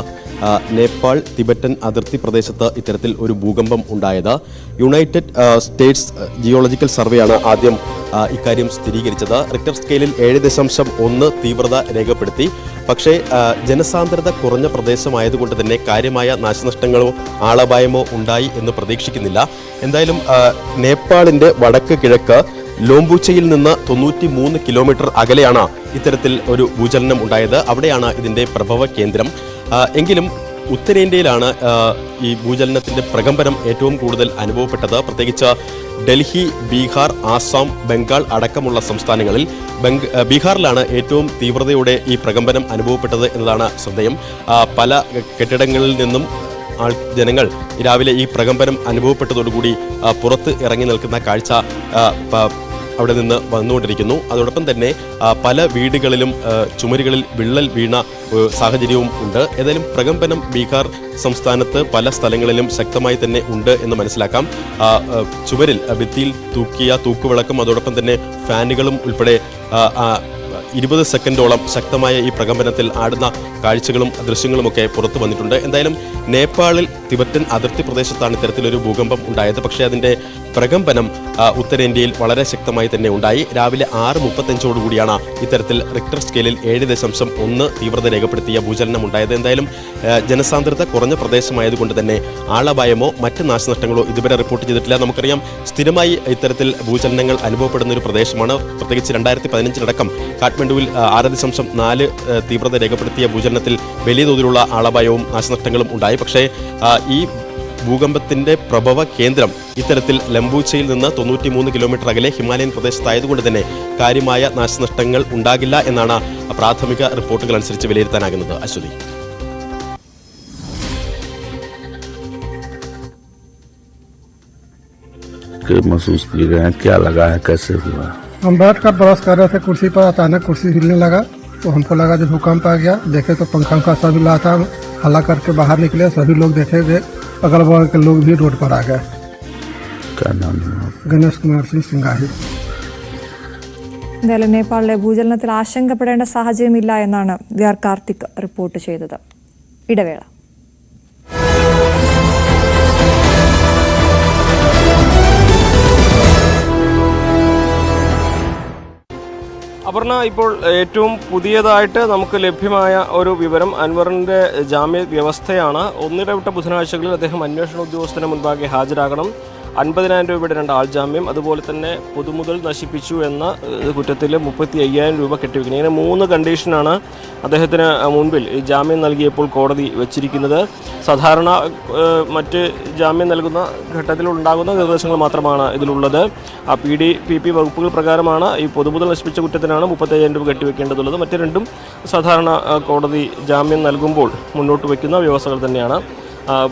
S19: നേപ്പാൾ തിബറ്റൻ അതിർത്തി പ്രദേശത്ത് ഇത്തരത്തിൽ ഒരു ഭൂകമ്പം ഉണ്ടായത്. യുണൈറ്റഡ് സ്റ്റേറ്റ്സ് ജിയോളജിക്കൽ സർവേയാണ് ആദ്യം ഇക്കാര്യം സ്ഥിരീകരിച്ചത്. റിക്ടർ സ്കെയിലിൽ 7.1 തീവ്രത രേഖപ്പെടുത്തി. പക്ഷേ ജനസാന്ദ്രത കുറഞ്ഞ പ്രദേശമായതുകൊണ്ട് തന്നെ കാര്യമായ നാശനഷ്ടങ്ങളോ ആളപായമോ ഉണ്ടായി എന്ന് പ്രതീക്ഷിക്കുന്നില്ല. എന്തായാലും നേപ്പാളിന്റെ വടക്ക് കിഴക്ക് ലോംബൂച്ചയിൽ നിന്ന് 93 കിലോമീറ്റർ അകലെയാണ് ഇത്തരത്തിൽ ഒരു ഭൂചലനം ഉണ്ടായത്. അവിടെയാണ് ഇതിന്റെ പ്രഭവ കേന്ദ്രം. എങ്കിലും ഉത്തരേന്ത്യയിലാണ് ഈ ഭൂചലനത്തിന്റെ പ്രകമ്പനം ഏറ്റവും കൂടുതൽ അനുഭവപ്പെട്ടത്. പ്രത്യേകിച്ച് ഡൽഹി, ബീഹാർ, ആസാം, ബംഗാൾ അടക്കമുള്ള സംസ്ഥാനങ്ങളിൽ ബീഹാറിലാണ് ഏറ്റവും തീവ്രതയോടെ ഈ പ്രകമ്പനം അനുഭവപ്പെട്ടത് എന്നതാണ് ശ്രദ്ധേയം. പല കെട്ടിടങ്ങളിൽ നിന്നും ജനങ്ങൾ രാവിലെ ഈ പ്രകമ്പനം അനുഭവപ്പെട്ടതോടുകൂടി പുറത്ത് ഇറങ്ങി നിൽക്കുന്ന കാഴ്ച അവിടെ നിന്ന് വന്നുകൊണ്ടിരിക്കുന്നു. അതോടൊപ്പം തന്നെ പല വീടുകളിലും ചുമരുകളിൽ വിള്ളൽ വീണ സാഹചര്യവും ഉണ്ട്. ഏതായാലും പ്രകമ്പനം ബീഹാർ സംസ്ഥാനത്ത് പല സ്ഥലങ്ങളിലും ശക്തമായി തന്നെ ഉണ്ട് എന്ന് മനസ്സിലാക്കാം. ചുവരിൽ ഭിത്തിയിൽ തൂക്കിയ തൂക്കുവിളക്കും അതോടൊപ്പം തന്നെ ഫാനുകളും ഉൾപ്പെടെ 20 സെക്കൻഡോളം ശക്തമായ ഈ പ്രകമ്പനത്തിൽ ആടുന്ന കാഴ്ചകളും ദൃശ്യങ്ങളുമൊക്കെ പുറത്തു വന്നിട്ടുണ്ട്. എന്തായാലും നേപ്പാളിൽ തിബറ്റൻ അതിർത്തി പ്രദേശത്താണ് ഇത്തരത്തിലൊരു ഭൂകമ്പം ഉണ്ടായത്. പക്ഷേ അതിൻ്റെ പ്രകമ്പനം ഉത്തരേന്ത്യയിൽ വളരെ ശക്തമായി തന്നെ ഉണ്ടായി. രാവിലെ 6:35ഓടുകൂടിയാണ് ഇത്തരത്തിൽ റിക്ടർ സ്കെയിലിൽ 7.1 തീവ്രത രേഖപ്പെടുത്തിയ ഭൂചലനം ഉണ്ടായത്. എന്തായാലും ജനസാന്ദ്രത കുറഞ്ഞ പ്രദേശമായതുകൊണ്ട് തന്നെ ആളപായമോ മറ്റ് നാശനഷ്ടങ്ങളോ ഇതുവരെ റിപ്പോർട്ട് ചെയ്തിട്ടില്ല. നമുക്കറിയാം, സ്ഥിരമായി ഇത്തരത്തിൽ ഭൂചലനങ്ങൾ അനുഭവപ്പെടുന്ന ഒരു പ്രദേശമാണ്. പ്രത്യേകിച്ച് 2015 കാഠ്മണ്ഡുവിൽ 6.4 തീവ്രത രേഖപ്പെടുത്തിയ ഭൂചലനത്തിൽ വലിയ തോതിലുള്ള ആളപായവും നാശനഷ്ടങ്ങളും ഉണ്ടായി. പക്ഷേ ഈ ഭൂകമ്പത്തിന്റെ പ്രഭവ കേന്ദ്രം ഇത്തരത്തിൽ ലംബൂച്ചയിൽ നിന്ന് 93 കിലോമീറ്റർ അകലെ ഹിമാലയൻ പ്രദേശത്തായതുകൊണ്ട് തന്നെ കാര്യമായ നാശനഷ്ടങ്ങൾ ഉണ്ടാകില്ല എന്നാണ് പ്രാഥമിക റിപ്പോർട്ടുകൾ അനുസരിച്ച് വിലയിരുത്താനാകുന്നത്. അശ്വതി,
S20: महसूस किए गए हैं, क्या लगा है, कैसे हुआ?
S21: हम बैठ कर ब्रश कर रहे थे कुर्सी पर, अचानक कुर्सी हिलने लगा तो हमको लगा जो भूकंप आ गया। देखे तो पंखा सब हिला था, हल्ला करके बाहर निकले, सभी लोग देखे गए, अगल बगल के लोग भी रोड पर आ गए।
S20: क्या नाम है?
S21: गणेश कुमार सिंह सिंगाही।
S3: എന്തായാലും നേപ്പാളിലെ ഭൂചലനത്തിൽ ആശങ്കപ്പെടേണ്ട സാഹചര്യമില്ല എന്നാണ് വി ആർ കാർത്തിക് റിപ്പോർട്ട് ചെയ്തത്. ഇടവേള.
S6: അപർണ, ഇപ്പോൾ ഏറ്റവും പുതിയതായിട്ട് നമുക്ക് ലഭ്യമായ ഒരു വിവരം അൻവറിൻ്റെ ജാമ്യ വ്യവസ്ഥയാണ്. ഒന്നിടവിട്ട ബുധനാഴ്ചകളിൽ അദ്ദേഹം അന്വേഷണ ഉദ്യോഗസ്ഥന് മുൻപാകെ ഹാജരാകണം. 50,000 രൂപയുടെ 2 ആൾ ജാമ്യം, അതുപോലെ തന്നെ പൊതുമുതൽ നശിപ്പിച്ചു എന്ന കുറ്റത്തിൽ 35,000 രൂപ കെട്ടിവെക്കണം. ഇങ്ങനെ 3 കണ്ടീഷനാണ് അദ്ദേഹത്തിന് മുൻപിൽ ഈ ജാമ്യം നൽകിയപ്പോൾ കോടതി വെച്ചിരിക്കുന്നത്. സാധാരണ മറ്റ് ജാമ്യം നൽകുന്ന ഘട്ടത്തിൽ ഉണ്ടാകുന്ന നിർദ്ദേശങ്ങൾ മാത്രമാണ് ഇതിലുള്ളത്. PDPP വകുപ്പുകൾ പ്രകാരമാണ് ഈ പൊതുമുതൽ നശിപ്പിച്ച കുറ്റത്തിനാണ് 35,000 രൂപ കെട്ടിവെക്കേണ്ടതുള്ളത്. മറ്റ് രണ്ടും സാധാരണ കോടതി ജാമ്യം നൽകുമ്പോൾ മുന്നോട്ട് വയ്ക്കുന്ന വ്യവസ്ഥകൾ തന്നെയാണ്.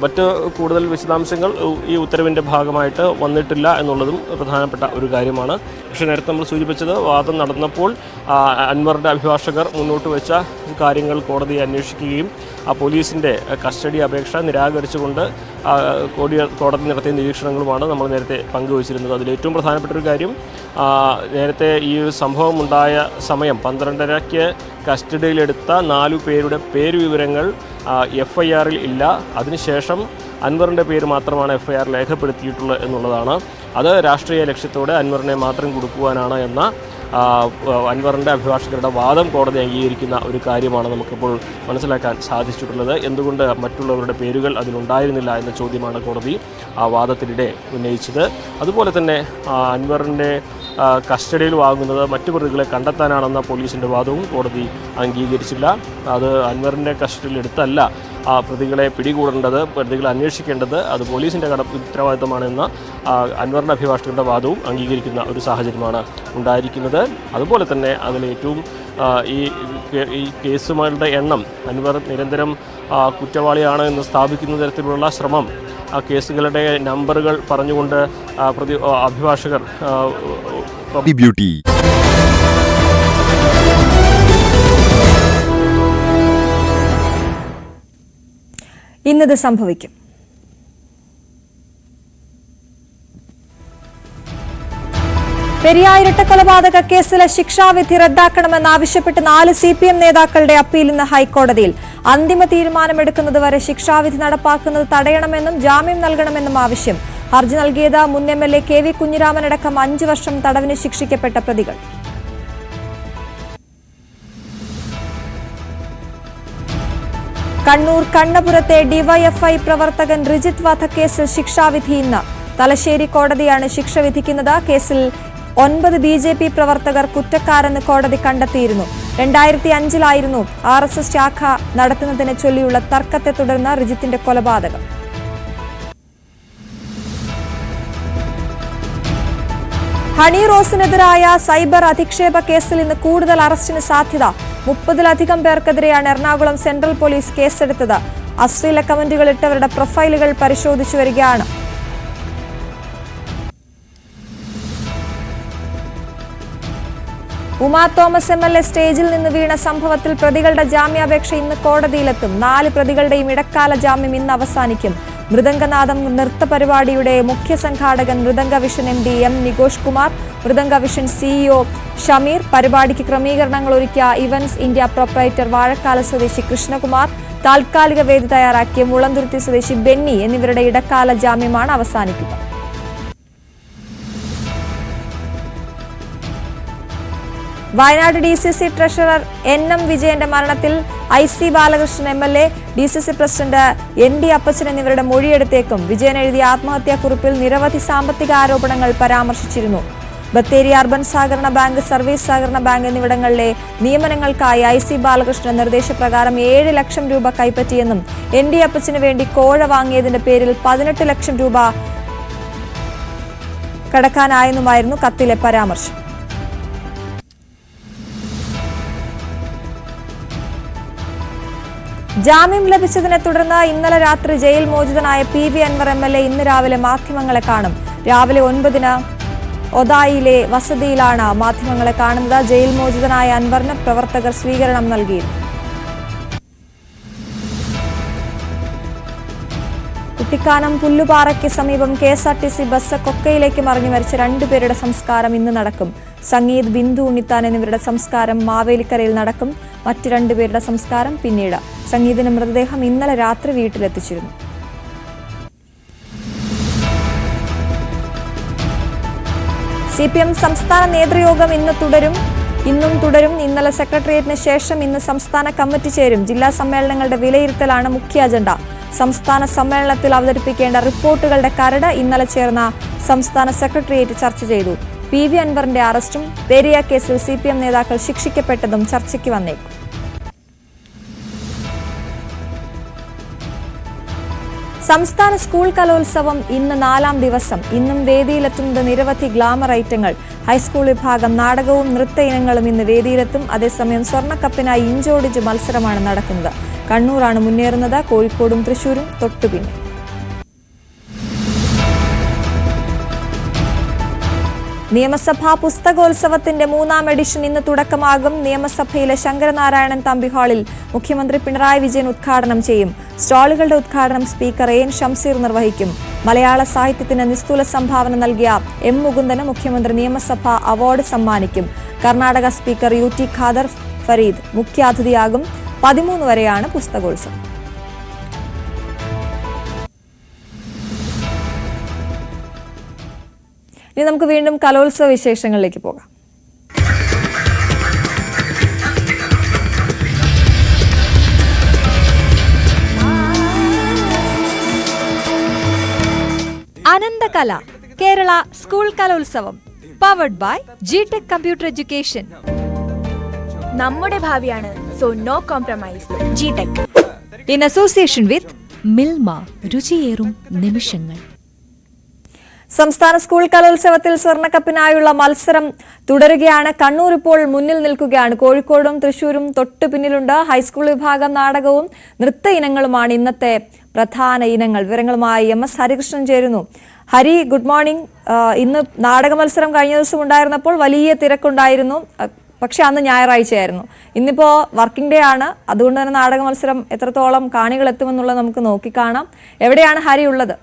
S6: മറ്റ് കൂടുതൽ വിശദാംശങ്ങൾ ഈ ഉത്തരവിൻ്റെ ഭാഗമായിട്ട് വന്നിട്ടില്ല എന്നുള്ളതും പ്രധാനപ്പെട്ട ഒരു കാര്യമാണ്. പക്ഷേ നേരത്തെ നമ്മൾ സൂചിപ്പിച്ചത്, വാദം നടന്നപ്പോൾ അൻവറിൻ്റെ അഭിഭാഷകർ മുന്നോട്ട് വെച്ച കാര്യങ്ങൾ കോടതി അന്വേഷിക്കുകയും പോലീസിൻ്റെ കസ്റ്റഡി അപേക്ഷ നിരാകരിച്ചുകൊണ്ട് കോടതി നടത്തിയ നിരീക്ഷണങ്ങളുമാണ് നമ്മൾ നേരത്തെ പങ്കുവച്ചിരുന്നത്. അതിലേറ്റവും പ്രധാനപ്പെട്ട ഒരു കാര്യം, നേരത്തെ ഈ സംഭവം ഉണ്ടായ സമയം 12:30 കസ്റ്റഡിയിലെടുത്ത 4 പേരുടെ പേരുവിവരങ്ങൾ FIR-ൽ ഇല്ല. അതിനുശേഷം അൻവറിൻ്റെ പേര് മാത്രമാണ് FIR രേഖപ്പെടുത്തിയിട്ടുള്ളത് എന്നുള്ളതാണ്. അത് രാഷ്ട്രീയ ലക്ഷ്യത്തോടെ അൻവറിനെ മാത്രം കൊടുക്കുവാനാണ് എന്ന അൻവറിൻ്റെ അഭിഭാഷകരുടെ വാദം കോടതി അംഗീകരിക്കുന്ന ഒരു കാര്യമാണ് നമുക്കിപ്പോൾ മനസ്സിലാക്കാൻ സാധിച്ചിട്ടുള്ളത്. എന്തുകൊണ്ട് മറ്റുള്ളവരുടെ പേരുകൾ അതിലുണ്ടായിരുന്നില്ല എന്ന ചോദ്യമാണ് കോടതി ആ വാദത്തിനിടെ ഉന്നയിച്ചത്. അതുപോലെ തന്നെ അൻവറിൻ്റെ കസ്റ്റഡിയിൽ വാങ്ങുന്നത് മറ്റു പ്രതികളെ കണ്ടെത്താനാണെന്ന പോലീസിൻ്റെ വാദവും കോടതി അംഗീകരിച്ചില്ല. അത് അൻവറിൻ്റെ കസ്റ്റഡിയിലെടുത്തല്ല പ്രതികളെ പിടികൂടേണ്ടത്, പ്രതികളെ അന്വേഷിക്കേണ്ടത് അത് പോലീസിൻ്റെ ഉത്തരവാദിത്തമാണെന്ന അൻവറിൻ്റെ അഭിഭാഷകരുടെ വാദവും അംഗീകരിക്കുന്ന ഒരു സാഹചര്യമാണ് ഉണ്ടായിരിക്കുന്നത്. അതുപോലെ തന്നെ അതിലേറ്റവും ഈ കേസുകളുടെ എണ്ണം, അൻവർ നിരന്തരം കുറ്റവാളിയാണ് എന്ന് സ്ഥാപിക്കുന്ന തരത്തിലുള്ള ശ്രമം, കേസുകളുടെ നമ്പറുകൾ പറഞ്ഞുകൊണ്ട് അഭിഭാഷകർ
S18: ബ്യൂട്ടി
S3: ഇന്നത് സംഭവിക്കും.
S21: हम
S3: പെരിയ ഇരട്ടക്കൊലപാതക കേസിലെ ശിക്ഷാവിധി റദ്ദാക്കണമെന്നാവശ്യപ്പെട്ട് 4 CPM നേതാക്കളുടെ അപ്പീൽ ഇന്ന് ഹൈക്കോടതിയിൽ. അന്തിമ തീരുമാനമെടുക്കുന്നതുവരെ ശിക്ഷാവിധി നടപ്പാക്കുന്നത് തടയണമെന്നും ജാമ്യം നൽകണമെന്നും ആവശ്യം. ഹർജി നൽകിയത് മുൻ MLA KV കുഞ്ഞിരാമനടക്കം 5 വർഷം തടവിന് ശിക്ഷിക്കപ്പെട്ട പ്രതികൾ. കണ്ണൂർ കണ്ണപുരത്തെ DYFI പ്രവർത്തകൻ റിജിത്ത് വധക്കേസിൽ ശിക്ഷാവിധി ഇന്ന്. തലശ്ശേരി കോടതിയാണ് ശിക്ഷ വിധിക്കുന്നത്. കേസിൽ 9 BJP പ്രവർത്തകർ കുറ്റക്കാരെന്ന് കോടതി കണ്ടെത്തിയിരുന്നു. 2005-ലായിരുന്നു RSS ശാഖ നടത്തുന്നതിനെ ചൊല്ലിയുള്ള തർക്കത്തെ തുടർന്ന് റിജിത്തിന്റെ കൊലപാതകം. ഹണി റോസിനെതിരായ സൈബർ അധിക്ഷേപ കേസിൽ ഇന്ന് കൂടുതൽ അറസ്റ്റിന് സാധ്യത. 30-ലധികം പേർക്കെതിരെയാണ് എറണാകുളം സെൻട്രൽ പോലീസ് കേസെടുത്തത്. അശ്ലീല കമന്റുകൾ ഇട്ടവരുടെ പ്രൊഫൈലുകൾ പരിശോധിച്ചു വരികയാണ്. ഉമാ തോമസ് MLA സ്റ്റേജിൽ നിന്ന് വീണ സംഭവത്തിൽ പ്രതികളുടെ ജാമ്യാപേക്ഷ ഇന്ന് കോടതിയിലെത്തും. 4 പ്രതികളുടെയും ഇടക്കാല ജാമ്യം ഇന്ന് അവസാനിക്കും. മൃദംഗനാഥം നൃത്ത പരിപാടിയുടെ മുഖ്യ സംഘാടകൻ Mridanga vision MD M Nikosh Kumar, Mridanga vision CEO Shameer, പരിപാടിക്ക് ക്രമീകരണങ്ങൾ ഒരുക്കിയ ഇവന്റ്സ് ഇന്ത്യ പ്രൊപ്പറേറ്റർ വാഴക്കാല സ്വദേശി കൃഷ്ണകുമാർ, താൽക്കാലിക വേദി തയ്യാറാക്കിയ മുളന്തുരുത്തി സ്വദേശി ബെന്നി എന്നിവരുടെ ഇടക്കാല ജാമ്യമാണ് അവസാനിക്കുക. വയനാട് DCC ട്രഷറർ NM വിജയന്റെ മരണത്തിൽ IC Balakrishnan MLA, DCC president ND അപ്പച്ചൻ എന്നിവരുടെ മൊഴിയെടുത്തേക്കും. വിജയൻ എഴുതിയ ആത്മഹത്യാക്കുറിപ്പിൽ നിരവധി സാമ്പത്തിക ആരോപണങ്ങൾ പരാമർശിച്ചിരുന്നു. ബത്തേരി അർബൻ സഹകരണ ബാങ്ക്, സർവീസ് സഹകരണ ബാങ്ക് എന്നിവിടങ്ങളിലെ നിയമനങ്ങൾക്കായി IC ബാലകൃഷ്ണൻ നിർദ്ദേശപ്രകാരം 7 ലക്ഷം രൂപ കൈപ്പറ്റിയെന്നും ND അപ്പച്ചന് വേണ്ടി കോഴ വാങ്ങിയതിന്റെ പേരിൽ 18 ലക്ഷം രൂപ കടക്കാനായെന്നുമായിരുന്നു കത്തിലെ പരാമർശം. ജാമ്യം ലഭിച്ചതിനെ തുടർന്ന് ഇന്നലെ രാത്രി ജയിൽ മോചിതനായ PV അൻവർ MLA ഇന്ന് രാവിലെ മാധ്യമങ്ങളെ കാണും. രാവിലെ 9-ന് ഒതായിലെ വസതിയിലാണ് മാധ്യമങ്ങളെ കാണുന്നത്. ജയിൽ മോചിതനായ അൻവറിന് പ്രവർത്തകർ സ്വീകരണം നൽകിയിരുന്നു. കുട്ടിക്കാനം പുല്ലുപാറയ്ക്ക് സമീപം KSRTC ബസ് കൊക്കയിലേക്ക് മറിഞ്ഞു മരിച്ച 2 പേരുടെ സംസ്കാരം ഇന്ന് നടക്കും. സംഗീത്, ബിന്ദു ഉണ്ണിത്താൻ എന്നിവരുടെ സംസ്കാരം മാവേലിക്കരയിൽ നടക്കും. മറ്റ് 2 പേരുടെ സംസ്കാരം പിന്നീട്. സംഗീതിന്റെ മൃതദേഹം ഇന്നലെ രാത്രി വീട്ടിലെത്തിച്ചിരുന്നു. CPM സംസ്ഥാന നേതൃയോഗം ഇന്നും തുടരും. ഇന്നലെ സെക്രട്ടേറിയറ്റിന് ശേഷം ഇന്ന് സംസ്ഥാന കമ്മിറ്റി ചേരും. ജില്ലാ സമ്മേളനങ്ങളുടെ വിലയിരുത്തലാണ് മുഖ്യ അജണ്ട. സംസ്ഥാന സമ്മേളനത്തിൽ അവതരിപ്പിക്കേണ്ട റിപ്പോർട്ടുകളുടെ കരട് ഇന്നലെ ചേർന്ന സംസ്ഥാന സെക്രട്ടേറിയറ്റ് ചർച്ച ചെയ്തു. PV അൻവറിന്റെ അറസ്റ്റും പെരിയ കേസിൽ CPM നേതാക്കൾ ശിക്ഷിക്കപ്പെട്ടതും ചർച്ചയ്ക്ക് വന്നേക്കും. സംസ്ഥാന സ്കൂൾ കലോത്സവം ഇന്ന് 4ാം ദിവസം. ഇന്നും വേദിയിലെത്തുന്നത് നിരവധി ഗ്ലാമർ ഐറ്റങ്ങൾ. ഹൈസ്കൂൾ വിഭാഗം നാടകവും നൃത്ത ഇനങ്ങളും ഇന്ന് വേദിയിലെത്തും. അതേസമയം സ്വർണ്ണക്കപ്പിനായി ഇഞ്ചോടിഞ്ച് മത്സരമാണ് നടക്കുന്നത്. കണ്ണൂരാണ് മുന്നേറുന്നത്. കോഴിക്കോടും തൃശൂരും തൊട്ടുപിന്നിൽ. നിയമസഭാ പുസ്തകോത്സവത്തിന്റെ 3ാം എഡിഷൻ ഇന്ന് തുടക്കമാകും. നിയമസഭയിലെ ശങ്കരനാരായണൻ തമ്പി ഹാളിൽ മുഖ്യമന്ത്രി പിണറായി വിജയൻ ഉദ്ഘാടനം ചെയ്യും. സ്റ്റാളുകളുടെ ഉദ്ഘാടനം സ്പീക്കർ AN ഷംസീർ നിർവഹിക്കും. മലയാള സാഹിത്യത്തിന് നിസ്തുല സംഭാവന നൽകിയ M മുകുന്ദന് മുഖ്യമന്ത്രി നിയമസഭാ അവാർഡ് സമ്മാനിക്കും. കർണാടക സ്പീക്കർ UT ഖാദർ ഫരീദ് മുഖ്യാതിഥിയാകും. 13 വരെയാണ് പുസ്തകോത്സവം. ഇനി നമുക്ക് വീണ്ടും കലോത്സവ വിശേഷങ്ങളിലേക്ക് പോകാം. Ananthakala Kerala school Kalolsavam powered by GTech computer education.
S10: നമ്മുടെ ഭാവിയാണ്, so no compromise. GTech
S3: in association with Milma, രുചിയേറും നിമിഷങ്ങൾ. സംസ്ഥാന സ്കൂൾ കലോത്സവത്തിൽ സ്വർണ്ണക്കപ്പിനായുള്ള മത്സരം തുടരുകയാണ്. കണ്ണൂർ ഇപ്പോൾ മുന്നിൽ നിൽക്കുകയാണ്. കോഴിക്കോടും തൃശൂരും തൊട്ടു പിന്നിലുണ്ട്. ഹൈസ്കൂൾ വിഭാഗം നാടകവും നൃത്ത ഇനങ്ങളുമാണ് ഇന്നത്തെ പ്രധാന ഇനങ്ങൾ. വിവരങ്ങളുമായി MS ഹരികൃഷ്ണൻ ചേരുന്നു. Hari, good morning. ഇന്ന് നാടക മത്സരം കഴിഞ്ഞ ദിവസം ഉണ്ടായിരുന്നപ്പോൾ വലിയ തിരക്കുണ്ടായിരുന്നു. പക്ഷെ അന്ന് ഞായറാഴ്ചയായിരുന്നു. ഇന്നിപ്പോൾ വർക്കിംഗ് ഡേ ആണ്. അതുകൊണ്ട് തന്നെ നാടക മത്സരം എത്രത്തോളം കാണികൾ എത്തുമെന്നുള്ളത് നമുക്ക് നോക്കിക്കാണാം. എവിടെയാണ് ഹരി ഉള്ളത്?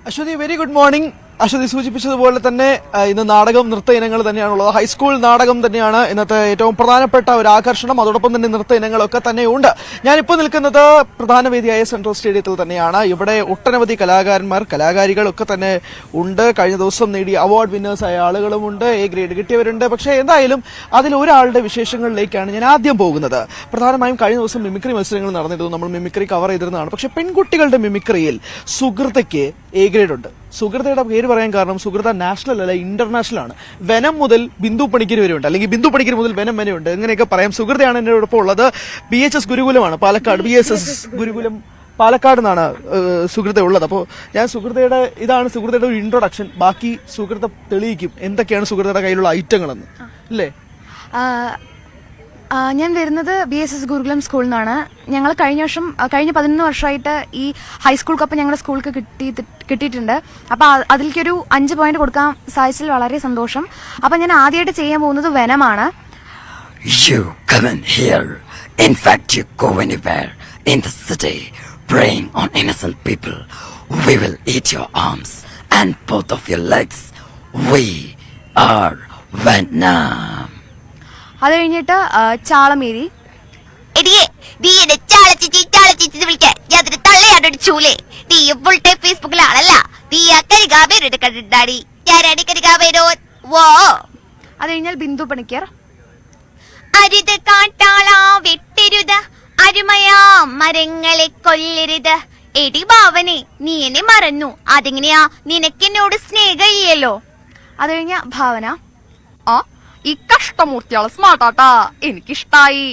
S1: Aswathy, very good morning. Aswathy സൂചിപ്പിച്ചതുപോലെ തന്നെ ഇന്ന് നാടകം, നൃത്ത ഇനങ്ങൾ തന്നെയാണുള്ളത്. ഹൈസ്കൂൾ നാടകം തന്നെയാണ് ഇന്നത്തെ ഏറ്റവും പ്രധാനപ്പെട്ട ഒരു ആകർഷണം. അതോടൊപ്പം തന്നെ നൃത്ത ഇനങ്ങളൊക്കെ തന്നെയുണ്ട്. ഞാനിപ്പോൾ നിൽക്കുന്നത് പ്രധാന വേദിയായ സെൻട്രൽ സ്റ്റേഡിയത്തിൽ തന്നെയാണ്. ഇവിടെ ഒട്ടനവധി കലാകാരന്മാർ, കലാകാരികളൊക്കെ തന്നെ ഉണ്ട്. കഴിഞ്ഞ ദിവസം നേടിയ അവാർഡ് വിന്നേഴ്സായ ആളുകളുമുണ്ട്, എ ഗ്രേഡ് കിട്ടിയവരുണ്ട്. പക്ഷേ എന്തായാലും അതിൽ ഒരാളുടെ വിശേഷങ്ങളിലേക്കാണ് ഞാൻ ആദ്യം പോകുന്നത്. പ്രധാനമായും കഴിഞ്ഞ ദിവസം മിമിക്രി മത്സരങ്ങൾ നടന്നിരുന്നു. നമ്മൾ മിമിക്രി കവർ ചെയ്തിരുന്നതാണ്. പക്ഷേ പെൺകുട്ടികളുടെ മിമിക്രിയിൽ സുഹൃതയ്ക്ക് എ ഗ്രേഡ് ഉണ്ട്. സുഹൃതയുടെ പേര് പറയാൻ കാരണം സുഹൃത നാഷണൽ അല്ല, ഇന്റർനാഷണൽ ആണ്. വെനം മുതൽ ബിന്ദു പണിക്കർ വരെ ഉണ്ട്, അല്ലെങ്കിൽ ബിന്ദു പണിക്കർ മുതൽ വെനം വരെ ഉണ്ട്. എങ്ങനെയൊക്കെ പറയാം. സുഹൃതയാണ് എന്നോടൊപ്പം ഉള്ളത്. BHS ഗുരുകുലമാണ് പാലക്കാട്. BSS ഗുരുകുലം പാലക്കാട് നിന്നാണ് സുഹൃത ഉള്ളത്. അപ്പോൾ ഞാൻ സുഹൃതയുടെ ഇതാണ് സുഹൃതയുടെ ഒരു ഇൻട്രൊഡക്ഷൻ. ബാക്കി സുഹൃത തെളിയിക്കും എന്തൊക്കെയാണ് സുഹൃതയുടെ കയ്യിലുള്ള ഐറ്റങ്ങളെന്ന്, അല്ലേ?
S22: ഞാൻ വരുന്നത് BSS ഗുരുകുലം സ്കൂളിൽ നിന്നാണ്. ഞങ്ങൾ കഴിഞ്ഞ 11 വർഷമായിട്ട് ഈ ഹൈസ്കൂൾ കപ്പ് ഞങ്ങളുടെ സ്കൂൾക്ക് കിട്ടിയിട്ടുണ്ട്. അപ്പോൾ അതിലേക്കൊരു 5 പോയിന്റ് കൊടുക്കാൻ സാധിച്ചതിൽ വളരെ സന്തോഷം. അപ്പം ഞാൻ ആദ്യമായിട്ട് ചെയ്യാൻ പോകുന്നത് വെനമാണ്.
S23: You come in here. In fact, you go anywhere in the city, preying on innocent people. We will eat your arms and both of your legs. We are Vietnam.
S22: അത് കഴിഞ്ഞിട്ട് ചാളമേരി.
S24: എടിയേ, നീ എന്നെ ചാളച്ചിച്ച് വിളിക്കാൻ യാതൊരു തള്ളയാണോ ചൂലേ? നീ ഫുൾ ടൈം ഫേസ്ബുക്കിലെ ആളല്ല. നീ ആ കരികാവേരോട് കണ്ടിട്ടാടി. ഞാനാണ് കരികാവേരോ. വോ.
S22: അത് കഴിഞ്ഞാൽ ബിന്ദു പണിക്കർ.
S24: അരുത് കാട്ടാള വെട്ടരുത്, അരുമയാ മരങ്ങളെ കൊല്ലരുത്. എടി ഭാവനെ, നീ എന്നെ മറന്നു. അതെങ്ങനെയാ? നിനക്കെന്നോട് സ്നേഹമില്ലല്ലോ.
S22: അത് കഴിഞ്ഞ ഭാവന. ഈ കഷ്ടമൂർത്തിയാള് സ്മാർട്ടാട്ടാ, എനിക്കിഷ്ടായി.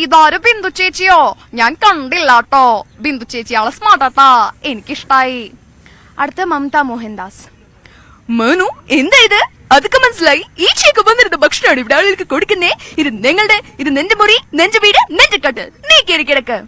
S22: ഇതാരും ബിന്ദു ചേച്ചിയോ? ഞാൻ കണ്ടില്ലാട്ടോ. ബിന്ദു ചേച്ചിയാള് സ്മാർട്ടാട്ടാ, എനിക്കിഷ്ടായി. അടുത്ത മമത മോഹൻദാസ്.
S25: മനു, എന്താ ഇത്? അതൊക്കെ മനസ്സിലായി. ഈ ചേക്ക് വന്നിരുന്ന ഭക്ഷണമാണ് ഇവിടെ ആളുകൾക്ക് കൊടുക്കുന്നേ. ഇത് നിങ്ങളുടെ, ഇത് നെഞ്ചു മുറി, നെഞ്ചു വീട്, നെഞ്ചക്കെട്ട്. നീ കയറി കിടക്ക്.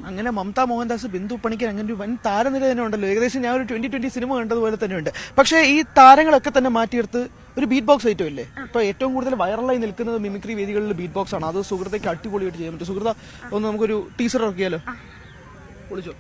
S1: അങ്ങനെ മമത മോഹൻദാസ്, ബിന്ദു പണിക്കർ, അങ്ങനെ ഒരു വൻ താരനിര തന്നെ ഉണ്ടല്ലോ. ഏകദേശം ഞാൻ ഒരു 2020 സിനിമ കണ്ടതുപോലെ തന്നെയുണ്ട്. പക്ഷേ ഈ താരങ്ങളൊക്കെ തന്നെ മാറ്റിയെടുത്ത് ഒരു ബീറ്റ് ബോക്സ് ഐറ്റം ഇല്ലേ? ഇപ്പൊ ഏറ്റവും കൂടുതൽ വൈറലായി നിൽക്കുന്നത് മിമിക്രി വേദികളിൽ ബീറ്റ് ബോക്സ് ആണ്. അത് സുഹൃത്തേക്ക് അടിപൊളിയായിട്ട് ചെയ്യാൻ പറ്റും. സുഹൃത, ഒന്ന് നമുക്കൊരു ടീസർ ഇറക്കിയാലോ? പൊളിച്ചോ.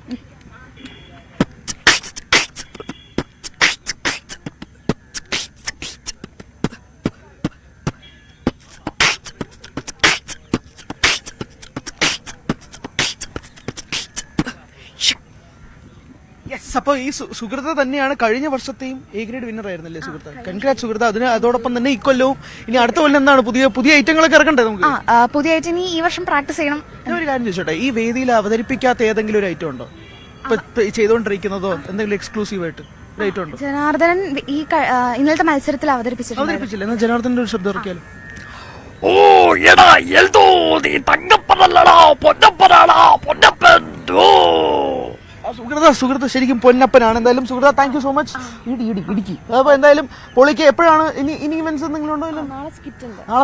S1: അപ്പൊ ഈ സുഹൃത തന്നെയാണ് കഴിഞ്ഞ വർഷത്തെയും എ ഗ്രേഡ് വിന്നർ ആയിരുന്നല്ലേ സുഹൃത? കൺഗ്രാറ്റ് സുഹൃത. അതോടൊപ്പം തന്നെ ഈ കൊല്ലവും ഇനി അടുത്ത കൊല്ലം എന്താണ് പുതിയ ഐറ്റങ്ങളൊക്കെ ഇറക്കണ്ടേ നമുക്ക്?
S22: പുതിയ ഐറ്റം ഈ വർഷം പ്രാക്ടീസ് ചെയ്യണം.
S1: ഞാൻ ഒരു കാര്യം ചോദിച്ചോട്ടെ, ഈ വേദിയിൽ അവതരിപ്പിക്കാത്ത ഏതെങ്കിലും ഒരു ഐറ്റം ഉണ്ടോ ഇപ്പൊ ചെയ്തോണ്ടിരിക്കുന്നതോ? എന്തെങ്കിലും എക്സ്ക്ലൂസീവ് ആയിട്ട് ഒരു ഐറ്റം ഉണ്ടോ?
S22: ജനാർദ്ദനൻ ഈ ഇന്നലത്തെ മത്സരത്തിൽ അവതരിപ്പിച്ചില്ല.
S1: എന്നാൽ ജനാർദ്ദന്റെ ഒരു ശബ്ദം ഇറക്കിയാലോ?
S23: ഓ എടാ എൽദോ, നീ തങ്കപ്പനല്ലടാ, പൊന്നപ്പനാടാ, പൊന്നപ്പൻ.
S1: സുഹൃത്ത് ശരിക്കും പൊന്നപ്പനാണ്. എന്തായാലും സുഹൃത്ത, thank you so much. Idukki. അപ്പൊ എന്തായാലും പൊളിക്ക്. എപ്പോഴാണ് ഇനി ഇവന്റ്സ് എന്തെങ്കിലും ഉണ്ടോ? നാളെ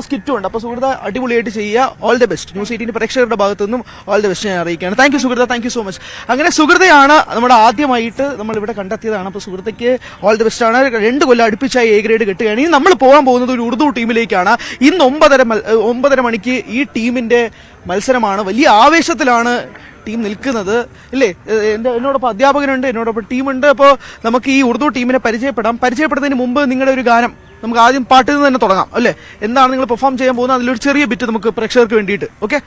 S1: സ്കിറ്റും ഉണ്ട്. അപ്പൊ സുഹൃത്ത അടിപൊളിയായിട്ട് ചെയ്യുക. All the best. ന്യൂസ് 18 പ്രേക്ഷകരുടെ ഭാഗത്തു നിന്നും ഓൾ ദി ബെസ്റ്റ് ഞാൻ അറിയിക്കുകയാണ്. താങ്ക് യു സുഹൃത്ത, താങ്ക് യു സോ മച്ച്. അങ്ങനെ സുഹൃതയാണ് നമ്മുടെ ആദ്യമായിട്ട് നമ്മൾ ഇവിടെ കണ്ടെത്തിയതാണ്. അപ്പൊ സുഹൃത്തയ്ക്ക് ഓൾ ദി ബെസ്റ്റ് ആണ്. 2 കൊല്ലം അടുപ്പിച്ചായി എ ഗ്രേഡ് കിട്ടുകയാണ്. ഇനി നമ്മൾ പോകാൻ പോകുന്നത് ഒരു ഉറുദു ടീമിലേക്കാണ്. ഇന്ന് 9:30 മണിക്ക് ഈ ടീമിന്റെ മത്സരമാണ്. വലിയ ആവേശത്തിലാണ് ടീം നിൽക്കുന്നത്, ഇല്ലേ? എന്നോടൊപ്പം അധ്യാപകനുണ്ട്, എന്നോടൊപ്പം ടീമുണ്ട്. അപ്പോൾ നമുക്ക് ഈ ഉറുദു ടീമിനെ പരിചയപ്പെടുന്നതിന് മുമ്പ് നിങ്ങളുടെ ഒരു ഗാനം നമുക്ക് ആദ്യം പാട്ടിൽ നിന്ന് തന്നെ തുടങ്ങാം, അല്ലേ? എന്താണ് നിങ്ങൾ പെർഫോം ചെയ്യാൻ പോകുന്നത്? അതിലൊരു ചെറിയ ബിറ്റ് നമുക്ക് പ്രേക്ഷകർക്ക് വേണ്ടിയിട്ട്. ഓക്കെ?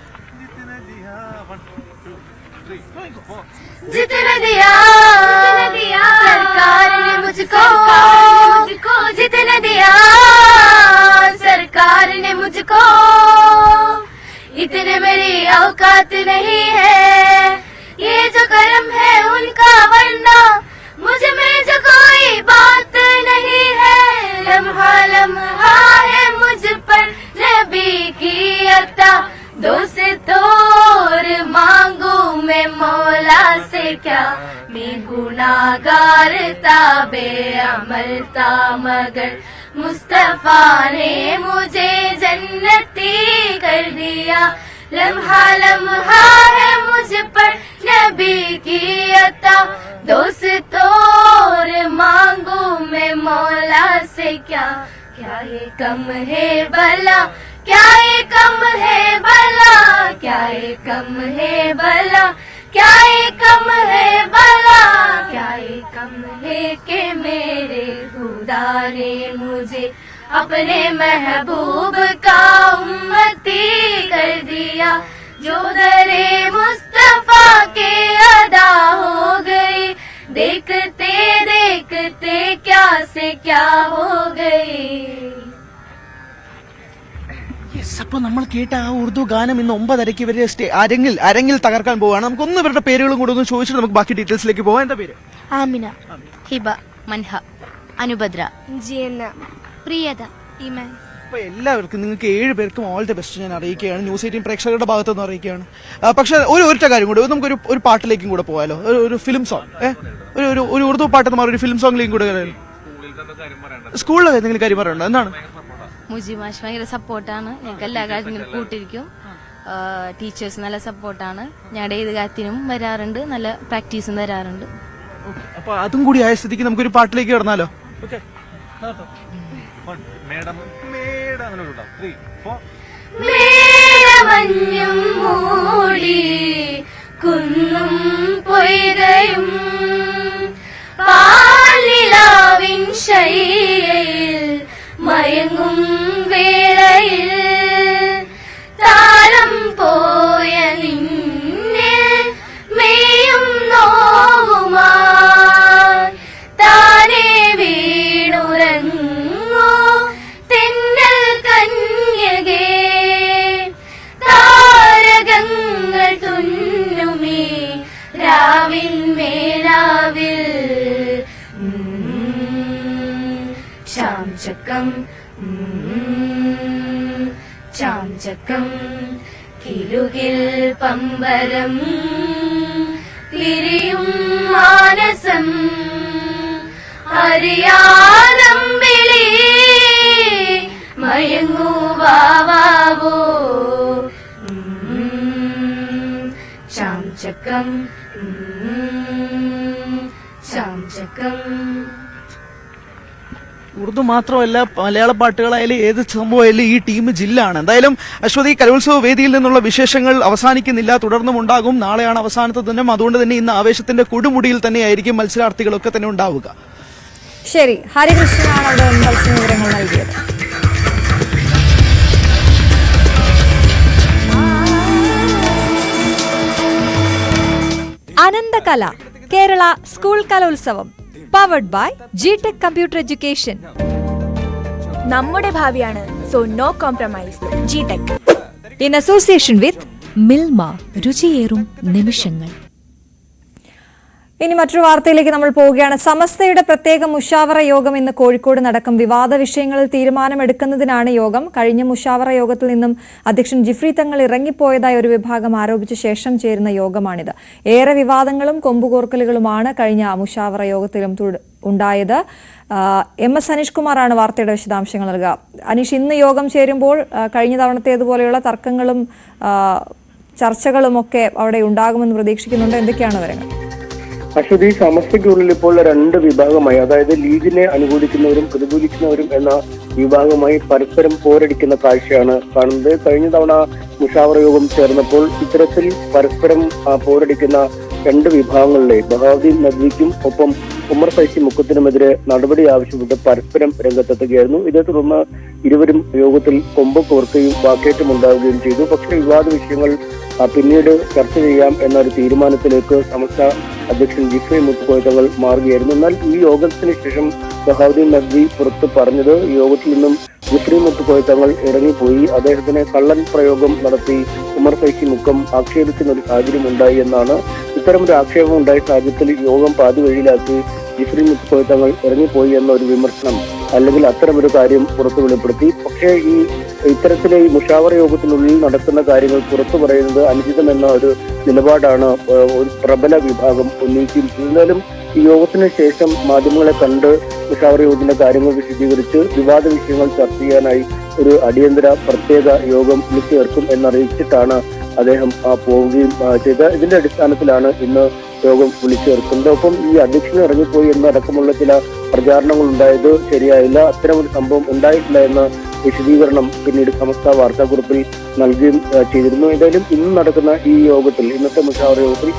S24: जितना दिया सरकार ने मुझको, जितना दिया सरकार ने मुझको, इतने मेरी औकात नहीं है, ये जो करम है उनका, वरना मुझ में जो कोई बात नहीं है। लम्हा लम्हा है मुझ पर नबी की अता, दोस्त और मांगू मैं मौला से क्या, मैं गुनाहगार ताबे अमल था, मगर मुस्तफा ने मुझे जन्नती कर दिया। लम्हा लम्हा है मुझ पर नबी की अता, दोस्त और मांगू मैं मौला से क्या, क्या ये कम है भला, क्या ये कम है भला, क्या ये कम है भला, क्या ये कम है भला, क्या ये कम है कि मेरे खुदा ने मुझे अपने महबूब का उम्मती कर दिया। जो दरे मुस्तफा के अदा हो गई, देखते देखते क्या से क्या हो गई।
S1: അപ്പൊ നമ്മൾ കേട്ട ആ ഉറുദു ഗാനം ഇന്ന് 9:30 ഇവര് അരങ്ങിൽ തകർക്കാൻ പോവുകയാണ്. നമുക്കൊന്ന് ഇവരുടെ പേരുകളും കൂടെ ഒന്ന് ചോദിച്ചിട്ട് നമുക്ക് ബാക്കി ഡീറ്റെയിൽസിലേക്ക് പോകാം. എന്താ പേര്?
S2: ആമിന, ഹിബ, മൻഹ, അനുഭദ്ര, ജിയന്ന, പ്രിയത, ഈമാൻ.
S1: അപ്പൊ എല്ലാവർക്കും നിങ്ങൾക്ക് 7 പേർക്കും ഓൾ ദി ബെസ്റ്റ് ഞാൻ അറിയിക്കുകയാണ്. ന്യൂസ് 18 പ്രേക്ഷകരുടെ ഭാഗത്ത് നിന്ന് അറിയിക്കുകയാണ്. പക്ഷെ ഒരൊറ്റ കാര്യം കൂടെ, നമുക്ക് ഒരു പാട്ടിലേക്കും കൂടെ പോകാലോ. ഒരു ഫിലിം സോങ്, ഒരു ഉറുദു പാട്ട് മാറി ഒരു ഫിലിം സോങ്ങിലേക്കും കൂടെ. സ്കൂളിൽ എന്തെങ്കിലും കാര്യം പറയണ്ടോ? എന്താണ്?
S2: മുജി മാഷ് ഭയങ്കര സപ്പോർട്ടാണ്, ഞങ്ങൾക്ക് എല്ലാ കാര്യത്തിനും കൂട്ടിരിക്കും. ടീച്ചേഴ്സ് നല്ല സപ്പോർട്ടാണ്, ഞങ്ങളുടെ ഏത് കാര്യത്തിനും വരാറുണ്ട്, നല്ല പ്രാക്ടീസും തരാറുണ്ട്.
S1: അപ്പൊ അതും കൂടി ആയ സ്ഥിതിക്ക് നമുക്കൊരു പാട്ടിലേക്ക് കിടന്നാലോ?
S24: മേടമഞ്ഞും മൂടി കുന്നും പൊയ്കയും പാലിലാവിൻ ശയ്യയിൽ മയങ്ങും വേളയിൽ താരം പോയ നിന്നിൽ മേയും നോവുമായി താനെ വീണുറങ്ങൂ തെന്നൽ കന്യകേ. താരകങ്ങൾ തുന്നുമീ രാവിൻ മേലാവിൽ ചാംചക്കം ചാംചക്കം കിലുകിൽ പമ്പരം വിരിയും മാനസം അറിയാതം വിളി മയങ്ങൂ വാവാവോ. ചാംചക്കം ചാംചക്കം.
S1: ഉറുദു മാത്രമല്ല, മലയാള പാട്ടുകളായാലും ഏത് സംഭവമായാലും ഈ ടീം ജില്ലാണ്. എന്തായാലും അശ്വതി, കലോത്സവ വേദിയിൽ നിന്നുള്ള വിശേഷങ്ങൾ അവസാനിക്കുന്നില്ല, തുടർന്നും ഉണ്ടാകും. നാളെയാണ് അവസാനത്തെ ദിനം. അതുകൊണ്ട് തന്നെ ഇന്ന് ആവേശത്തിന്റെ കൊടുമുടിയിൽ തന്നെയായിരിക്കും മത്സരാർത്ഥികളൊക്കെ തന്നെ ഉണ്ടാവുക.
S3: ശരി, ഹരികൃഷ്ണനാണ് അവിടെ മത്സര വിവരങ്ങൾ നൽകിയത്. Ananthakala Kerala school Kalolsavam powered by ജിടെക് കമ്പ്യൂട്ടർ എഡ്യൂക്കേഷൻ.
S10: നമ്മുടെ ഭാവിയാണ്, സോ നോ കോംപ്രമൈസ്. ജിടെക്
S3: ഇൻ അസോസിയേഷൻ വിത്ത് മിൽമ, രുചിയേറും നിമിഷങ്ങൾ. ഇനി മറ്റൊരു വാർത്തയിലേക്ക് നമ്മൾ പോവുകയാണ്. സമസ്തയുടെ പ്രത്യേക മുഷാവറ യോഗം ഇന്ന് കോഴിക്കോട് നടക്കും. വിവാദ വിഷയങ്ങളിൽ തീരുമാനമെടുക്കുന്നതിനാണ് യോഗം. കഴിഞ്ഞ മുഷാവറ യോഗത്തിൽ നിന്നും അധ്യക്ഷൻ ജിഫ്രി തങ്ങൾ ഇറങ്ങിപ്പോയതായി ഒരു വിഭാഗം ആരോപിച്ച ശേഷം ചേരുന്ന യോഗമാണിത്. ഏറെ വിവാദങ്ങളും കൊമ്പുകോർക്കലുകളുമാണ് കഴിഞ്ഞ മുഷാവറ യോഗത്തിലും ഉണ്ടായത്. MS അനീഷ് കുമാറാണ് വാർത്തയുടെ വിശദാംശങ്ങൾ നൽകുക. അനീഷ്, ഇന്ന് യോഗം ചേരുമ്പോൾ കഴിഞ്ഞ തവണത്തേതുപോലെയുള്ള തർക്കങ്ങളും ചർച്ചകളും ഒക്കെ അവിടെ ഉണ്ടാകുമെന്ന് പ്രതീക്ഷിക്കുന്നുണ്ട്. എന്തൊക്കെയാണ് വിവരങ്ങൾ?
S5: അശ്വതി, സമസ്തയ്ക്കുള്ളിൽ ഇപ്പോൾ 2 വിഭാഗമായി, അതായത് ലീഗിനെ അനുകൂലിക്കുന്നവരും പ്രതികൂലിക്കുന്നവരും എന്ന വിഭാഗമായി പരസ്പരം പോരടിക്കുന്ന കാഴ്ചയാണ് കാണുന്നത്. കഴിഞ്ഞ തവണ മുഷാവറ യോഗം ചേർന്നപ്പോൾ ഇത്തരത്തിൽ പരസ്പരം പോരടിക്കുന്ന 2 വിഭാഗങ്ങളിലെ ബഹാവുദ്ദീൻ നദ്വിക്കും ഒപ്പം ഉമർ ഫൈസി മുക്കത്തിനുമെതിരെ നടപടി ആവശ്യപ്പെട്ട് പരസ്പരം രംഗത്തെത്തുകയായിരുന്നു. ഇതേ തുടർന്ന് ഇരുവരും യോഗത്തിൽ കൊമ്പ് കോർക്കുകയും വാക്കേറ്റം ഉണ്ടാവുകയും ചെയ്തു. പക്ഷേ വിവാദ വിഷയങ്ങൾ പിന്നീട് ചർച്ച ചെയ്യാം എന്നൊരു തീരുമാനത്തിലേക്ക് സമസ്ത അധ്യക്ഷൻ ജിഫ്രി മുത്തുക്കോയ തങ്ങൾ മാറുകയായിരുന്നു. എന്നാൽ ഈ യോഗത്തിന് ശേഷം ബഹാവുദ്ദീൻ നദ്വി പുറത്ത് പറഞ്ഞത് യോഗത്തിൽ നിന്നും ജിഫ്രി മുത്തുക്കോയ തങ്ങൾ ഇറങ്ങിപ്പോയി, അദ്ദേഹത്തിന് കള്ളൻ പ്രയോഗം നടത്തി ഉമർ ഫൈസി മുക്കം ആക്ഷേപിക്കുന്ന ഒരു സാഹചര്യം ഉണ്ടായി എന്നാണ്. ഇത്തരമൊരു ആക്ഷേപം ഉണ്ടായ സാഹചര്യത്തിൽ യോഗം പാതി വഴിയിലാക്കി ജിഫ്രി മുത്തുക്കോയ തങ്ങൾ ഇറങ്ങിപ്പോയി എന്ന ഒരു വിമർശനം അല്ലെങ്കിൽ അത്തരമൊരു കാര്യം പുറത്തു വെളിപ്പെടുത്തി. പക്ഷേ ഇത്തരത്തിലെ ഈ മുഷാവറ യോഗത്തിനുള്ളിൽ നടക്കുന്ന കാര്യങ്ങൾ പുറത്തു പറയുന്നത് അനുചിതമെന്ന ഒരു നിലപാടാണ് ഒരു പ്രബല വിഭാഗം ഉന്നയിച്ചിരിക്കുന്നത്. എന്നാലും ഈ യോഗത്തിന് ശേഷം മാധ്യമങ്ങളെ കണ്ട് മുഷാവറ യോഗത്തിന്റെ കാര്യങ്ങൾ വിശദീകരിച്ച് വിവാദ വിഷയങ്ങൾ ചർച്ച ചെയ്യാനായി ഒരു അടിയന്തര പ്രത്യേക യോഗം വിളിച്ചു ചേർക്കും എന്നറിയിച്ചിട്ടാണ് അദ്ദേഹം പോവുകയും ചെയ്തത്. ഇതിന്റെ അടിസ്ഥാനത്തിലാണ് ഇന്ന് യോഗം വിളിച്ചു ചേർക്കുന്നത്. ഒപ്പം ഈ അധ്യക്ഷൻ ഇറങ്ങിപ്പോയി എന്നടക്കമുള്ള ചില പ്രചാരണങ്ങൾ ഉണ്ടായത് ശരിയായില്ല, അത്തരമൊരു സംഭവം ഉണ്ടായിട്ടില്ല എന്ന വിശദീകരണം പിന്നീട് സമസ്ത വാർത്താക്കുറിപ്പിൽ നൽകുകയും ചെയ്തിരുന്നു. ഏതായാലും ഇന്ന് നടക്കുന്ന ഈ യോഗത്തിൽ, ഇന്നത്തെ മുഷാവറ യോഗത്തിൽ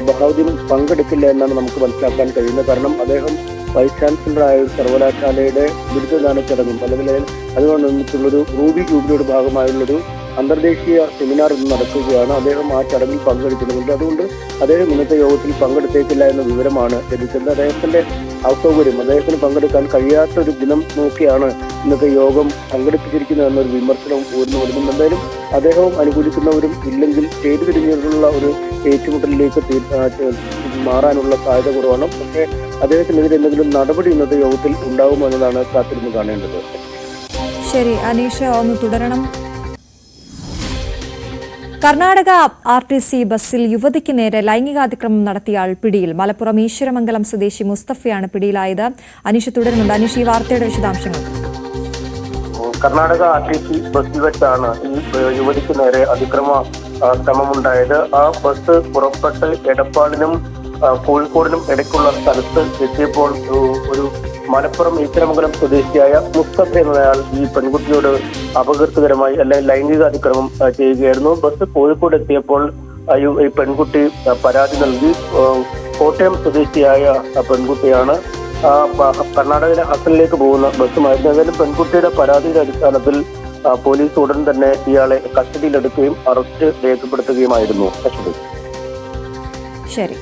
S5: ബഹാവുദ്ദീൻ പങ്കെടുക്കില്ല എന്നാണ് നമുക്ക് മനസ്സിലാക്കാൻ കഴിയുന്നത്. കാരണം അദ്ദേഹം വൈസ് ചാൻസലറായ ഒരു സർവകലാശാലയുടെ ബിരുദദാന ചടങ്ങും അല്ലെങ്കിൽ അതുകൊണ്ടുള്ളൊരു റൂബി ജൂബിലിയുടെ ഭാഗമായുള്ളൊരു അന്തർദേശീയ സെമിനാർ ഇന്ന് നടക്കുകയാണ്. അദ്ദേഹം ആ ചടങ്ങിൽ പങ്കെടുക്കുന്നുണ്ട്. അതുകൊണ്ട് അദ്ദേഹം ഇന്നത്തെ യോഗത്തിൽ പങ്കെടുത്തേക്കില്ല എന്ന വിവരമാണ് ലഭിക്കുന്നത്. അദ്ദേഹത്തിന്റെ അസൗകര്യം, അദ്ദേഹത്തിന് പങ്കെടുക്കാൻ കഴിയാത്ത ഒരു ദിനം നോക്കിയാണ് ഇന്നത്തെ യോഗം സംഘടിപ്പിച്ചിരിക്കുന്നത് എന്നൊരു വിമർശനവും ഉയർന്നു വരുന്നുണ്ട്. എന്തായാലും അദ്ദേഹവും അനുകൂലിക്കുന്നവരും ഇല്ലെങ്കിൽ ചേരിതിരിഞ്ഞുള്ള ഒരു ഏറ്റുമുട്ടലിലേക്ക് മാറാനുള്ള സാധ്യത കുറവാണ്. പക്ഷേ അദ്ദേഹത്തിനെതിരെ എന്തെങ്കിലും നടപടി ഇന്നത്തെ യോഗത്തിൽ ഉണ്ടാകുമോ എന്നതാണ് കാത്തിരുന്ന് കാണേണ്ടത്.
S3: ശരി, അനീഷ് ഒന്ന് തുടരണം. കർണാടക RTC ബസ്സിൽ യുവതിക്ക് നേരെ ലൈംഗികാതിക്രമം നടത്തിയ ആൾ പിടിയിൽ. മലപ്പുറം ഈശ്വരമംഗലം സ്വദേശി മുസ്തഫയാണ് പിടിയിലായത്. അനീഷ് തുടരുന്നുണ്ട്. അനീഷ്, ഈ വാർത്തയുടെ വിശദാംശങ്ങൾ.
S5: കർണാടക RTC ബസ്സിൽ വെച്ചാണ് ഈ യുവതിക്ക് നേരെ അതിക്രമ ശ്രമമുണ്ടായത്. ആ ബസ് പുറപ്പെട്ട് എടപ്പാളിനും കോഴിക്കോടിനും ഇടയ്ക്കുള്ള സ്ഥലത്ത് എത്തിയപ്പോൾ ഒരു മലപ്പുറം ഈശ്വരമംഗലം സ്വദേശിയായ മുസ്തഫ എന്നയാൾ ഈ പെൺകുട്ടിയോട് അപകീർത്തികരമായി അല്ലെങ്കിൽ ലൈംഗിക അതിക്രമം ചെയ്യുകയായിരുന്നു. ബസ് കോഴിക്കോട് എത്തിയപ്പോൾ ഈ പെൺകുട്ടി പരാതി നൽകി. കോട്ടയം സ്വദേശിയായ പെൺകുട്ടിയാണ്. കർണാടകയിലെ ഹസനിലേക്ക് പോകുന്ന ബസ്സുമായിരുന്നു. ഏതായാലും പെൺകുട്ടിയുടെ പരാതിയുടെ അടിസ്ഥാനത്തിൽ പോലീസ് ഉടൻ തന്നെ ഇയാളെ കസ്റ്റഡിയിലെടുക്കുകയും അറസ്റ്റ് രേഖപ്പെടുത്തുകയുമായിരുന്നു.
S3: ശരി.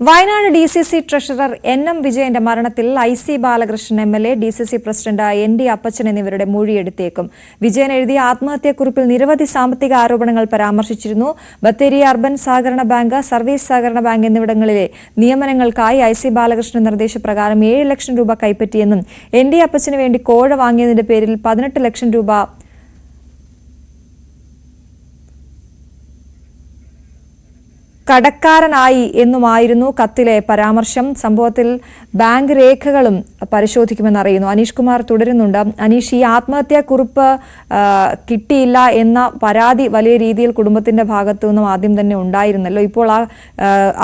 S3: വയനാട് DCC ട്രഷറർ NM വിജയന്റെ മരണത്തിൽ IC Balakrishnan MLA, DCC president ND അപ്പച്ചൻ എന്നിവരുടെ മൊഴിയെടുത്തേക്കും. വിജയൻ എഴുതിയ ആത്മഹത്യാക്കുറിപ്പിൽ നിരവധി സാമ്പത്തിക ആരോപണങ്ങൾ പരാമർശിച്ചിരുന്നു. ബത്തേരി അർബൻ സഹകരണ ബാങ്ക്, സർവീസ് സഹകരണ ബാങ്ക് എന്നിവിടങ്ങളിലെ നിയമനങ്ങൾക്കായി IC ബാലകൃഷ്ണൻ നിർദ്ദേശപ്രകാരം 7 ലക്ഷം രൂപ കൈപ്പറ്റിയെന്നും ND അപ്പച്ചന് വേണ്ടി കോഴ വാങ്ങിയതിന്റെ പേരിൽ 18 ലക്ഷം രൂപ കടക്കാരനായി എന്നുമായിരുന്നു കത്തിലെ പരാമർശം. സംഭവത്തിൽ ബാങ്ക് രേഖകളും പരിശോധിക്കുമെന്നറിയുന്നു. അനീഷ് കുമാർ തുടരുന്നുണ്ട്. അനീഷ്, ഈ ആത്മഹത്യാക്കുറിപ്പ് കിട്ടിയില്ല എന്ന പരാതി വലിയ രീതിയിൽ കുടുംബത്തിന്റെ ഭാഗത്തു നിന്നും ആദ്യം തന്നെ ഉണ്ടായിരുന്നല്ലോ. ഇപ്പോൾ ആ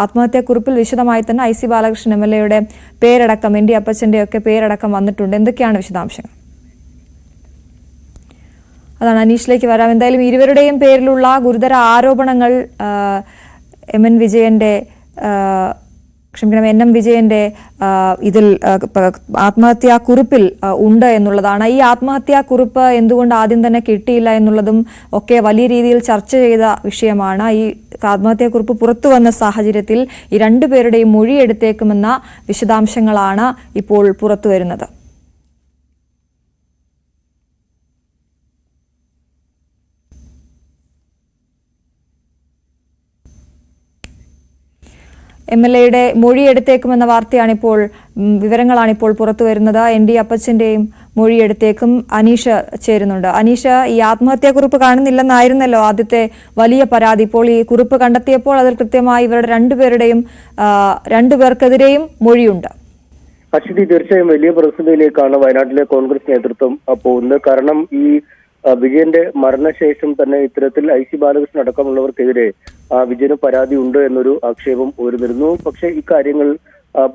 S3: ആത്മഹത്യാക്കുറിപ്പിൽ വിശദമായി തന്നെ IC ബാലകൃഷ്ണൻ MLA പേരടക്കം, ND അപ്പച്ചന്റെ ഒക്കെ പേരടക്കം വന്നിട്ടുണ്ട്. എന്തൊക്കെയാണ് വിശദാംശങ്ങൾ? അതാണ്, അനീഷിലേക്ക് വരാം. എന്തായാലും ഇരുവരുടെയും പേരിലുള്ള ഗുരുതര ആരോപണങ്ങൾ NM വിജയന്റെ ഇതിൽ ആത്മഹത്യാക്കുറിപ്പിൽ ഉണ്ട് എന്നുള്ളതാണ്. ഈ ആത്മഹത്യാക്കുറിപ്പ് എന്തുകൊണ്ട് ആദ്യം തന്നെ കിട്ടിയില്ല എന്നുള്ളതും ഒക്കെ വലിയ രീതിയിൽ ചർച്ച ചെയ്ത വിഷയമാണ്. ഈ ആത്മഹത്യാക്കുറിപ്പ് പുറത്തു വന്ന സാഹചര്യത്തിൽ ഈ രണ്ടുപേരുടെയും മൊഴിയെടുത്തേക്കുമെന്ന വിശദാംശങ്ങളാണ് ഇപ്പോൾ പുറത്തു വരുന്നത്. MLA മൊഴിയെടുത്തേക്കുമെന്ന വാർത്തയാണിപ്പോൾ, വിവരങ്ങളാണിപ്പോൾ പുറത്തു വരുന്നത്. ND അപ്പച്ചന്റെയും മൊഴിയെടുത്തേക്കും. അനീഷ് ചേരുന്നുണ്ട്. അനീഷ്, ഈ ആത്മഹത്യാക്കുറിപ്പ് കാണുന്നില്ലെന്നായിരുന്നല്ലോ ആദ്യത്തെ വലിയ പരാതി. ഇപ്പോൾ ഈ കുറിപ്പ് കണ്ടെത്തിയപ്പോൾ അതിൽ കൃത്യമായി ഇവരുടെ രണ്ടുപേർക്കെതിരെയും മൊഴിയുണ്ട്.
S5: അശ്വതി, തീർച്ചയായും വലിയ പ്രതിസന്ധിയിലേക്കാണ് വയനാട്ടിലെ കോൺഗ്രസ് നേതൃത്വം പോകുന്നത്. കാരണം ഈ വിജയന്റെ മരണശേഷം തന്നെ ഇത്തരത്തിൽ IC ബാലകൃഷ്ണൻ അടക്കമുള്ളവർക്കെതിരെ വിജയന് പരാതി ഉണ്ട് എന്നൊരു ആക്ഷേപം ഉയർന്നിരുന്നു. പക്ഷേ ഇക്കാര്യങ്ങൾ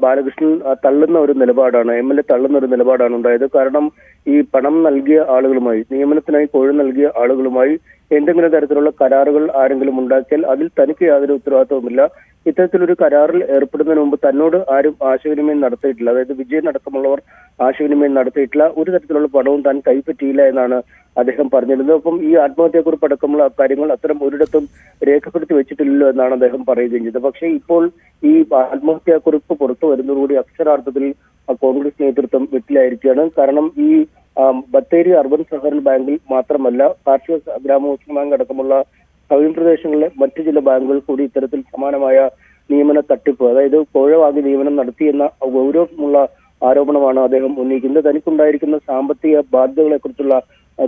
S5: ബാലകൃഷ്ണൻ തള്ളുന്ന ഒരു നിലപാടാണ്, MLA തള്ളുന്ന ഒരു നിലപാടാണ് ഉണ്ടായത്. കാരണം ഈ പണം നൽകിയ ആളുകളുമായി, നിയമനത്തിനായി കോഴ നൽകിയ ആളുകളുമായി എന്തെങ്കിലും തരത്തിലുള്ള കരാറുകൾ ആരെങ്കിലും ഉണ്ടാക്കിയാൽ അതിൽ തനിക്ക് യാതൊരു ഉത്തരവാദിത്വവുമില്ല. ഇത്തരത്തിലൊരു കരാറിൽ ഏർപ്പെടുന്നതിന് മുമ്പ് തന്നോട് ആരും ആശയവിനിമയം നടത്തിയിട്ടില്ല, അതായത് വിജയൻ അടക്കമുള്ളവർ ആശയവിനിമയം നടത്തിയിട്ടില്ല, ഒരു തരത്തിലുള്ള പണവും താൻ കൈപ്പറ്റിയില്ല എന്നാണ് അദ്ദേഹം പറഞ്ഞിരുന്നത്. ഒപ്പം ഈ ആത്മഹത്യാക്കുറിപ്പ് അടക്കമുള്ള കാര്യങ്ങൾ അത്തരം ഒരിടത്തും രേഖപ്പെടുത്തി വെച്ചിട്ടില്ലല്ലോ എന്നാണ് അദ്ദേഹം പറയുകയും ചെയ്തത്. പക്ഷേ ഇപ്പോൾ ഈ ആത്മഹത്യാക്കുറിപ്പ് പുറത്തു വരുന്നതോടുകൂടി അക്ഷരാർത്ഥത്തിൽ കോൺഗ്രസ് നേതൃത്വം വെട്ടിലായിരിക്കുകയാണ്. കാരണം ഈ ബത്തേരി അർബൻ സഹകരണ ബാങ്കിൽ മാത്രമല്ല, കാർഷിക ഗ്രാമോത്സവ ബാങ്ക് അടക്കമുള്ള സ്വയം പ്രദേശങ്ങളിലെ മറ്റു ചില ബാങ്കുകൾ കൂടി ഇത്തരത്തിൽ സമാനമായ നിയമന തട്ടിപ്പ്, അതായത് കോഴ വാങ്ങി നിയമനം നടത്തിയെന്ന ഗൗരവമുള്ള ആരോപണമാണ് അദ്ദേഹം ഉന്നയിക്കുന്നത്. തനിക്കുണ്ടായിരിക്കുന്ന സാമ്പത്തിക ബാധ്യതകളെ കുറിച്ചുള്ള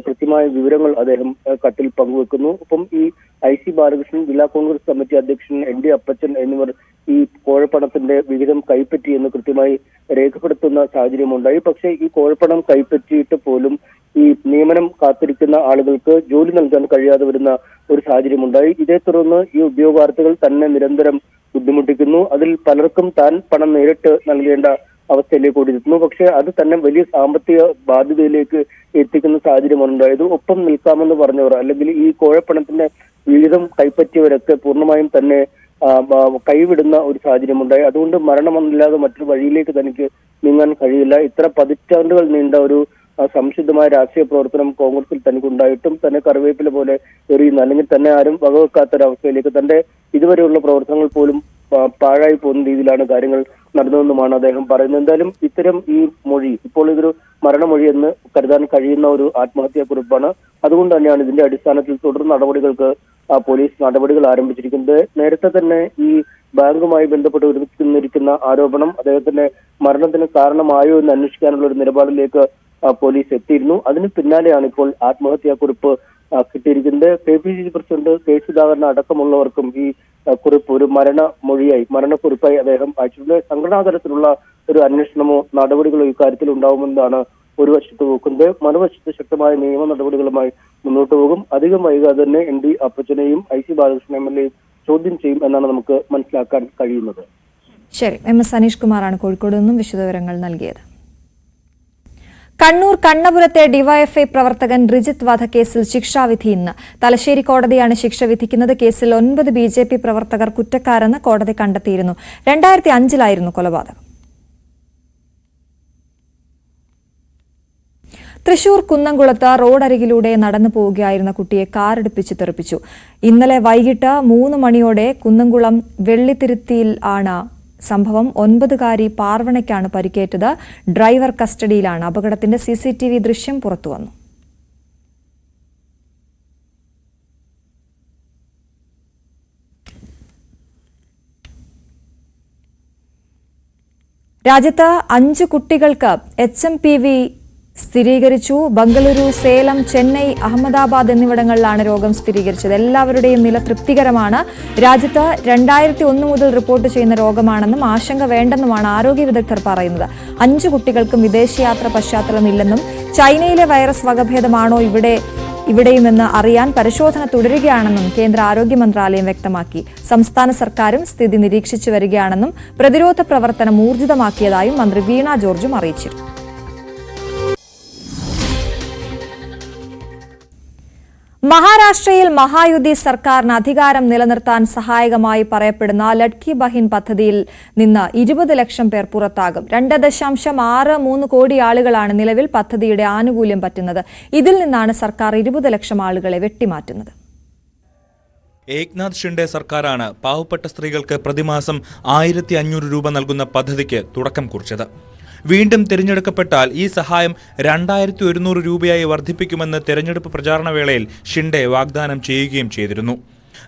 S5: കൃത്യമായ വിവരങ്ങൾ അദ്ദേഹം കത്തിൽ പങ്കുവെക്കുന്നു. ഒപ്പം ഈ IC ബാലകൃഷ്ണൻ, ജില്ലാ കോൺഗ്രസ് കമ്മിറ്റി അധ്യക്ഷൻ ND അപ്പച്ചൻ എന്നിവർ ഈ കോഴപ്പണത്തിന്റെ വിഹിതം കൈപ്പറ്റി എന്ന് കൃത്യമായി രേഖപ്പെടുത്തുന്ന സാഹചര്യമുണ്ടായി. പക്ഷേ ഈ കോഴപ്പണം കൈപ്പറ്റിയിട്ട് പോലും ഈ നിയമനം കാത്തിരിക്കുന്ന ആളുകൾക്ക് ജോലി നൽകാൻ കഴിയാതെ വരുന്ന ഒരു സാഹചര്യമുണ്ടായി. ഇതേ തുടർന്ന് ഈ ഉദ്യോഗാർത്ഥികൾ തന്നെ നിരന്തരം ബുദ്ധിമുട്ടിക്കുന്നു. അതിൽ പലർക്കും താൻ പണം നേരിട്ട് നൽകേണ്ട അവസ്ഥയിലേക്ക് ഓടിയെത്തുന്നു. പക്ഷെ അത് തന്നെ വലിയ സാമ്പത്തിക ബാധ്യതയിലേക്ക് എത്തിക്കുന്ന സാഹചര്യമാണ് ഉണ്ടായത്. ഒപ്പം നിൽക്കാമെന്ന് പറഞ്ഞവർ അല്ലെങ്കിൽ ഈ കോഴപ്പണത്തിന്റെ വിഹിതം കൈപ്പറ്റിയവരൊക്കെ പൂർണ്ണമായും തന്നെ കൈവിടുന്ന ഒരു സാഹചര്യമുണ്ടായി. അതുകൊണ്ട് മരണമല്ലാതെ മറ്റൊരു വഴിയിലേക്ക് തനിക്ക് നീങ്ങാൻ കഴിയില്ല. ഇത്ര പതിറ്റാണ്ടുകൾ നീണ്ട ഒരു സംശുദ്ധമായ രാഷ്ട്രീയ പ്രവർത്തനം കോൺഗ്രസിൽ തനിക്കുണ്ടായിട്ടും തന്നെ കറിവേപ്പില പോലെ എറിയുന്ന അല്ലെങ്കിൽ തന്നെ ആരും വകവെക്കാത്തൊരവസ്ഥയിലേക്ക് തന്റെ ഇതുവരെയുള്ള പ്രവർത്തനങ്ങൾ പോലും പാഴായി പോകുന്ന രീതിയിലാണ് കാര്യങ്ങൾ നടന്നതെന്നുമാണ് അദ്ദേഹം പറയുന്നത്. എന്തായാലും ഇത്തരം ഈ മൊഴി ഇപ്പോൾ ഇതൊരു മരണമൊഴി എന്ന് കരുതാൻ കഴിയുന്ന ഒരു ആത്മഹത്യാക്കുറിപ്പാണ്. അതുകൊണ്ട് തന്നെയാണ് ഇതിന്റെ അടിസ്ഥാനത്തിൽ തുടർ നടപടികൾക്ക് പോലീസ് നടപടികൾ ആരംഭിച്ചിരിക്കുന്നത്. നേരത്തെ തന്നെ ഈ ബാങ്കുമായി ബന്ധപ്പെട്ട് ഉയർന്നിരിക്കുന്ന ആരോപണം അദ്ദേഹത്തിന്റെ മരണത്തിന് കാരണമായോ എന്ന് അന്വേഷിക്കാനുള്ള ഒരു നിലപാടിലേക്ക് പോലീസ് എത്തിയിരുന്നു. അതിന് പിന്നാലെയാണ് ഇപ്പോൾ ആത്മഹത്യാക്കുറിപ്പ് കിട്ടിയിരിക്കുന്നത്. KPCC പ്രസിഡന്റ് കെ സുധാകരൻ അടക്കമുള്ളവർക്കും ഈ കുറിപ്പ് ഒരു മരണക്കുറിപ്പായി അദ്ദേഹം അയച്ചിട്ടുണ്ട്. സംഘടനാ തലത്തിലുള്ള ഒരു അന്വേഷണമോ നടപടികളോ ഇക്കാര്യത്തിൽ ഉണ്ടാവുമെന്നാണ് ഒരു വശത്ത് നോക്കുന്നത്. മറുവശത്ത് ശക്തമായ നിയമ നടപടികളുമായി മുന്നോട്ട് പോകും. അധികം വൈകാതെ തന്നെ ND അപ്പച്ചനെയും IC ബാലകൃഷ്ണൻ MLA ചോദ്യം ചെയ്യും എന്നാണ് നമുക്ക് മനസ്സിലാക്കാൻ കഴിയുന്നത്.
S3: ശരി, MS അനീഷ് കുമാറാണ് കോഴിക്കോട് നിന്നും വിശദവിവരങ്ങൾ നൽകിയത്. കണ്ണൂർ കണ്ണപുരത്തെ ഡിവൈഎഫ്ഐ പ്രവർത്തകൻ റിജിത്ത് വധക്കേസിൽ ശിക്ഷാവിധി ഇന്ന്. തലശ്ശേരി കോടതിയാണ് ശിക്ഷ വിധിക്കുന്നത്. കേസിൽ 9 BJP പ്രവർത്തകർ കുറ്റക്കാരെന്ന് കോടതി കണ്ടെത്തിയിരുന്നു. 2005 കൊലപാതകം. തൃശൂർ കുന്നംകുളത്ത് റോഡരികിലൂടെ നടന്നു പോവുകയായിരുന്ന കുട്ടിയെ കാറിടിപ്പിച്ച് തെറിപ്പിച്ചു. ഇന്നലെ വൈകിട്ട് 3 മണിയോടെ കുന്നംകുളം വെള്ളിത്തിരുത്തിയിൽ ആണ് സംഭവം. 9-കാരി പാർവണയ്ക്കാണ് പരിക്കേറ്റത്. ഡ്രൈവർ കസ്റ്റഡിയിലാണ്. അപകടത്തിന്റെ CCTV ദൃശ്യം പുറത്തുവന്നു. രാജ്യത്ത് 5 കുട്ടികൾക്ക് HMPV സ്ഥിരീകരിച്ചു. ബംഗളൂരു, സേലം, ചെന്നൈ, അഹമ്മദാബാദ് എന്നിവിടങ്ങളിലാണ് രോഗം സ്ഥിരീകരിച്ചത്. എല്ലാവരുടെയും നില തൃപ്തികരമാണ്. രാജ്യത്ത് 2001 മുതൽ റിപ്പോർട്ട് ചെയ്യുന്ന രോഗമാണെന്നും ആശങ്ക വേണ്ടെന്നുമാണ് ആരോഗ്യ വിദഗ്ധർ പറയുന്നത്. 5 കുട്ടികൾക്കും വിദേശയാത്ര പശ്ചാത്തലമില്ലെന്നും ചൈനയിലെ വൈറസ് വകഭേദമാണോ ഇവിടെയുമെന്ന് അറിയാൻ പരിശോധന തുടരുകയാണെന്നും കേന്ദ്ര ആരോഗ്യ മന്ത്രാലയം വ്യക്തമാക്കി. സംസ്ഥാന സർക്കാരും സ്ഥിതി നിരീക്ഷിച്ചു വരികയാണെന്നും പ്രതിരോധ പ്രവർത്തനം ഊർജിതമാക്കിയതായും മന്ത്രി വീണ ജോർജും അറിയിച്ചിരുന്നു. മഹാരാഷ്ട്രയിൽ മഹായുതി സർക്കാരിന് അധികാരം നിലനിർത്താൻ സഹായകമായി പറയപ്പെടുന്ന ലഡ്കി ബഹിൻ പദ്ധതിയിൽ നിന്ന് 20 ലക്ഷം പേർ പുറത്താകും. 2.63 കോടി ആളുകളാണ് നിലവിൽ പദ്ധതിയുടെ ആനുകൂല്യം പറ്റുന്നത്. ഇതിൽ നിന്നാണ് സർക്കാർ 20 ലക്ഷം ആളുകളെ വെട്ടിമാറ്റുന്നത്.
S7: ഏക്നാഥ് ഷിൻഡെ സർക്കാരാണ് പാവപ്പെട്ട സ്ത്രീകൾക്ക് പ്രതിമാസം 1500 രൂപ നൽകുന്ന പദ്ധതിക്ക് തുടക്കം കുറിച്ചത്. വീണ്ടും തിരഞ്ഞെടുക്കപ്പെട്ടാൽ ഈ സഹായം 2100 രൂപയായി വർദ്ധിപ്പിക്കുമെന്ന് തെരഞ്ഞെടുപ്പ് പ്രചാരണ വേളയിൽ ഷിൻഡെ വാഗ്ദാനം ചെയ്യുകയും ചെയ്തിരുന്നു.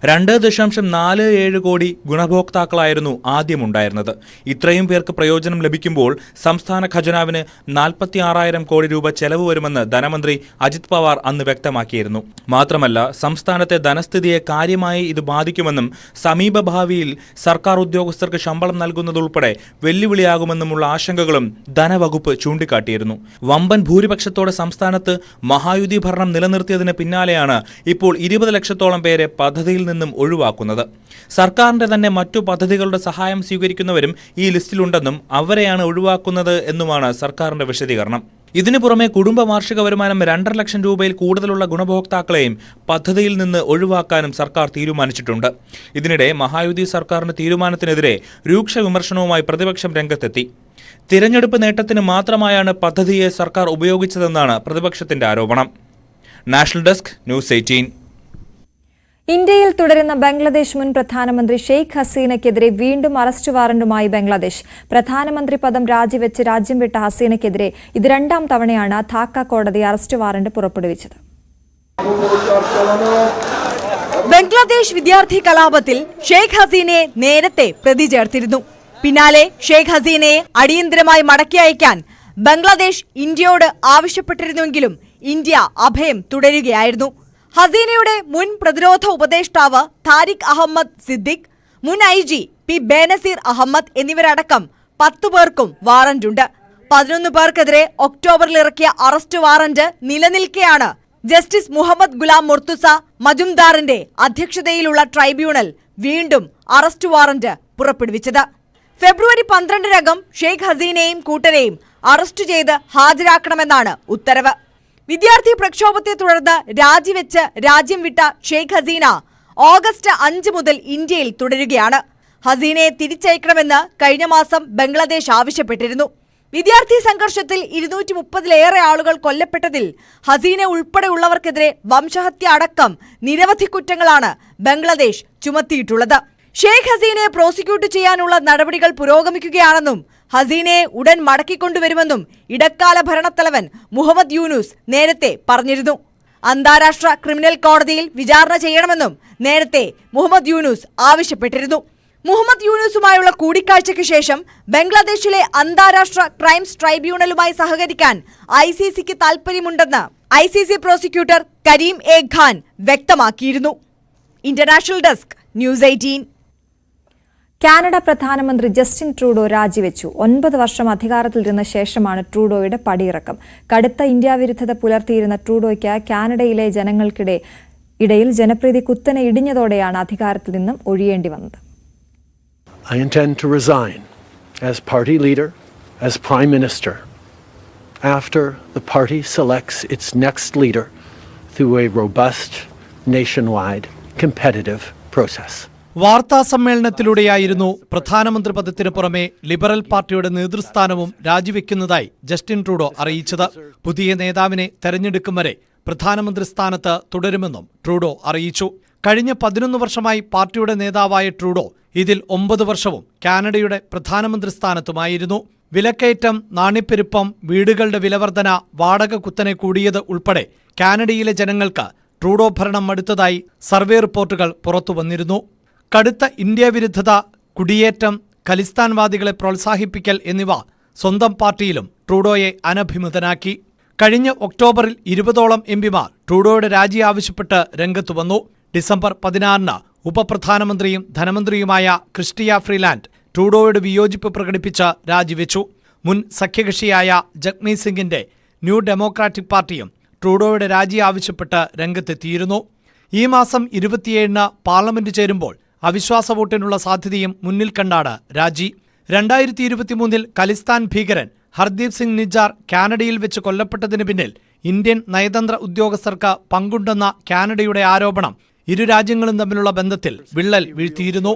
S7: 2.47 കോടി ഗുണഭോക്താക്കളായിരുന്നു ആദ്യമുണ്ടായിരുന്നത്. ഇത്രയും പേർക്ക് പ്രയോജനം ലഭിക്കുമ്പോൾ സംസ്ഥാന ഖജനാവിന് 46,000 കോടി രൂപ ചെലവ് വരുമെന്ന് ധനമന്ത്രി അജിത് പവാർ അന്ന് വ്യക്തമാക്കിയിരുന്നു. മാത്രമല്ല, സംസ്ഥാനത്തെ ധനസ്ഥിതിയെ കാര്യമായി ഇത് ബാധിക്കുമെന്നും സമീപഭാവിയിൽ സർക്കാർ ഉദ്യോഗസ്ഥർക്ക് ശമ്പളം നൽകുന്നതുൾപ്പെടെ വെല്ലുവിളിയാകുമെന്നുമുള്ള ആശങ്കകളും ധനവകുപ്പ് ചൂണ്ടിക്കാട്ടിയിരുന്നു. വമ്പൻ ഭൂരിപക്ഷത്തോടെ സംസ്ഥാനത്ത് മഹായുതി ഭരണം നിലനിർത്തിയതിന് പിന്നാലെയാണ് ഇപ്പോൾ 20 ലക്ഷത്തോളം പേരെ പദ്ധതിയിൽ നിന്നും ഒഴിവാക്കുന്നത്. സർക്കാരിന്റെ തന്നെ മറ്റു പദ്ധതികളുടെ സഹായം സ്വീകരിക്കുന്നവരും ഈ ലിസ്റ്റിലുണ്ടെന്നും അവരെയാണ് ഒഴിവാക്കുന്നത് എന്നുമാണ് സർക്കാരിന്റെ വിശദീകരണം. ഇതിനു പുറമെ കുടുംബ വാർഷിക വരുമാനം 2.5 ലക്ഷം രൂപയിൽ കൂടുതലുള്ള ഗുണഭോക്താക്കളെയും പദ്ധതിയിൽ നിന്ന് ഒഴിവാക്കാനും സർക്കാർ തീരുമാനിച്ചിട്ടുണ്ട്. ഇതിനിടെ മഹായുതി സർക്കാരിന്റെ തീരുമാനത്തിനെതിരെ രൂക്ഷ വിമർശനവുമായി പ്രതിപക്ഷം രംഗത്തെത്തി. തിരഞ്ഞെടുപ്പ് നേട്ടത്തിന് മാത്രമായാണ് പദ്ധതിയെ സർക്കാർ ഉപയോഗിച്ചതെന്നാണ് പ്രതിപക്ഷത്തിന്റെ ആരോപണം. National desk, news 18.
S3: ഇന്ത്യയിൽ തുടരുന്ന ബംഗ്ലാദേശ് മുൻ പ്രധാനമന്ത്രി ഷെയ്ഖ് ഹസീനയ്ക്കെതിരെ വീണ്ടും അറസ്റ്റ് വാറന്റുമായി ബംഗ്ലാദേശ്. പ്രധാനമന്ത്രി പദം രാജിവെച്ച് രാജ്യം വിട്ട ഹസീനയ്ക്കെതിരെ ഇത് 2ാം തവണയാണ് ധാക്ക കോടതി അറസ്റ്റ് വാറന്റ് പുറപ്പെടുവിച്ചത്.
S8: ബംഗ്ലാദേശ് വിദ്യാർത്ഥി കലാപത്തിൽ ഷെയ്ഖ് ഹസീനയെ നേരത്തെ പ്രതി ചേർത്തിരുന്നു. പിന്നാലെ ഷെയ്ഖ് ഹസീനയെ അടിയന്തരമായി മടക്കി അയക്കാൻ ബംഗ്ലാദേശ് ഇന്ത്യയോട് ആവശ്യപ്പെട്ടിരുന്നുവെങ്കിലും ഇന്ത്യ അഭയം തുടരുകയായിരുന്നു. ഹസീനയുടെ മുൻ പ്രതിരോധ ഉപദേഷ്ടാവ് താരിഖ് അഹമ്മദ് സിദ്ദിഖ്, മുൻ IG പി ബേനസീർ അഹമ്മദ് എന്നിവരടക്കം 10 പേർക്കും വാറന്റുണ്ട്. 11 പേർക്കെതിരെ ഒക്ടോബറിൽ ഇറക്കിയ അറസ്റ്റ് വാറന്റ് നിലനിൽക്കെയാണ് ജസ്റ്റിസ് മുഹമ്മദ് ഗുലാം മുർത്തുസ മജുംദാറിന്റെ അധ്യക്ഷതയിലുള്ള ട്രൈബ്യൂണൽ വീണ്ടും അറസ്റ്റ് വാറന്റ് പുറപ്പെടുവിച്ചത്. ഫെബ്രുവരി 12-നകം ഷെയ്ഖ് ഹസീനയെയും കൂട്ടരെയും അറസ്റ്റ് ചെയ്ത് ഹാജരാക്കണമെന്നാണ് ഉത്തരവ്. വിദ്യാർത്ഥി പ്രക്ഷോഭത്തെ തുടർന്ന് രാജിവെച്ച് രാജ്യം വിട്ട ഷെയ്ഖ് ഹസീന ഓഗസ്റ്റ് 5 മുതൽ ഇന്ത്യയിൽ തുടരുകയാണ്. ഹസീനയെ തിരിച്ചയക്കണമെന്ന് കഴിഞ്ഞ മാസം ബംഗ്ലാദേശ് ആവശ്യപ്പെട്ടിരുന്നു. വിദ്യാർത്ഥി സംഘർഷത്തിൽ 230-ലേറെ ആളുകൾ കൊല്ലപ്പെട്ടതിൽ ഹസീന ഉൾപ്പെടെയുള്ളവർക്കെതിരെ വംശഹത്യ അടക്കം നിരവധി കുറ്റങ്ങളാണ് ബംഗ്ലാദേശ് ചുമത്തിയിട്ടുള്ളത്. ഷെയ്ഖ് ഹസീനയെ പ്രോസിക്യൂട്ട് ചെയ്യാനുള്ള നടപടികൾ പുരോഗമിക്കുകയാണെന്നും ഹസീനയെ ഉടൻ മടക്കിക്കൊണ്ടുവരുമെന്നും ഇടക്കാല ഭരണത്തലവൻ മുഹമ്മദ് യൂനുസ് നേരത്തെ പറഞ്ഞിരുന്നു. അന്താരാഷ്ട്ര ക്രിമിനൽ കോടതിയിൽ വിചാരണ ചെയ്യണമെന്നും നേരത്തെ മുഹമ്മദ് യൂനുസ് ആവശ്യപ്പെട്ടിരുന്നു. മുഹമ്മദ് യൂനുസുമായുള്ള കൂടിക്കാഴ്ചയ്ക്ക് ശേഷം ബംഗ്ലാദേശിലെ അന്താരാഷ്ട്ര ക്രൈംസ് ട്രൈബ്യൂണലുമായി സഹകരിക്കാൻ ICCക്ക് താൽപര്യമുണ്ടെന്ന് ICC prosecutor Karim A Khan വ്യക്തമാക്കിയിരുന്നു. International desk news 18.
S3: കാനഡ പ്രധാനമന്ത്രി ജസ്റ്റിൻ ട്രൂഡോ രാജിവെച്ചു. 9 വർഷം അധികാരത്തിലിരുന്ന ശേഷമാണ് ട്രൂഡോയുടെ പടിയിറക്കം. കടുത്ത ഇന്ത്യ വിരുദ്ധത പുലർത്തിയിരുന്ന ട്രൂഡോയ്ക്ക് കാനഡയിലെ ജനങ്ങൾക്കിടയിൽ ജനപ്രീതി കുത്തനെ ഇടിഞ്ഞതോടെയാണ് അധികാരത്തിൽ നിന്നും ഒഴിയേണ്ടി വന്നത്.
S9: I intend to resign as party leader, as Prime Minister, after the party selects its next leader through a robust, nationwide, competitive process.
S12: വാർത്താ സമ്മേളനത്തിലൂടെയായിരുന്നു പ്രധാനമന്ത്രി പദത്തിനു പുറമെ ലിബറൽ പാർട്ടിയുടെ നേതൃസ്ഥാനവും രാജിവെക്കുന്നതായി ജസ്റ്റിൻ ട്രൂഡോ അറിയിച്ചത്. പുതിയ നേതാവിനെ തെരഞ്ഞെടുക്കും വരെ പ്രധാനമന്ത്രി സ്ഥാനത്ത് തുടരുമെന്നും ട്രൂഡോ അറിയിച്ചു. കഴിഞ്ഞ 11 വർഷമായി പാർട്ടിയുടെ നേതാവായ ട്രൂഡോ ഇതിൽ 9 വർഷവും കാനഡയുടെ പ്രധാനമന്ത്രി സ്ഥാനത്തുമായിരുന്നു. വിലക്കയറ്റം, നാണ്യപ്പെരുപ്പം, വീടുകളുടെ വിലവർധന, വാടക കുത്തനെ കൂടിയത് ഉൾപ്പെടെ കാനഡയിലെ ജനങ്ങൾക്ക് ട്രൂഡോ ഭരണം മടുത്തതായി സർവേ റിപ്പോർട്ടുകൾ പുറത്തുവന്നിരുന്നു. കടുത്ത ഇന്ത്യ വിരുദ്ധത, കുടിയേറ്റം, ഖലിസ്ഥാൻവാദികളെ പ്രോത്സാഹിപ്പിക്കൽ എന്നിവ സ്വന്തം പാർട്ടിയിലും ട്രൂഡോയെ അനഭിമതനാക്കി. കഴിഞ്ഞ ഒക്ടോബറിൽ 20ഓളം എംപിമാർ ട്രൂഡോയുടെ രാജി ആവശ്യപ്പെട്ട് രംഗത്തു വന്നു. ഡിസംബർ 16-ന് ഉപപ്രധാനമന്ത്രിയും ധനമന്ത്രിയുമായ ക്രിസ്റ്റിയ ഫ്രീലാൻഡ് ട്രൂഡോയുടെ വിയോജിപ്പ് പ്രകടിപ്പിച്ച് രാജിവെച്ചു. മുൻ സഖ്യകക്ഷിയായ ജഗ്മീത് സിംഗിന്റെ ന്യൂ ഡെമോക്രാറ്റിക് പാർട്ടിയും ട്രൂഡോയുടെ രാജി ആവശ്യപ്പെട്ട് രംഗത്തെത്തിയിരുന്നു. ഈ മാസം 27-ന് പാർലമെന്റ് ചേരുമ്പോൾ അവിശ്വാസ വോട്ടിനുള്ള സാധ്യതയും മുന്നിൽ കണ്ടാണ് രാജി. 2023-ൽ ഖലിസ്ഥാൻ ഭീകരൻ ഹർദീപ് സിംഗ് നിജാർ കാനഡയിൽ വെച്ച് കൊല്ലപ്പെട്ടതിന് പിന്നിൽ ഇന്ത്യൻ നയതന്ത്ര ഉദ്യോഗസ്ഥർക്ക് പങ്കുണ്ടെന്ന കാനഡയുടെ ആരോപണം ഇരു രാജ്യങ്ങളും തമ്മിലുള്ള ബന്ധത്തിൽ വിള്ളൽ വീഴ്ത്തിയിരുന്നു.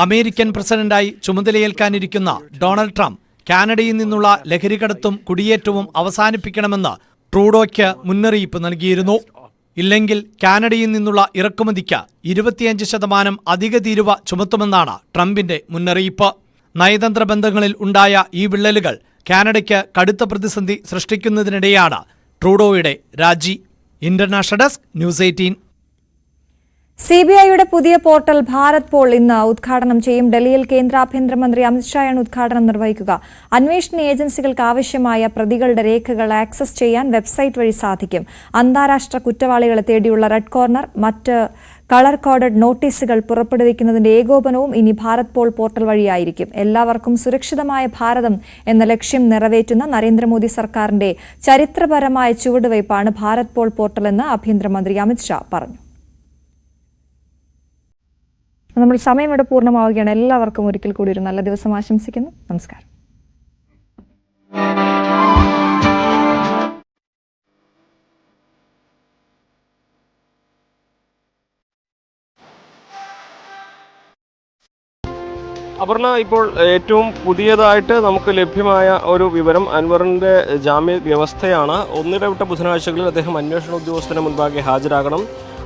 S12: അമേരിക്കൻ പ്രസിഡന്റായി ചുമതലയേൽക്കാനിരിക്കുന്ന ഡൊണാൾഡ് ട്രംപ് കാനഡയിൽ നിന്നുള്ള ലഹരിക്കടത്തും കുടിയേറ്റവും അവസാനിപ്പിക്കണമെന്ന് ട്രൂഡോയ്ക്ക് മുന്നറിയിപ്പ് നൽകിയിരുന്നു. ഇല്ലെങ്കിൽ കാനഡയിൽ നിന്നുള്ള ഇറക്കുമതിക്ക് 25% അധിക തീരുവ ചുമത്തുമെന്നാണ് ട്രംപിന്റെ മുന്നറിയിപ്പ്. നയതന്ത്ര ബന്ധങ്ങളിൽ ഉണ്ടായ ഈ വിള്ളലുകൾ കാനഡയ്ക്ക് കടുത്ത പ്രതിസന്ധി സൃഷ്ടിക്കുന്നതിനിടെയാണ് ട്രൂഡോയുടെ രാജി. International desk news 18.
S3: CBIയുടെ പുതിയ പോർട്ടൽ ഭാരത് പോൾ ഇന്ന് ഉദ്ഘാടനം ചെയ്യും. ഡൽഹിയിൽ കേന്ദ്ര ആഭ്യന്തരമന്ത്രി അമിത്ഷായാണ് ഉദ്ഘാടനം നിർവഹിക്കുക. അന്വേഷണ ഏജൻസികൾക്ക് ആവശ്യമായ പ്രതികളുടെ രേഖകൾ ആക്സസ് ചെയ്യാൻ വെബ്സൈറ്റ് വഴി സാധിക്കും. അന്താരാഷ്ട്ര കുറ്റവാളികളെ തേടിയുള്ള റെഡ് കോർണർ, മറ്റ് കളർ കോഡഡ് നോട്ടീസുകൾ പുറപ്പെടുവിക്കുന്നതിന്റെ ഏകോപനവും ഇനി ഭാരത് പോൾ പോർട്ടൽ വഴിയായിരിക്കും. എല്ലാവർക്കും സുരക്ഷിതമായ ഭാരതം എന്ന ലക്ഷ്യം നിറവേറ്റുന്ന നരേന്ദ്രമോദി സർക്കാരിന്റെ ചരിത്രപരമായ ചുവടുവയ്പ്പാണ് ഭാരത് പോൾ പോർട്ടൽ എന്ന് ആഭ്യന്തരമന്ത്രി അമിത്ഷാ പറഞ്ഞു. നമ്മൾ സമയം ഇവിടെ പൂർണ്ണമാവുകയാണ്. എല്ലാവർക്കും ഒരിക്കൽ കൂടി ഒരു നല്ല ദിവസം ആശംസിക്കുന്നു. നമസ്കാരം.
S6: അപർണ, ഇപ്പോൾ ഏറ്റവും പുതിയതായിട്ട് നമുക്ക് ലഭ്യമായ ഒരു വിവരം അൻവറിൻ്റെ ജാമ്യ വ്യവസ്ഥയാണ്. ഒന്നിടവിട്ട ബുധനാഴ്ചകളിൽ അദ്ദേഹം അന്വേഷണ ഉദ്യോഗസ്ഥന് മുൻപാകെ ഹാജരാകണം.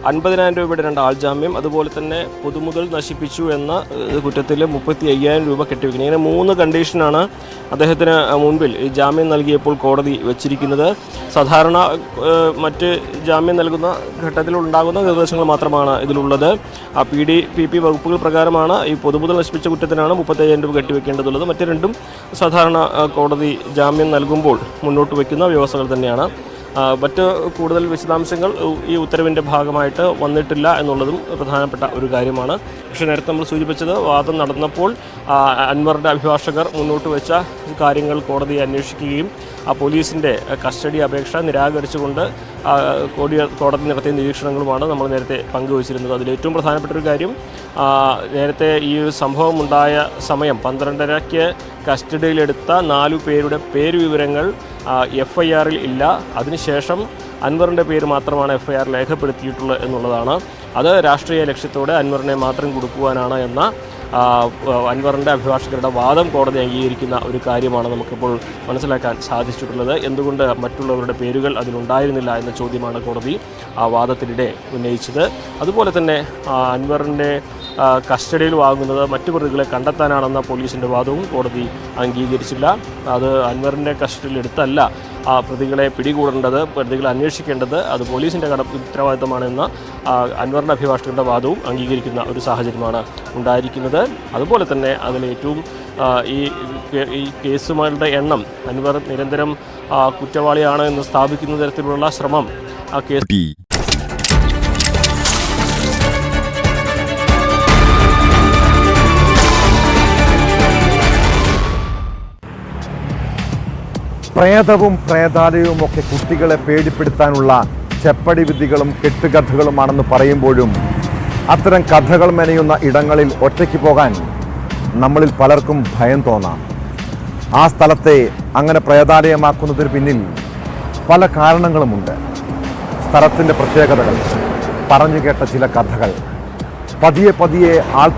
S6: 50,000 രൂപയുടെ 2 ആൾജാമ്യം, അതുപോലെ തന്നെ പൊതുമുതൽ നശിപ്പിച്ചു എന്ന കുറ്റത്തിൽ 35,000 രൂപ കെട്ടിവെക്കുന്നത്. ഇങ്ങനെ 3 കണ്ടീഷനാണ് അദ്ദേഹത്തിന് മുൻപിൽ ഈ ജാമ്യം നൽകിയപ്പോൾ കോടതി വച്ചിരിക്കുന്നത്. സാധാരണ മറ്റ് ജാമ്യം നൽകുന്ന ഘട്ടത്തിൽ ഉണ്ടാകുന്ന നിർദ്ദേശങ്ങൾ മാത്രമാണ് ഇതിലുള്ളത്. ആ PDPP വകുപ്പുകൾ പ്രകാരമാണ് ഈ പൊതുമുതൽ നശിപ്പിച്ച കുറ്റത്തിനാണ് 35,000 രൂപ കെട്ടിവെക്കേണ്ടതുള്ളത്. മറ്റ് രണ്ടും സാധാരണ കോടതി ജാമ്യം നൽകുമ്പോൾ മുന്നോട്ട് വയ്ക്കുന്ന വ്യവസ്ഥകൾ തന്നെയാണ്. മറ്റ് കൂടുതൽ വിശദാംശങ്ങൾ ഈ ഉത്തരവിൻ്റെ ഭാഗമായിട്ട് വന്നിട്ടില്ല എന്നുള്ളതും പ്രധാനപ്പെട്ട ഒരു കാര്യമാണ്. പക്ഷേ നേരത്തെ നമ്മൾ സൂചിപ്പിച്ചത് വാദം നടന്നപ്പോൾ അൻവറിൻ്റെ അഭിഭാഷകർ മുന്നോട്ട് വെച്ച കാര്യങ്ങൾ കോടതിയെ അന്വേഷിക്കുകയും പോലീസിൻ്റെ കസ്റ്റഡി അപേക്ഷ നിരാകരിച്ചുകൊണ്ട് കോടതി നടത്തിയ നിരീക്ഷണങ്ങളുമാണ് നമ്മൾ നേരത്തെ പങ്കുവച്ചിരുന്നത്. അതിലേറ്റവും പ്രധാനപ്പെട്ട ഒരു കാര്യം, നേരത്തെ ഈ സംഭവം ഉണ്ടായ സമയം 12:30-ക്ക് കസ്റ്റഡിയിലെടുത്ത 4 പേരുടെ പേരുവിവരങ്ങൾ FIR-ൽ ഇല്ല. അതിനുശേഷം അൻവറിൻ്റെ പേര് മാത്രമാണ് FIR രേഖപ്പെടുത്തിയിട്ടുള്ളത് എന്നുള്ളതാണ്. അത് രാഷ്ട്രീയ ലക്ഷ്യത്തോടെ അൻവറിനെ മാത്രം കൊടുക്കുവാനാണ് എന്ന അൻവറിൻ്റെ അഭിഭാഷകരുടെ വാദം കോടതി അംഗീകരിക്കുന്ന ഒരു കാര്യമാണ് നമുക്കിപ്പോൾ മനസ്സിലാക്കാൻ സാധിച്ചിട്ടുള്ളത്. എന്തുകൊണ്ട് മറ്റുള്ളവരുടെ പേരുകൾ അതിലുണ്ടായിരുന്നില്ല എന്ന ചോദ്യമാണ് കോടതി ആ വാദത്തിനിടെ ഉന്നയിച്ചത്. അതുപോലെ തന്നെ അൻവറിൻ്റെ കസ്റ്റഡിയിൽ വാങ്ങുന്നത് മറ്റു പ്രതികളെ കണ്ടെത്താനാണെന്ന പോലീസിൻ്റെ വാദവും കോടതി അംഗീകരിച്ചില്ല. അത് അൻവറിൻ്റെ കസ്റ്റഡിയിലെടുത്തല്ല പ്രതികളെ പിടികൂടേണ്ടത്, പ്രതികളെ അന്വേഷിക്കേണ്ടത് അത് പോലീസിൻ്റെ ഉത്തരവാദിത്തമാണെന്ന അൻവറിൻ്റെ അഭിഭാഷകരുടെ വാദവും അംഗീകരിക്കുന്ന ഒരു സാഹചര്യമാണ് ഉണ്ടായിരിക്കുന്നത്. അതുപോലെ തന്നെ അതിലേറ്റവും ഈ കേസുകളുടെ എണ്ണം അൻവർ നിരന്തരം കുറ്റവാളിയാണ് എന്ന് സ്ഥാപിക്കുന്ന തരത്തിലുള്ള ശ്രമം ആ കേസ്
S11: പ്രേതവും പ്രേതാലയവും ഒക്കെ കുട്ടികളെ പേടിപ്പെടുത്താനുള്ള ചെപ്പടി വിദ്യകളും കെട്ടുകഥകളുമാണെന്ന് പറയുമ്പോഴും അത്തരം കഥകൾ മെനയുന്ന ഇടങ്ങളിൽ ഒറ്റയ്ക്ക് പോകാൻ നമ്മളിൽ പലർക്കും ഭയം തോന്നാം. ആ സ്ഥലത്തെ അങ്ങനെ പ്രേതാലയമാക്കുന്നതിന് പിന്നിൽ പല കാരണങ്ങളുമുണ്ട്. സ്ഥലത്തിൻ്റെ പ്രത്യേകതകൾ, പറഞ്ഞു കേട്ട ചില കഥകൾ, പതിയെ ആൾ